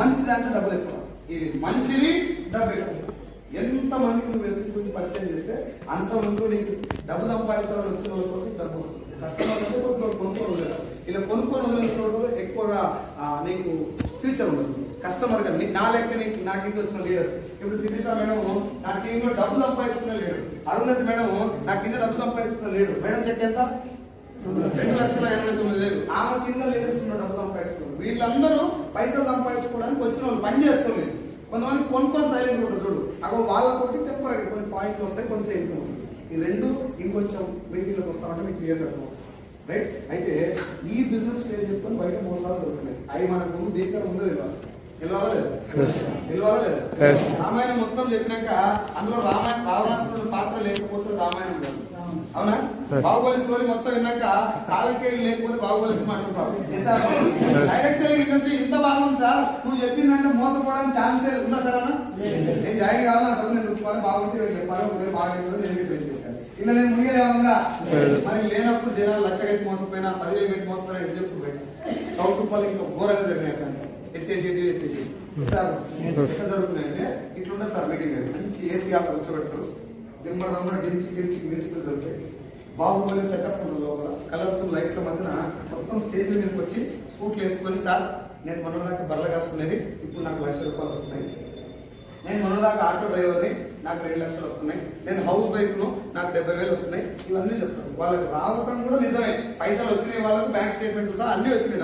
మంచి దాంట్లో డబ్బులు ఎక్కువ. ఇది మంచిది, డబ్బు ఎక్కువ. ఎంత మందికి నువ్వు వెస్ట్ గురించి పరిచయం చేస్తే అంత ముందు నీకు డబ్బు సంపాదించాలని వచ్చిన వాళ్ళకి డబ్బు వస్తుంది. కస్టమర్ అంటే కొనుక్కొని వదిలేదు, ఇలా కొనుక్కొని వదిలేసిన ఎక్కువగా నీకు ఫ్యూచర్ ఉండదు. కస్టమర్ గా నా లెక్క నా కింద వచ్చిన లీడర్స్, ఇప్పుడు శిరీష మేడం నా టీంలో డబ్బు సంపాదించుకున్న లీడర్, అరుణతి మేడం నా కింద డబ్బు సంపాదించుకున్న లీడర్. మేడం చెక్ ఎంత? 2,89,000. ఆమె కింద లీడర్స్ ఉన్న డబ్బు సంపాదించుకున్నారు. వీళ్ళందరూ పైసలు సంపాదించుకోవడానికి వచ్చిన వాళ్ళు పని చేసుకోలేదు. కొంతమంది కొనుక్కొని సైలెంట్ ఉంటారు చూడు, అక్కడ వాళ్ళతోటి టెంపరీ కొన్ని పాయింట్లు వస్తాయి, కొంచెం ఇన్కమ్ వస్తాయి. ఈ రెండు ఇంకొంచెం మీటింగ్లోకి వస్తామంటే మీకు క్లియర్ కట్టుకోవచ్చు, రైట్? అయితే ఈ బిజినెస్ పేరు చెప్పుకొని బయట 3 సార్లు దొరుకుతున్నాయి. అవి మనకు ముందు దీంట్లో ముందు తెలియాలి. రామాయణం మొత్తం చెప్పినాక అందులో రావణాసురుడు పాత్ర లేకపోతే రామాయణం కాదు, అవునా? బాహుబలి స్టోరీ మొత్తం విన్నాక కాలకేయులు లేకపోతే బాహుబలి సినిమా డైరెక్షన్ ఇండస్ట్రీ ఇంత బాగుంది సార్, నువ్వు చెప్పిందంటే మోసపోవడానికి ఛాన్సే ఉందా సార్ అన్న? నేను జాయిన్ కావాలి, అసలు నేను చూసుకోవాలి, బాగుంటే చెప్పాలి, ఒకవేళ బాగాలేదు నేను పే చేశాను. ఇలా నేను మునిగేదేమన్నా మరి లేనప్పుడు జనాలు లచ్చ కట్టి మోసపోయినా, 10,000 పెట్టి మోసపోయినా ఎటు చెప్పుడు పెట్టా. చౌక రూపాయలు ఇంకా ఘోరంగా జరిగినట్టు ఎత్తేసి సార్ ఎక్కడ జరుగుతున్నాయంటే ఇట్లుండే సార్ మీటింగ్. మంచి ఏసీ ఆఫ్ కూర్చోబెట్టారు, దిమ్మడమ్మ గిరిచి దొరుకుతాయి. బాహుబలి సెటప్ ఉంటుంది లోపల, కలర్ఫుల్ లైట్ల మధ్యన మొత్తం స్టేజ్ మీదకి వచ్చి సూట్లు వేసుకొని, సార్ నేను మొన్నదాకా బర్రెలు కాసుకునేది, ఇప్పుడు నాకు 1,00,000 రూపాయలు వస్తున్నాయి. నేను మొన్నదాకా ఆటో డ్రైవర్ని, నాకు 2 లక్షలు వస్తున్నాయి. నేను హౌస్ వైఫ్ను, నాకు 70,000 వస్తున్నాయి. ఇవన్నీ చెప్తాను. వాళ్ళకి రావటం కూడా నిజమే, పైసలు వచ్చినాయి, వాళ్ళకు బ్యాంక్ స్టేట్మెంట్ సహా అన్ని వచ్చినాయి.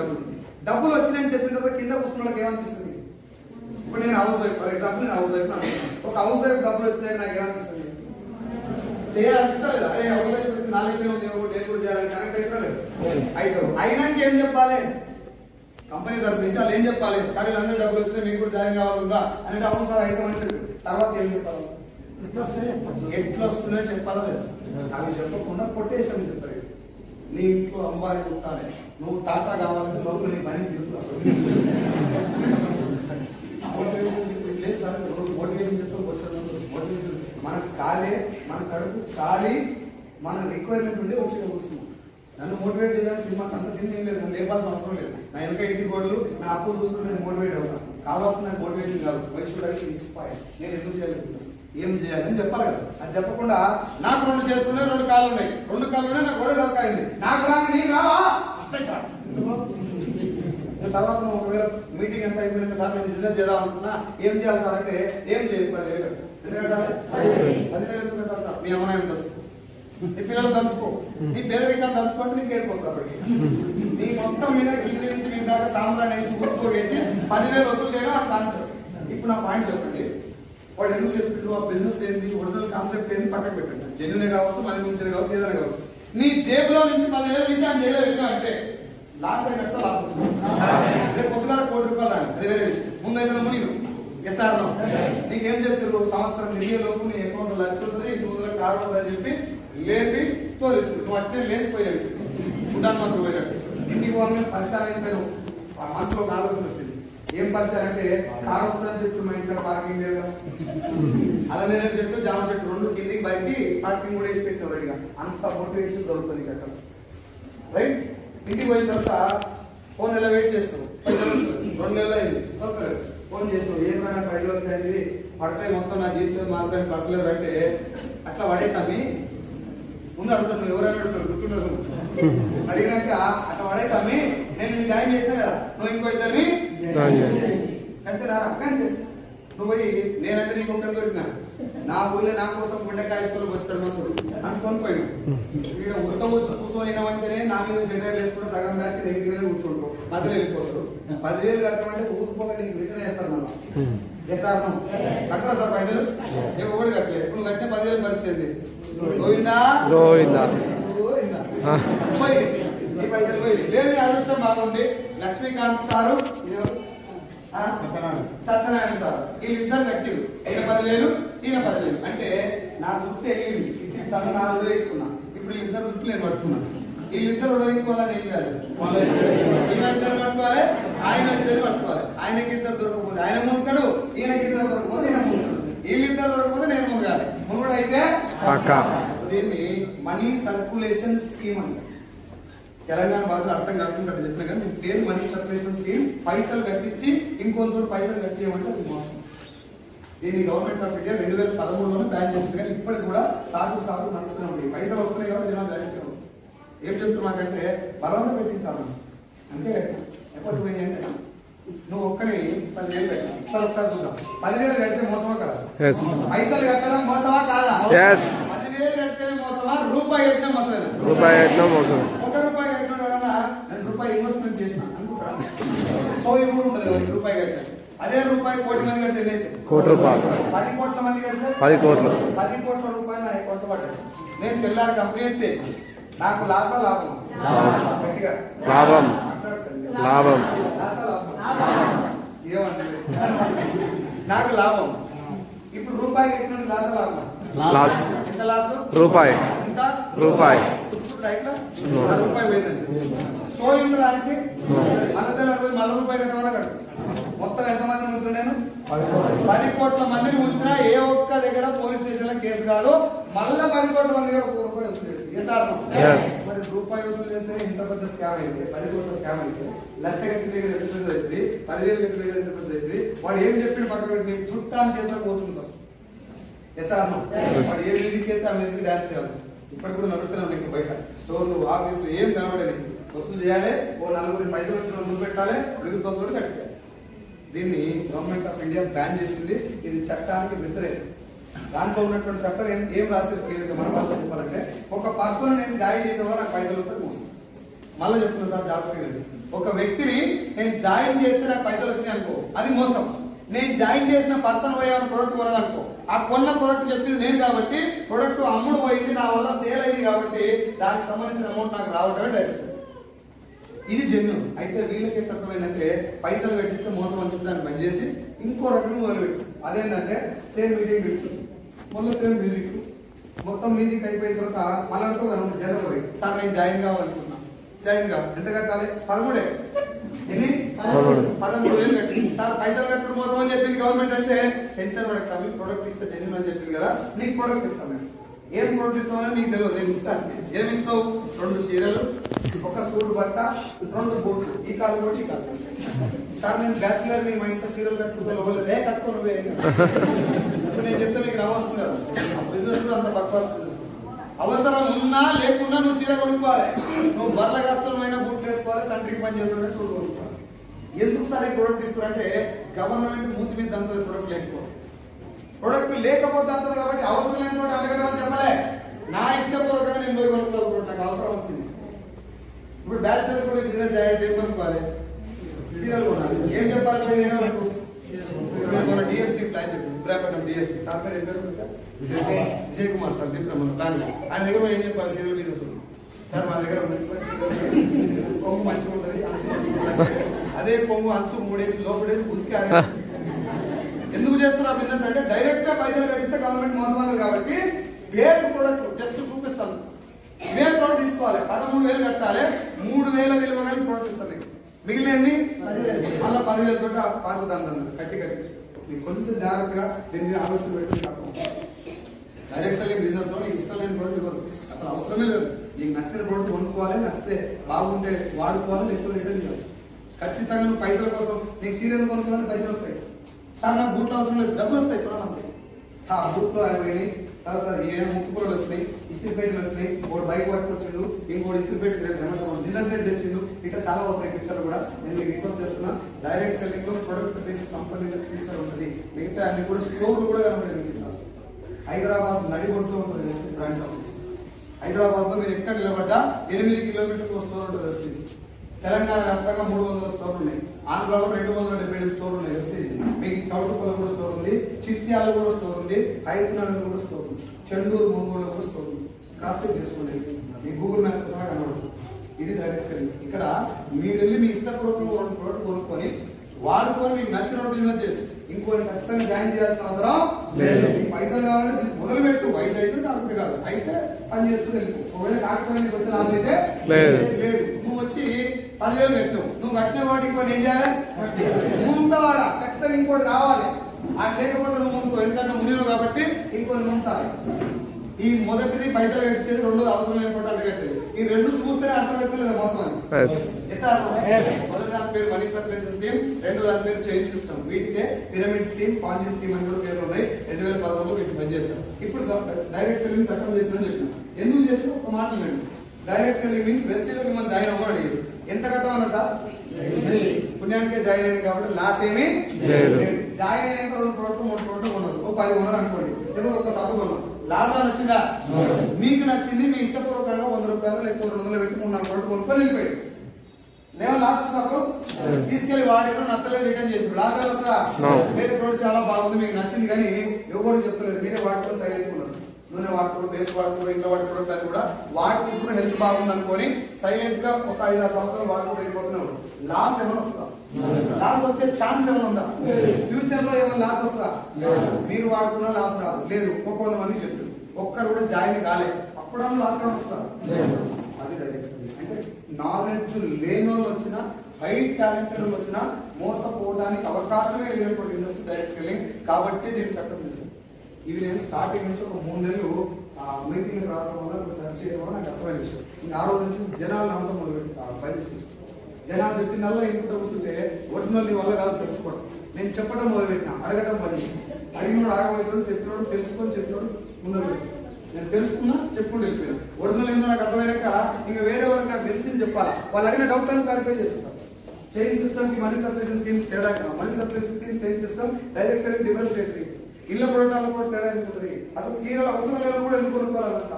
డబ్బులు వచ్చినాయని చెప్పిన తర్వాత కింద కూర్చున్న వాళ్ళకి ఏమనిపిస్తుంది? ఇప్పుడు నేను హౌస్ వైఫ్, ఫర్ ఎగ్జాంపుల్ నేను హౌస్ వైఫ్ అనుకుంటున్నాను. ఒక హౌస్ వైఫ్ డబ్బులు వచ్చినాయి నాకు ఏమనిపిస్తుంది? చేయాలనిపిస్తుంది. అదే హౌస్ వైఫ్ వచ్చి నాలుగు ఉంది, నేను కూడా చేయాలని కనెక్ట్ అయిపోలేదు. అయితే అయినాక ఏం చెప్పాలి? కంపెనీ తరఫు నుంచి వాళ్ళు ఏం చెప్పాలి, సరే వీళ్ళందరూ డబ్బులు వచ్చినా మీకు కూడా జాయిన్ కావాలందా అంటే అవును సార్ అయితే మంచి తర్వాత ఏం చెప్పాలి, ఎట్లా వస్తుందో చెప్పాలా లేదా, అవి చెప్పకుండా కొట్టేసాను చెప్తారు. నీ ఇంట్లో అంబానీ ఉంటానే నువ్వు టాటా కావాలంటే లోపల నీ పని తిరుగుతావు. లేదు సార్ మోటివేషన్ చేస్తాం వచ్చాను, మోటివేషన్ మనకు కాలే, మన కడుపు ఖాళీ, మన రిక్వైర్మెంట్ ఉండే వచ్చి కూర్చున్నాం. నన్ను మోటివేట్ చేయడానికి సినిమాకి అంత సినిమా ఏం లేదు, నన్ను లేపాల్సిన అవసరం లేదు. నా వెనక ఇంటి కోడలు నా అప్పులు చూసుకుని నేను మోటివేట్ అవుతాను. కావాల్సిన నాకు మోటివేషన్ కాదు, వై షుడ్ ఐ ఇన్స్పైర్, నేను ఎందుకు చేయాలి, ఏం చేయాలని చెప్పాలి కదా. అది చెప్పకుండా నాకు 2 చేతులు ఉన్నాయి, 2 కాళ్ళు ఉన్నాయి, 2 కాళ్ళు ఉన్నాయి, నాకు గోడ దొరకాయింది, నాకు రాని నీకు రావా తర్వాత ఒకవేళ మీటింగ్ ఎంత అయిపోయినాక సార్ నేను బిజినెస్ చేద్దాం అనుకున్నా ఏం చేయాలి సార్ అంటే ఏం చేయాలి 10,000 కట్టాలి సార్. మీ అమ్మాయిని తెలుసుకో, నీ పిల్లలు తెలుసుకో, నీ పేదరికాన్ని తెలుసుకుంటే నీకు ఏడుకొస్తారు. నీ మొత్తం మీద ఇంటి నుంచి మీ దాకా సాంబ్రాన్ని వేసి గుర్తుపోగేసి 10,000 వసూలు చేయడం ఆ కాన్సెప్ట్. ఇప్పుడు నా పాయింట్ చెప్పండి, వాడు ఎందుకు చెప్పిండు, ఆ బిజినెస్ ఏంది, ఒరిజినల్ కాన్సెప్ట్ ఏంది పక్కన పెట్టండి. జెన్యునే కావచ్చు, మనీ ముంచేది కావచ్చు, ఏదైనా కావచ్చు. నీ జేబులో నుంచి 10,000 తీసి ఆయన జైల్లో పెట్టా అంటే లాస్ అయినట్టు లాభం. రేపు పొద్దుగా 1 కోటి రూపాయలు అని అది వేరే విషయం. ముందైతే మునిగు ఎస్ఆర్ నీకేం చెప్తారు, సంవత్సరం నిధిలోపు నీ అకౌంట్ 1,00,000 ఉంటుంది, 200 కారు ఉందని చెప్పి లేపి తోలిచ్చు. నువ్వు అట్లే లేచిపోయావు, ఉడాన్ మంత్రి పోయినట్టు. ఇంటికి పోగానే పరిసరం అయిపోయావు. ఆ మనసులో ఒక ఆలోచన వచ్చింది, ఏం పరిచయం అంటే కారు వస్తుందని చెప్పి మా ఇంట్లో పార్కింగ్ లేదు, అలా నేను చెప్పి జామ చెట్టు 2 కిందికి బయటి పార్కింగ్ కూడా వేసి పెట్టిన రెడీగా. అంత మోటివేషన్ దొరుకుతుంది అక్కడ, రైట్. ఇంటికి పోయిన తర్వాత ఫోన్ నెల వెయిట్ చేస్తావు, 2 నెలలు అయింది వస్తారు, ఫోన్ చేస్తావు, ఏమైనా 5 వస్తాయండి పడతాయి, మొత్తం నా జీవితం మాత్రమే పట్టలేదు అంటే అట్లా పడేతామి ముందు అడుగుతాడు, నువ్వు ఎవరైనా అడుగుతాడు గుర్తున్నారు అడిగినాక అట్లా పడేతామి నేను మీకు జాయిన్ చేశాను కదా, నువ్వు ఇంకో ఇద్దరిని అంటే నా అక్కంటే నువ్వు పోయి నేనంటే నీకు ఒక్కడిని దొరికినా నా ఊళ్ళో నా కోసం గుండెకాయలు వచ్చాడు అనుకొని పోయినా ఇక్కడ ఉడకవచ్చు కూర్చోయినామంటేనే నా మీద సెంటర్ వేసుకుంటే సగం బ్యాచ్ దగ్గర కూర్చుంటావు, మధ్యలో వెళ్ళిపోతారు. 10,000 కట్టమంటే ఊసిపోగా నీకు రిటర్న్ వేస్తారు. మనం చేస్తారు కట్టరా సార్ పైసలు రేపు కూడా కట్టలేదు. నువ్వు కట్టిన 10,000 పరిస్థితి గోవిందా గోవిందా పోయి ఈ పైసలు పోయి లేదు. అదృష్టం బాగుంది, లక్ష్మీకాంత్ సారు సత్యనారాయణ సార్ వీళ్ళిద్దరు కట్టిరు, ఈయన 10,000 ఈయన 10,000 అంటే నాకు చుట్టూ వెళ్ళింది. తను 4,000 ఎక్కున్నా, ఇప్పుడు వీళ్ళిద్దరు చుట్టూ నేను పట్టుకున్నా. వీళ్ళిద్దరు ఉడవించుకోవాలని ఏం కాదు, ఈయన ఇద్దరు పట్టుకోవాలి, ఆయన ఇద్దరు పట్టుకోవాలి. ఆయనకి ఇద్దరు దొరకకపోతే ఆయన మునుకాడు, ఈయనకి ఇద్దరు దొరకకపోతే ఈయన మునుకాడు, వీళ్ళిద్దరు దొరకకపోతే నేను మునగాలి. మునుగుడు అయితే దీన్ని మనీ సర్క్యులేషన్ స్కీమ్ అంటే తెలంగాణ భాషలో అర్థం కాకుండా చెప్పిన కానీ నేను పేరు మనీ సర్క్యులేషన్ స్కీమ్. పైసలు కట్టించి ఇంకొంత పైసలు కట్టియమంటే అది మోసం. దీన్ని గవర్నమెంట్ ఆఫ్ ఇండియా 2013లోనే బ్యాన్ చేసింది, కానీ ఇప్పటికి కూడా సాగు నడుస్తూనే ఉంది. పైసలు వస్తున్నాయి కాబట్టి జనాలు జరుగుతూ ఏం చెప్తున్నాకంటే బలవంతం పెట్టింది సార్ అంతే కట్టిన ఎప్పటి పోయింది. నువ్వు ఒక్కని 10,000 కట్టా, ఒకసారి చూద్దాం. 10,000 కడితే మోసమా కదా, పైసలు కట్టడం మోసమా కాదా, 10,000 కడితేనే మోసమా, రూపాయి కట్టినా మోసం, రూపాయి కట్టినా మోసం. 1 రూపాయి కట్టిన నేను రూపాయి ఇన్వెస్ట్మెంట్ చేసిన అనుకుంటా, సో ఇప్పుడు ఉంటుంది రూపాయి కట్టిన. అదే రూపాయి 1 కోటి మంది కడితే 1 కోటి రూపాయలు, 10 కోట్ల మంది కడితే 10 కోట్ల రూపాయలు నా అకౌంట్ పడ్డాయి. నేను తెల్లారి కంప్లైంట్ చేసి నాకు లాసా లాభం, లాభం లాభం ఏమంటే నాకు లాభం. ఇప్పుడు రూపాయి కట్టిన లాసా లాభం, ఎంత లాసు రూపాయి, ఎంత రూపాయి రూపాయి పోయిందండి. సో ఇంట్లో దానికి మళ్ళీ రూపాయి కట్టమన్నా కట్టు. మొత్తం ఎంతమందిని ఉంచున్నా నేను 10 కోట్ల మందిని ఉంచినా ఏ ఒక్క దగ్గర పోలీస్ స్టేషన్ లో కేసు కాదు. మళ్ళా 10 కోట్ల మంది దగ్గర 1 రూపాయి వసూలు చేసి మరి రూపాయి వసూలు చేస్తే ఇంత పెద్ద స్కామ్ అయితే 10 కోట్ల స్కామ్ అయితే 1,00,000 గట్టి దగ్గర ఎంత పెద్ద అవుతుంది, 10,000 గట్టి దగ్గర ఎంత పెద్ద అవుతుంది. వాడు ఏం చెప్పిన పక్కన నీకు చుట్టాన్ని చేతిలో పోతుంది వస్తుంది. వాడు ఏ మ్యూజిక్ చేస్తే ఆ మ్యూజిక్ డాన్స్ చేయాలి. ఇప్పటికి కూడా నడుస్తూనే ఉన్నాయి బయట స్టోర్లు ఆఫీసులు ఏం కనబడేది. వసూలు చేయాలి, ఓ 4 పైసలు వచ్చిన వసూలు పెట్టాలి, మిగతా కూడా కట్టాలి. దీన్ని గవర్నమెంట్ ఆఫ్ ఇండియా బ్యాన్ చేసింది. ఇది చట్టానికి వ్యతిరేకం. దాంట్లో ఉన్నటువంటి చట్టం ఏం రాసేది క్లియర్గా మన భాషలో చెప్పాలంటే, ఒక పర్సన్ నేను జాయిన్ చేయడం వల్ల నాకు పైసలు వస్తే మోసం. మళ్ళీ చెప్తున్నా సార్ జాగ్రత్తగా, ఒక వ్యక్తిని నేను జాయిన్ చేస్తే నాకు పైసలు వచ్చినాయి అనుకో, అది మోసం. నేను జాయిన్ చేసిన పర్సన్ పోయే ప్రొడక్ట్ కొనాలనుకో, ఆ కొన్న ప్రొడక్ట్ చెప్పింది నేను కాబట్టి ప్రొడక్ట్ అమ్ముడు పోయింది, నా వల్ల సేల్ అయింది కాబట్టి దానికి సంబంధించిన అమౌంట్ నాకు రావటమే డైరెక్షన్. ఇది జెన్యున్. అయితే వీళ్ళకి ఎట్లా అర్థమైందంటే పైసలు పెట్టిస్తే మోసం అని చెప్పి దాన్ని బంద్ చేసి ఇంకో రకంగా మొదలుపెట్టు. అదేంటంటే సేమ్ మీటింగ్ ఇస్తుంది, మళ్ళీ సేమ్ మ్యూజిక్, మొత్తం మ్యూజిక్ అయిపోయిన తర్వాత మనతో జనరల్ పోయి సార్ నేను జాయిన్ కావాలనుకున్నా, జాయిన్ కావాలి ఎంత కట్టాలి? 13 ఎన్ని 13,000 కట్టి సార్ పైసలు కట్టుడు మోసం అని చెప్పింది గవర్నమెంట్. అంటే టెన్షన్ పడక మీకు ప్రొడక్ట్ ఇస్తే జెన్యున్ అని చెప్పింది కదా, నీకు ప్రొడక్ట్ ఇస్తాను నేను. ఏం ప్రొడక్ట్ ఇస్తామని నీకు తెలియదు, నేను ఇస్తాను. ఏమి ఇస్తావు? 2 చీరలు, ఒక సూట్ బట్ట, 2 బూట్లు, ఈ కాలు కూడా ఈ కాలు. సార్ నేను బ్యాచులర్ ని మా ఇంట్లో చీరలు కట్టుకుంటే కట్టుకోను. నేను చెప్తే మీకు రావాల్సింది కదా, బిజినెస్ కూడా అంత బక్వాస్ బిజినెస్. అవసరం ఉన్నా లేకున్నా నువ్వు చీర కొనుక్కోవాలి, నువ్వు బర్ల కాస్తమైన బూట్లు వేసుకోవాలి, సంట్రీకి పని చేసుకుంటే చూడు కొనుక్కోవాలి. ఎందుకు సార్ ఈ ప్రొడక్ట్ ఇస్తున్నారంటే గవర్నమెంట్ మూతి మీద అంత ప్రొడక్ట్ లేకపోతే ప్రొడక్ట్ లేకపోతే అంతది కాబట్టి అవసరం లేని చోట అడగడం అని చెప్పలే. నా ఇష్టపూర్వకంగా నేను పోయి కొనుక్కోవాలి, నాకు అవసరం వచ్చింది. ఇప్పుడు బ్యాచిలర్స్ కూడా బిజినెస్ చేయాలి, ఏం కొనుక్కోవాలి? చీరలు కొనాలి. ఏం చెప్పాలి? మన డిఎస్పీ ప్లాన్ చెప్పింది, ఇబ్రాహీంపట్నం డిఎస్పీ సార్ పేరు ఏం పేరు? విజయ్ కుమార్ సార్ చెప్పిన మన ప్లాన్. ఆయన దగ్గర ఏం చెప్పాలి? చీరలు బిజినెస్ సార్ మన దగ్గర కొంగు మంచిగా ఉంటుంది, అంచు మంచిగా ఉంటుంది. అదే కొంగు అంచు 3 వేసి లోపడేసి ఉతికి ఎందుకు చేస్తున్నారు బిజినెస్ అంటే డైరెక్ట్ గా పైసలు పెట్టిస్తే గవర్నమెంట్ మోసమన్నది కాబట్టి వేరే ప్రొడక్ట్ జస్ట్ చూపిస్తాను. ఇవే ప్రొడక్ట్ తీసుకోవాలి, 13,000 కట్టాలి, 3,000 విలువ కలిగి ప్రొడక్ట్ ఇస్తాను. మిగిలినన్ని మళ్ళీ 10,000 తోట పాతుదాన్ని కట్టి కొంచెం జాగ్రత్తగా దీని మీద ఆలోచన పెట్టి డైరెక్ట్ సెల్లింగ్ బిజినెస్ లో నీకు ఇష్టం లేని ప్రొడక్ట్ ఇవ్వరు, అసలు అవసరమే లేదు. నీకు నచ్చిన ప్రొడక్ట్ కొనుక్కోవాలి, నచ్చితే బాగుంటే వాడుకోవాలి, లేకపోతే రిటర్న్ చేయాలి. ఖచ్చితంగా నువ్వు పైసల కోసం నీకు చీర కొనుక్కోవాలని పైసలు వస్తాయి. సార్ నాకు బూట్లు అవసరం లేదు, డబ్బులు వస్తాయి. ఇప్పుడు ఆ బూట్లు అయిపోయినాయి, తర్వాత ఏమైనా ముక్కుపూరలు వచ్చినాయి, ఇస్త్రీపేటలు వచ్చినాయి, ఒకటి బైక్ పట్టుకొచ్చిండు, ఇంకోటి ఇస్త్రీపేట డిన్నర్ సెట్ తెచ్చిండు, ఇట్లా చాలా వస్తాయి పిక్చర్లు కూడా. నేను మీకు రిక్వెస్ట్ చేస్తున్నా, డైరెక్ట్ సెల్లింగ్ లో ప్రొడక్ట్ బేస్ కంపెనీలో ఫ్యూచర్ ఉంటుంది. మిగతా అన్ని కూడా స్టోర్లు కూడా కనబడే. హైదరాబాద్ నడిబొడ్డులో ఉంటుంది బ్రాంచ్ ఆఫీస్. హైదరాబాద్ లో మీరు ఎక్కడ నిలబడ్డా 8 కిలోమీటర్లకు స్టోర్ ఉంటుంది వెస్టీజ్. తెలంగాణ వ్యాప్తంగా 300 స్టోర్లు ఉన్నాయి, ఆంధ్రాలో 275 స్టోర్లు ఉన్నాయి వెస్టీజ్. మీకు చౌటుపల్లి కూడా స్టోర్ ఉంది, చిత్యాల కూడా స్టోర్ ఉంది, హైదరాబాద్ కూడా స్టోర్ ఉంది, చెండూరు మునుగోలు కూడా స్టోర్ ఉంది. క్రాస్ చెక్ చేసుకోండి, మీ గూగుల్ మ్యాప్ సహా కనబడుతుంది. ఇది డైరెక్ట్ సెల్లింగ్. ఇక్కడ మీరు వెళ్ళి మీ ఇష్టపూర్వకంగా 2 ప్రోడక్ట్ కొనుక్కొని వాడుకొని మీకు నచ్చిన బిజినెస్ చేయొచ్చు. ఇంకోటి ఖచ్చితంగా జాయిన్ చేయాల్సిన అవసరం లేదు. పైసలు కావాలంటే మొదలు పెట్టు, వయసు అయితే కాకపోతే కాదు, అయితే పని చేస్తూ వెళ్ళిపో. ఒకవేళ కాకపోతే నీకు వచ్చే లాస్ అయితే లేదు. నువ్వు వచ్చి 10,000 కట్టినావు, నువ్వు కట్టిన వాటికి కొన్ని ఏం చేయాలి? ముందవాడ ఖచ్చితంగా ఇంకోటి కావాలి. అది లేకపోతే నువ్వు ముందుకో, ఎందుకంటే మునిరు కాబట్టి ఇంకొన్ని ముంచాలి. ఈ మొదటిది పైసలు కట్టించేది, 2ది అవసరం లేకపోతే అంటే కట్టేది. ఈ 2 చూస్తే అర్థమవుతుంది మోసం అని. మొదటి దాని పేరు మనీ సర్క్యులేషన్ స్కీమ్, 2వ దాని పేరు చైన్ సిస్టమ్. వీటికే పిరమిడ్ స్కీమ్, పాంజీ స్కీమ్ అని కూడా పేర్లు ఉన్నాయి. 2011లో వీటిని పనిచేస్తాం. ఇప్పుడు డైరెక్ట్ సెల్లింగ్ చట్టం చేసిందని చెప్పిన. ఎందుకు చేసిన ఒక మాట వినండి. డైరెక్ట్ సెల్లింగ్ మీన్స్ వెస్టీజ్ లో మిమ్మల్ని జాయిన్ అవ్వమని అడిగారు. ఎంత కట్టమన్నా సార్? పుణ్యానికే జాయిన్ అయింది కాబట్టి లాస్ ఏమీ లేదు. జాయిన్ అయినాక 2 ప్రోడక్ట్ 3 ప్రోడక్ట్ కొన్నారు, 10 కొన్నారు అనుకోండి, లేకపోతే ఒక సబ్బు కొన్నారు. లాస్ నచ్చిందా? మీకు నచ్చింది, మీ ఇష్టపూర్వకంగా 100 రూపాయలు లేకపోతే 200 పెట్టి 3-4 ప్రోడక్ట్ కొనుక్కొని వెళ్ళిపోయింది. లేవో లాస్ట్ వస్తున్నప్పుడు తీసుకెళ్లి వాడేదో నచ్చలేదు రిటర్న్ చేసి లాస్ వస్తా లేదు. ప్రోడక్ట్ చాలా బాగుంది, మీకు నచ్చింది, కానీ ఎవరు చెప్పలేదు, మీరే వాడుకొని సైలెంట్ ఉన్నారు. నూనె వాడుకోవడం, పేస్ట్ వాడుకోవడం, ఇంట్లో వాడుకోవడం అని కూడా వాడుకుంటూ హెల్త్ బాగుంది అనుకొని సైలెంట్ గా ఒక 5-6 సంవత్సరాలు వాడుకుంటూ వెళ్ళిపోతున్నావు. లాస్ ఏమైనా వస్తా? లాస్ వచ్చే ఛాన్స్ ఏమైనా ఉందా? ఫ్యూచర్ లో ఏమైనా లాస్ వస్తా? మీరు వాడుకున్నా లాస్ రాదు. లేదు, కొంతమంది చెప్తారు, ఒక్కరు కూడా జాయిన్ కాలే, అప్పుడు లాస్ ఏమైనా వస్తా? అది డైరెక్ట్ అంటే నాలెడ్జ్ లేని వాళ్ళు వచ్చినా, హై టాలెంటెడ్ వచ్చినా మోసపోవడానికి అవకాశమే లేనటువంటి ఇండస్ట్రీ డైరెక్ట్ సెల్లింగ్. కాబట్టి నేను చట్టం చేశాను. ఇవి నేను స్టార్టింగ్ నుంచి ఒక 3 నెలలు మీటింగ్ రావడం వల్ల సెర్చ్ చేయడం వల్ల నాకు అర్థమైన విషయం. ఇంకా ఆ రోజు నుంచి జనాలు నమ్మకం మొదలుపెట్టి బయట జనాలు చెప్పినల్లా ఇంట్లో కూర్చుంటే ఒరిజినల్ నీ వల్ల కాదు తెలుసుకోవడం. నేను చెప్పడం మొదలుపెట్టినా, అడగడం పని. అడిగినోడు ఆగబోయేవాడు, చెప్పినోడు తెలుసుకొని చెప్పినోడు ముందు పెట్టి నేను తెలుసుకున్నా చెప్పుకుంటూ వెళ్ళిపోయాను. ఒరిజినల్ ఏందో నాకు అర్థమయ్యాక ఇంకా వేరే వాళ్ళకి నాకు తెలిసింది చెప్పాలా, వాళ్ళు అడిగిన డౌట్ అని క్లారిఫై చేస్తారు. చైన్ సిస్టమ్ కి మనీ సర్క్యులేషన్ స్కీమ్ తేడా, money circulation scheme chain system, direct selling డిఫరెన్షియేటరీ. ఇళ్ళ ప్రోడక్టాలు కూడా తేడా ఎందుకుంటుంది? అసలు చీరలు అవసరం లేని కూడా ఎందుకు కొనుక్కోవాలంట,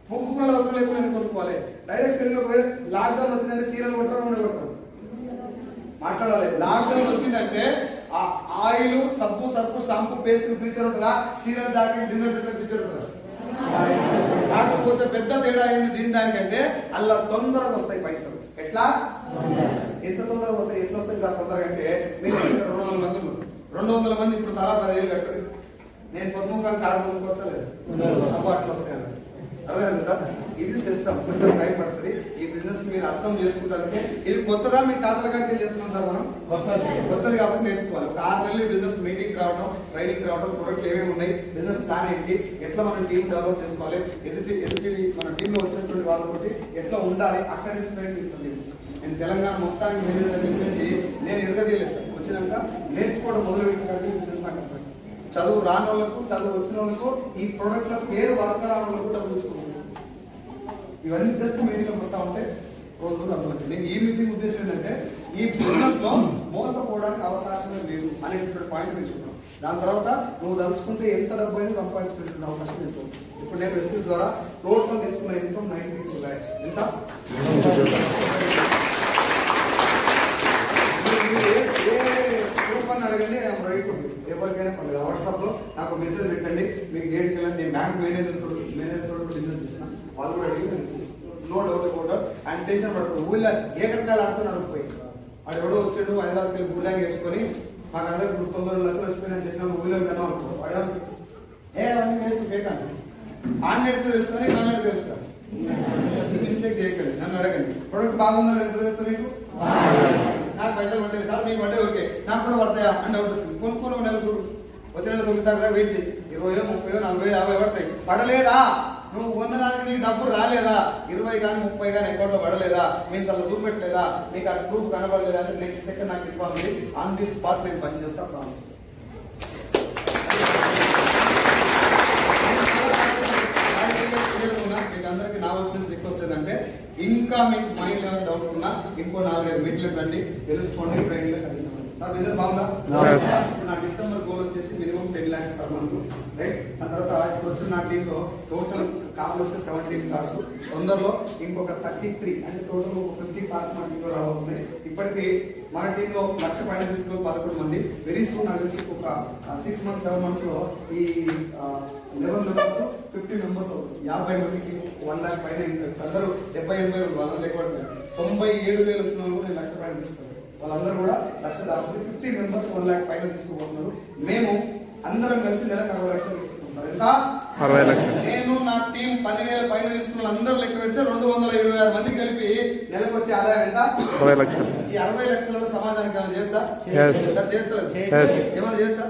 ముక్కులు అవసరం లేకుండా ఎందుకు కొనుక్కోవాలి? డైరెక్ట్ సెల్లింగ్ లో లాక్డౌన్ వచ్చిందంటే చీరలు కొట్టడం కొట్టడం మాట్లాడాలి. లాక్డౌన్ వచ్చిందంటే ఆ ఆయిల్, సబ్బు, సర్పు, షాంపూ, పేస్ట్ ఫీచర్ ఉంటుందా? చీరల జాకెట్, డిన్నర్ సెట్ ఫీచర్ ఉంటుందా? కాకపోతే పెద్ద తేడా అయింది దీని దానికంటే అలా తొందరగా వస్తాయి పైసలు. ఎట్లా ఎంత తొందరగా వస్తాయి? ఎట్లా వస్తాయి సార్ తొందరగా అంటే మీరు 200 మంది ఉన్నారు. 200 మంది ఇప్పుడు తలా 10,000 కట్టారు. నేను పొద్దుముఖానికి 6 మందికి వచ్చలేదు అట్లా వస్తాయి అర్థమైంది సార్. ఇది సిస్టమ్, కొంచెం టైం పడుతుంది. ఈ బిజినెస్ మీరు అర్థం చేసుకుంటారంటే ఇది కొత్తగా మీ తాతల కంటే చేస్తున్నాం సార్. మనం కొత్తది కాబట్టి నేర్చుకోవాలి. ఒక 6 నెలలు బిజినెస్ మీటింగ్ రావడం, ట్రైనింగ్ రావడం, ప్రొడక్ట్ ఏమేమి ఉన్నాయి, బిజినెస్ ప్లాన్ ఏంటి, ఎట్లా మనం టీం డెవలప్ చేసుకోవాలి, ఎదుటి మన టీంలో వచ్చినటువంటి వాళ్ళతోటి ఎట్లా ఉండాలి, అక్కడి నుంచి ట్రైనింగ్ ఇస్తుంది. నేను తెలంగాణ మొత్తానికి మేనేజర్ అని చెప్పేసి నేను ఎరగదీయలేదు సార్. వచ్చినాక నేర్చుకోవడం మొదలు పెట్టినట్టు బిజినెస్ నాకు అర్థం. చదువు రాని వాళ్ళకు, చదువు వచ్చిన వాళ్ళకు, ఈ ప్రోడక్ట్ల పేరు వార్త రాని వాళ్ళకు కూడా తెలుసుకుంటున్నాను. ఇవన్నీ జస్ట్ మీటింగ్లోకి వస్తా ఉంటే రోజు అర్థమవుతుంది. నేను ఈ మీటింగ్ ఉద్దేశం ఏంటంటే ఈ బిజినెస్ లో మోసపోవడానికి అవకాశమే లేదు అనేటువంటి పాయింట్ నేర్చుకున్నాను. దాని తర్వాత నువ్వు తలుచుకుంటే ఎంత డబ్బు అయినా సంపాదించుకునే అవకాశం లేదు. ఇప్పుడు నేను వెస్టిజ్ ద్వారా టోటల్ తీసుకున్న ఇన్కమ్ 92 lakhs. ఎంత అడగండి, ఎవరికైనా పర్లేదు. వాట్సాప్ లో నాకు మెసేజ్ పెట్టండి. మీకు ఏడుకి వెళ్ళండి. నేను బ్యాంక్ మేనేజర్ బిజినెస్ చేసిన వాళ్ళు కూడా అడిగి నో డౌట్ కూడా అండ్ టెన్షన్ పడుతుంది. ఊళ్ళో ఏకరకాలు ఆడుతున్నారు. పోయి వాడు ఎవడో వచ్చాడు హైదరాబాద్కి వెళ్ళి బుడ్లాంగ్ వేసుకొని మాకు అందరికి 90 లక్షలు వచ్చిపోయినా చెప్పిన ఊళ్ళో కన్నా అనుకో వాడు అవన్నీ వేసి పేకండి. ఆన్ ఎడితే తెలుస్తుంది, నన్ను ఎడితే తెలుస్తాను. మిస్టేక్ చేయకండి, నన్ను అడగండి. ప్రొడక్ట్ బాగుందని ఎంత తెలుస్తుంది మీకు? నాకు పైసలు పట్టాయి సార్, మీకు పడ్డాయి ఓకే, నాకు కూడా పడతాయా అని డౌట్ వచ్చింది. కొనుక్కొని ఒక నెల చూడు, వచ్చిన 9 తారీఖు వెయిట్ చేయి. 20, 30, 40, 50 పడతాయి. పడలేదా? నువ్వు ఉన్నదానికి నీకు డబ్బు రాలేదా? 20 కానీ 30 కానీ అకౌంట్ లో పడలేదా? మీన్స్ అలా చూపెట్టలేదా? నీకు ఆ ప్రూఫ్ కనబడలేదా అంటే నెక్స్ట్ సెకండ్ నాకు ఇన్ఫార్మ్ చేసి ఆన్ ది స్పాట్ నేను పని చేస్తా. ప్రామిస్. మీకు అందరికి నా వచ్చిన రిక్వెస్ట్ ఏంటంటే ఇంకా మీకు మైండ్ ఏమైనా డౌట్ ఉన్నా ఇంకో 4-5 మీటింగ్లకు రండి, తెలుసుకోండి, ట్రైనింగ్ అడిగినాం. నా బిజినెస్ బాగుందా? నా డిసెంబర్ గోల్ వచ్చేసి minimum 10 lakhs per month, right? ఆ తర్వాత ఇప్పుడు వచ్చిన నా టీంలో టోటల్ కార్లు వచ్చి 17 కార్స్, తొందరలో ఇంకొక 33 అంటే టోటల్ ఒక 50 కార్స్ మా టీంలో రాబోతున్నాయి. ఇప్పటికీ మన టీంలో 1,00,000 పైన తీసుకుని 11 మంది. వెరీ సూన్ నాకు తెలిసి ఒక 6 months 7 months లో ఈ 11 members 50 members అవుతుంది. 50 మందికి 1 lakh పైన అందరూ 70-80 వాళ్ళ లేకపోతే 97,000 వచ్చిన వాళ్ళు నేను 1,00,000 పైన తీసుకున్నాను. వాళ్ళందరూ కూడా 1,00,000 దాటుతుంది. 50 members 1 lakh పైన తీసుకోబోతున్నారు. మేము అందరం కలిసి నెలకు 60 లక్షలు తీసుకుంటున్నారు. ఎంత? 60 లక్షలు. నేను నా టీం 10,000 పైన తీసుకున్న అందరూ లెక్క పెడితే 226 మంది కలిపి నెలకు వచ్చే ఆదాయం ఎంత? 60 లక్షలు. ఈ 60 లక్షలలో సమాజానికి ఏమైనా చేయొచ్చా? ఏమైనా చేయొచ్చా?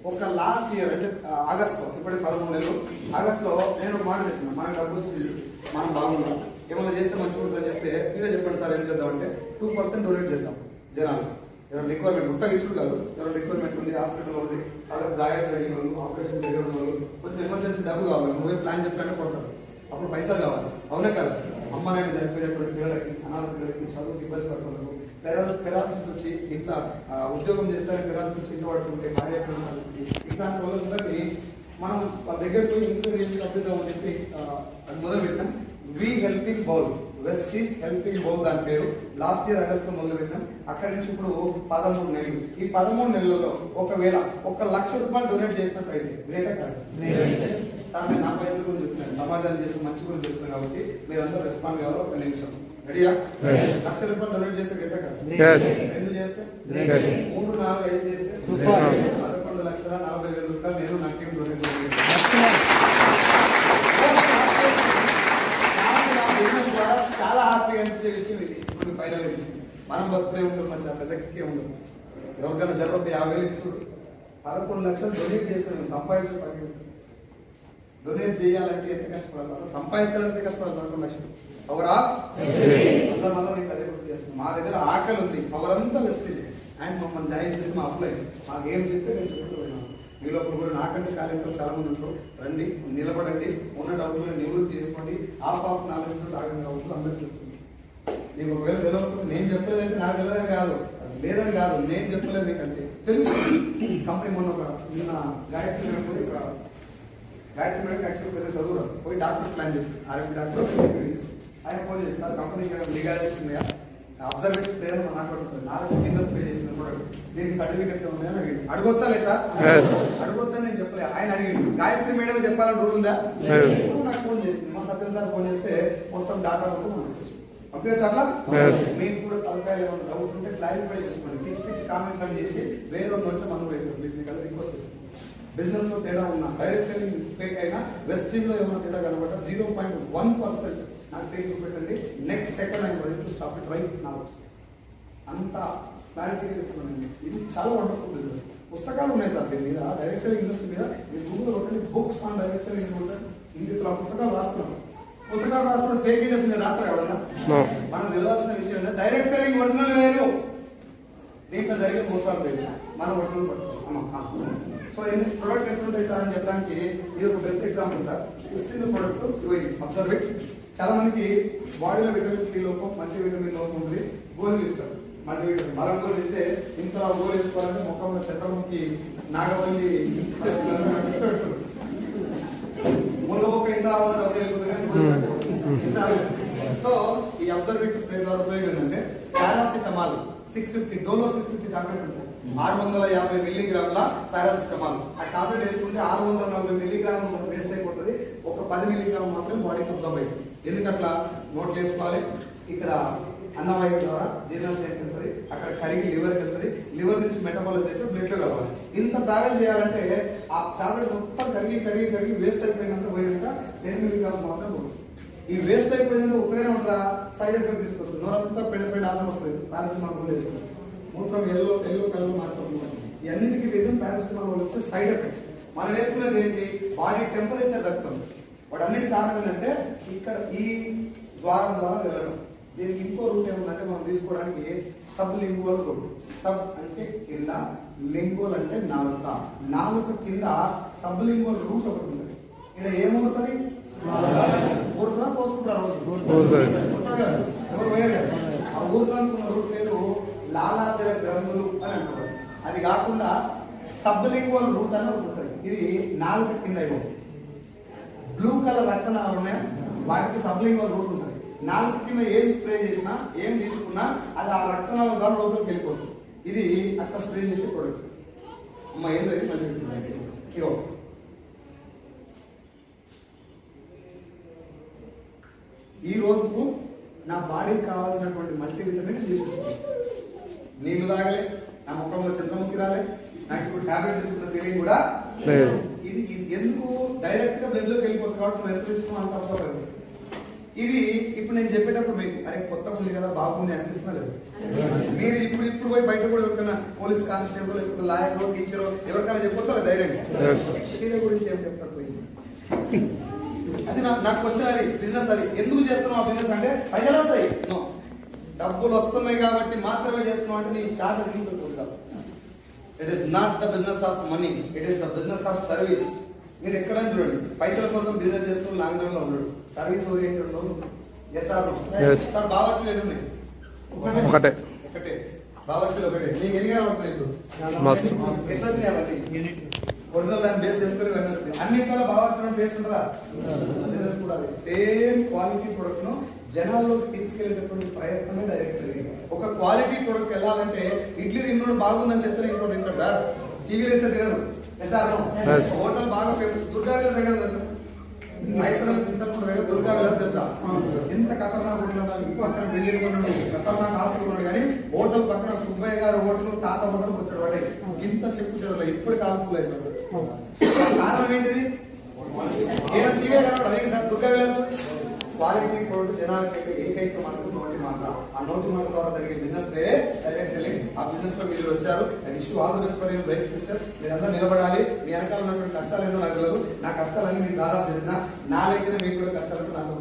ఒక లాస్ట్ ఇయర్ అంటే ఆగస్టులో, ఇప్పటికి 13 నెలలు, ఆగస్టులో నేను ఒక మాట చెప్పిన, మనకు డబ్బు వచ్చింది, మనం బాగున్నాం, ఏమైనా చేస్తే మంచిగా ఉంటుందని చెప్తే మీరే చెప్పండి సార్ ఏం చేద్దాం అంటే 2% డొనేట్ చేద్దాం జనాలు. ఎవరైనా రిక్వైర్మెంట్ గుట్ట ఇచ్చుడు కాదు, ఎవరైనా రిక్వైర్మెంట్ ఉంది, హాస్పిటల్ ఉంది, వాళ్ళకి గాయం జరిగిన వాళ్ళు, ఆపరేషన్ జరిగిన వాళ్ళు, కొంచెం ఎమర్జెన్సీ డబ్బు కావాలి, నువ్వే ప్లాన్ చెప్పాలంటే కొడతారు, అప్పుడు పైసలు కావాలి. అవునే కదా? అమ్మ నాయన చనిపోయినటువంటి పిల్లలకి, అనాథ పిల్లలకి, చదువుకి ఇబ్బంది పడుతున్నారు, పెరాలసిస్ వచ్చి ఇట్లా ఉద్యోగం చేస్తారని పెరాలసిస్ వచ్చి ఇంట్లో పడుతుంటే భార్య పరిస్థితి, ఇట్లాంటి వాళ్ళందరినీ మనం వాళ్ళ దగ్గర పోయి ఇంట్లో చేసి అని చెప్పి అది మొదలు పెట్టాం. We helping bowl, Vestige helping bowl దాని పేరు. లాస్ట్ ఇయర్ ఆగస్టులో మొదలు పెట్టాం. అక్కడి నుంచి ఇప్పుడు 13 నెలలు. ఈ 13 నెలలలో ఒకవేళ 1,00,000 రూపాయలు డొనేట్ చేసినట్టు అయితే గ్రేటే కాదు సార్. నేను నా పైసలు గురించి చెప్తున్నాను, సమాజాన్ని చేసిన మంచి గురించి చెప్తున్నాను కాబట్టి మీరందరూ రెస్పాండ్ కావాలి. 1 నిమిషం రెడీయా? 1,00,000 రూపాయలు డొనేట్ చేస్తే గ్రేటే కాదు? 2 చేస్తే, 3, 4, 5 చేస్తే 11,40,000 రూపాయలు నేను నా టీం డొనేట్ చేయాలి. చాలా హ్యాపీగా అనిపించే విషయం ఇది. ఇప్పుడు ఫైనల్ మనం బతుకునే ఉంటుంది, మంచి పెద్దకే ఉండదు. ఎవరికైనా జరగదు 50,000 ఇస్తుంది, 11 లక్షలు డొనేట్ చేస్తాను. సంపాదించే డొనేట్ చేయాలంటే ఎంత కష్టపడాలి, అసలు సంపాదించాలంటే కష్టపడాలి. 11 లక్షలు పవరా వల్ల మీకు అదే గుర్తు చేస్తాను. మా దగ్గర ఆకలి ఉంది, పవర్ అంతా వెస్టేజ్. అండ్ మమ్మల్ని జాయిన్ చేసి మా అప్లైన్స్ మాకు ఏం చెప్తే నేను చెప్తున్నాను. మీలో కూడా నాకంటే కాలేజీలో చాలా మంది ఉంటారు, రండి, నిలబడండి, ఉన్న డబ్బులు నివృత్తి చేసుకోండి. ఆఫ్ నాలెడ్జ్ ఆగంగా అవుతుంది అందరూ చెప్తుంది. నీకు ఒకవేళ తెలియదు, నేను చెప్పలేదంటే నాకు తెలియదని కాదు, లేదని కాదు, నేను చెప్పలేదు మీకు అంతే తెలుసు. కంపెనీ మొన్న ఒక నిన్న గాయత్రి మేడం పోయి, గాయత్రి మేడం యాక్చువల్ పెద్ద చదువు పోయి డాక్టర్ ప్లాన్ చెప్పి ఆర్ఎంపీ డాక్టర్ ఆయన ఫోన్ చేస్తారు. కంపెనీ లీగాలిటీస్ ఉన్నాయా, అబ్జర్వేషన్ స్ప్రే నాకు అడుగుతుంది, నాకు కింద స్ప్రే చేసిన ప్రోడక్ట్, దీనికి సర్టిఫికేట్స్ ఉన్నాయని అడిగింది. అడగొచ్చా లేదు సార్? అడగొద్దని నేను చెప్పలే, ఆయన అడిగింది. గాయత్రి మేడం చెప్పాలని రూల్ ఉందా? నాకు ఫోన్ చేసింది, మా సత్యం సార్ ఫోన్ చేస్తే మొత్తం డాటా మొత్తం వచ్చేసి పంపించచ్చు అట్లా. Yes. మీకు కూడా తలకాయలు ఏమైనా డౌట్ ఉంటే క్లారిఫై చేసుకోండి. పిచ్చి పిచ్చి కామెంట్లు అని చేసి వేరే నోట్లో మనం అయితే ప్లీజ్ మీకు అలా రిక్వెస్ట్ చేస్తాం. బిజినెస్ లో తేడా ఉన్నా డైరెక్ట్ సెల్లింగ్ ఫేక్ అయినా వెస్టింగ్ లో ఏమైనా తేడా కనబడ్డా 0.1% నాకు ఫేక్ చూపెట్టండి. Next second I'm ready to stop it right now. అంత క్లారిటీగా చెప్తున్నానండి. ఇది చాలా వండర్ఫుల్ బిజినెస్. పుస్తకాలు ఉన్నాయి సార్ దీని మీద, డైరెక్ట్ సెల్లింగ్ ఇండస్ట్రీ మీద. మీరు గూగుల్ కొట్టండి బుక్స్ ఆన్ డైరెక్ట్ సెల్లింగ్ ఉంటుంది. ఇందులో పుస్తకాలు రాస్తున్నాం. పుస్తకాలు రాస్తున్న ఫేక్ ఇండస్ట్రీ మీద రాస్తారు ఎవరన్నా? మనం తెలియాల్సిన విషయం ఏంటంటే డైరెక్ట్ సెల్లింగ్ ఒరిజినల్ వేరు, దీంట్లో జరిగే మోసాలు వేరు. మనం ఒరిజినల్ పట్టుకోం. సో ఎందుకు ప్రొడక్ట్ ఎట్లుంటాయి సార్ అని చెప్పడానికి ఇది ఒక బెస్ట్ ఎగ్జాంపుల్ సార్. ఇచ్చిన ప్రొడక్ట్ అబ్జర్వ్ ఇట్. చాలా మందికి బాడీలో విటమిన్ సి లోపం, మల్టీ విటమిన్ లోపం ఉంటుంది. గోళీలు ఇస్తారు. మల్టీ విటమిన్ మలం గోళీలు ఇస్తే ఇంత గోళీ వేసుకోవాలంటే ముఖంలో చంద్రముఖి నాగవల్లి ముళ్ళబొక్క ఇంత సో ఈ అబ్జర్వ్ ఇట్ స్ప్రే ద్వారా ఉపయోగం ఏంటంటే పారాసిటమాల్ 650 డోలో 650 టాబ్లెట్ ఉంటుంది. 650 మిల్లీగ్రాముల పారాసిటమాల్. ఆ టాబ్లెట్ వేసుకుంటే 640 మిల్లీగ్రాములు వేస్ట్ అయిపోతుంది. ఒక 10 మిల్లీగ్రాములు మాత్రం బాడీకి అబ్జర్వ్ అవుతుంది. ఎందుకట్లా? నోట్లు వేసుకోవాలి. ఇక్కడ అన్నవాయు ద్వారా జీర్ణశక్తి వెళ్తుంది, అక్కడ కరిగి లివర్కి వెళ్తుంది, లివర్ నుంచి మెటబాలిజ్ అయితే బ్లడ్ లో కావాలి. ఇంత ట్రావెల్ చేయాలంటే ఆ టాబ్లెట్ మొత్తం కరిగి కరిగి కరిగి వేస్ట్ అయిపోయినంత పోయినాక 10 మిల్లీగ్రామ్స్ మాత్రం పోతుంది. ఈ వేస్ట్ అయిపోయినందుకు ఒకనే ఉందా సైడ్ ఎఫెక్ట్ తీసుకొస్తుంది. నోరంతా పెద్ద ఆసం వస్తుంది. పారాసిటమాల్ వేస్తుంది. మూత్రం ఎల్లో కలర్ మారిపోతుంది. ఇవన్నిటికీ రీజన్ పారాసిటమాల్ వచ్చే సైడ్ ఎఫెక్ట్స్. మనం వేసుకునేది ఏంటి? బాడీ టెంపరేచర్ తగ్గుతుంది. వాడు అన్నిటి కారణం ఏంటంటే ఇక్కడ ఈ ద్వారం ద్వారా వెళ్ళడం. దీనికి ఇంకో రూట్ ఏముందంటే మనం తీసుకోవడానికి సబ్ లింగువల్ రూట్. సబ్ అంటే కింద, లింగువల్ అంటే నాలుక. నాలుక కింద సబ్ లింగువల్ రూట్ ఒకటి ఉంటుంది. ఇక్కడ ఏముంటుంది? ఊరుతా పోసుకుంటారు రోజు కదా, ఎవరు పోయారు కదా. ఆ ఊరుతానుకున్న రూట్ పేరు లాలాజల గ్రంథులు అని అంటారు. అది కాకుండా సబ్ లింగువల్ రూట్ అని ఒకటి ఉంటుంది. ఇది నాలుక కింద ఇవ్వండి. బ్లూ కలర్ రక్తనాళాలు ఉన్నాయి, వాటికి సబ్ లింగువల్ రూట్ ఉంటుంది. నాలుగు కింద ఏం స్ప్రే చేసినా ఏం తీసుకున్నా అది ఆ రక్తనాళం ద్వారా లోపలికి వెళ్ళిపోతుంది. ఇది అట్లా స్ప్రే చేసే ప్రోడక్ట్. అమ్మ ఏం లేదు మళ్ళీ ఇగో ఈ రోజుకు నా బాడీకి కావాల్సినటువంటి మల్టీవిటమిన్ తీసుకుంటాను. నీళ్లు తాగలే, నా ముఖంలో చంద్రముఖి రాలే, నాకు ఇప్పుడు టాబ్లెట్ తీసుకున్న ఫీలింగ్ కూడా ఇది ఎందుకు డైరెక్ట్ గా బ్లడ్ లోకి వెళ్ళిపోతుంది కాబట్టి మనం ఎంత తీసుకున్నాం అంత అవసరం. ఇది ఇప్పుడు నేను చెప్పేటప్పుడు మీకు అరే కొత్త ఉంది కదా బాగుంది అనిపిస్తున్నా లేదు. మీరు ఇప్పుడు పోయి బయట కూడా ఎవరికైనా పోలీస్ కానిస్టేబుల్, లాయర్, టీచర్ ఎవరికైనా చెప్పొచ్చు డైరెక్ట్ గురించి ఏం చెప్తారు పోయి. అది నాకు క్వశ్చన్. అది బిజినెస్. అది ఎందుకు చేస్తున్నాం ఆ బిజినెస్ అంటే పైసలు వస్తాయి, డబ్బులు వస్తున్నాయి కాబట్టి మాత్రమే చేస్తున్నాం అంటే నీ స్టార్ట్ అది కాదు. It is not the business of money, it is the business of service. మీరు ఎక్కడైనా చూడండి, పైసల కోసం బిజినెస్ చేస్తూ లాంగ్ రన్ లో ఉన్నాడు, సర్వీస్ ఓరియంటెడ్ లో. సార్ బావర్చీలు ఎన్ని ఉన్నాయి? ఒకటే బావర్చీలు ఒకటే. మీకు ఎన్ని కావాలి ఇప్పుడు? ఎట్లా వచ్చినాయి? ఒరిజినల్ దాన్ని బేస్ చేసుకుని వెళ్ళొచ్చు. అన్నింటిలో బావర్చీ బేస్ ఉంటుందా? బిజినెస్ కూడా సేమ్ క్వాలిటీ ప్రొడక్ట్ ను జనాల్లోకి తీసుకెళ్లేటటువంటి ప్రయత్నమే డైరెక్ట్ సెల్లింగ్. ఒక క్వాలిటీ ప్రొడక్ట్ వెళ్ళాలంటే ఇడ్లీ తిన్నోడు బాగుందని చెప్తే ఇంకోటి తింటాడు సార్. టీవీలో వేస్తే తినరు. హోటల్ బాగా ఫేమస్ దుర్గా విలాస్ దగ్గర చింతపూర్ దగ్గర దుర్గా విలాస్ తెలుసా? ఎంత ఖతర్నాక్ హోటల్. ఇంకో అక్కడ బిల్డింగ్ కొన్నాడు, ఖతర్నాక్ హాస్టల్ కొన్నాడు. కానీ హోటల్ పక్కన సుబ్బయ్య గారు హోటల్, తాత హోటల్ వచ్చాడు. వాడే ఇంత చెప్పు చదువులే ఇప్పుడు కాల్ఫుల్ అవుతాడు. కారణం ఏంటిది? టీవీ అదే దుర్గా విలాస్. క్వాలిటీ ప్రోడక్ట్ జనాలకైతే ఏకైక మనకు నోటి మాట. ఆ నోటి మాట ద్వారా జరిగే బిజినెస్ పేరే డైరెక్ట్ సెల్లింగ్. ఆ బిజినెస్ లో మీరు వచ్చారు. I wish you all the best for your bright future. మీరంతా నిలబడాలి. మీ వెనకాల ఉన్నటువంటి కష్టాలు ఏంటో నాకు తెలియదు. నా కష్టాలన్నీ మీకు దాదాపు జరిగినా నా లెక్కన మీకు కూడా కష్టాలు నాతో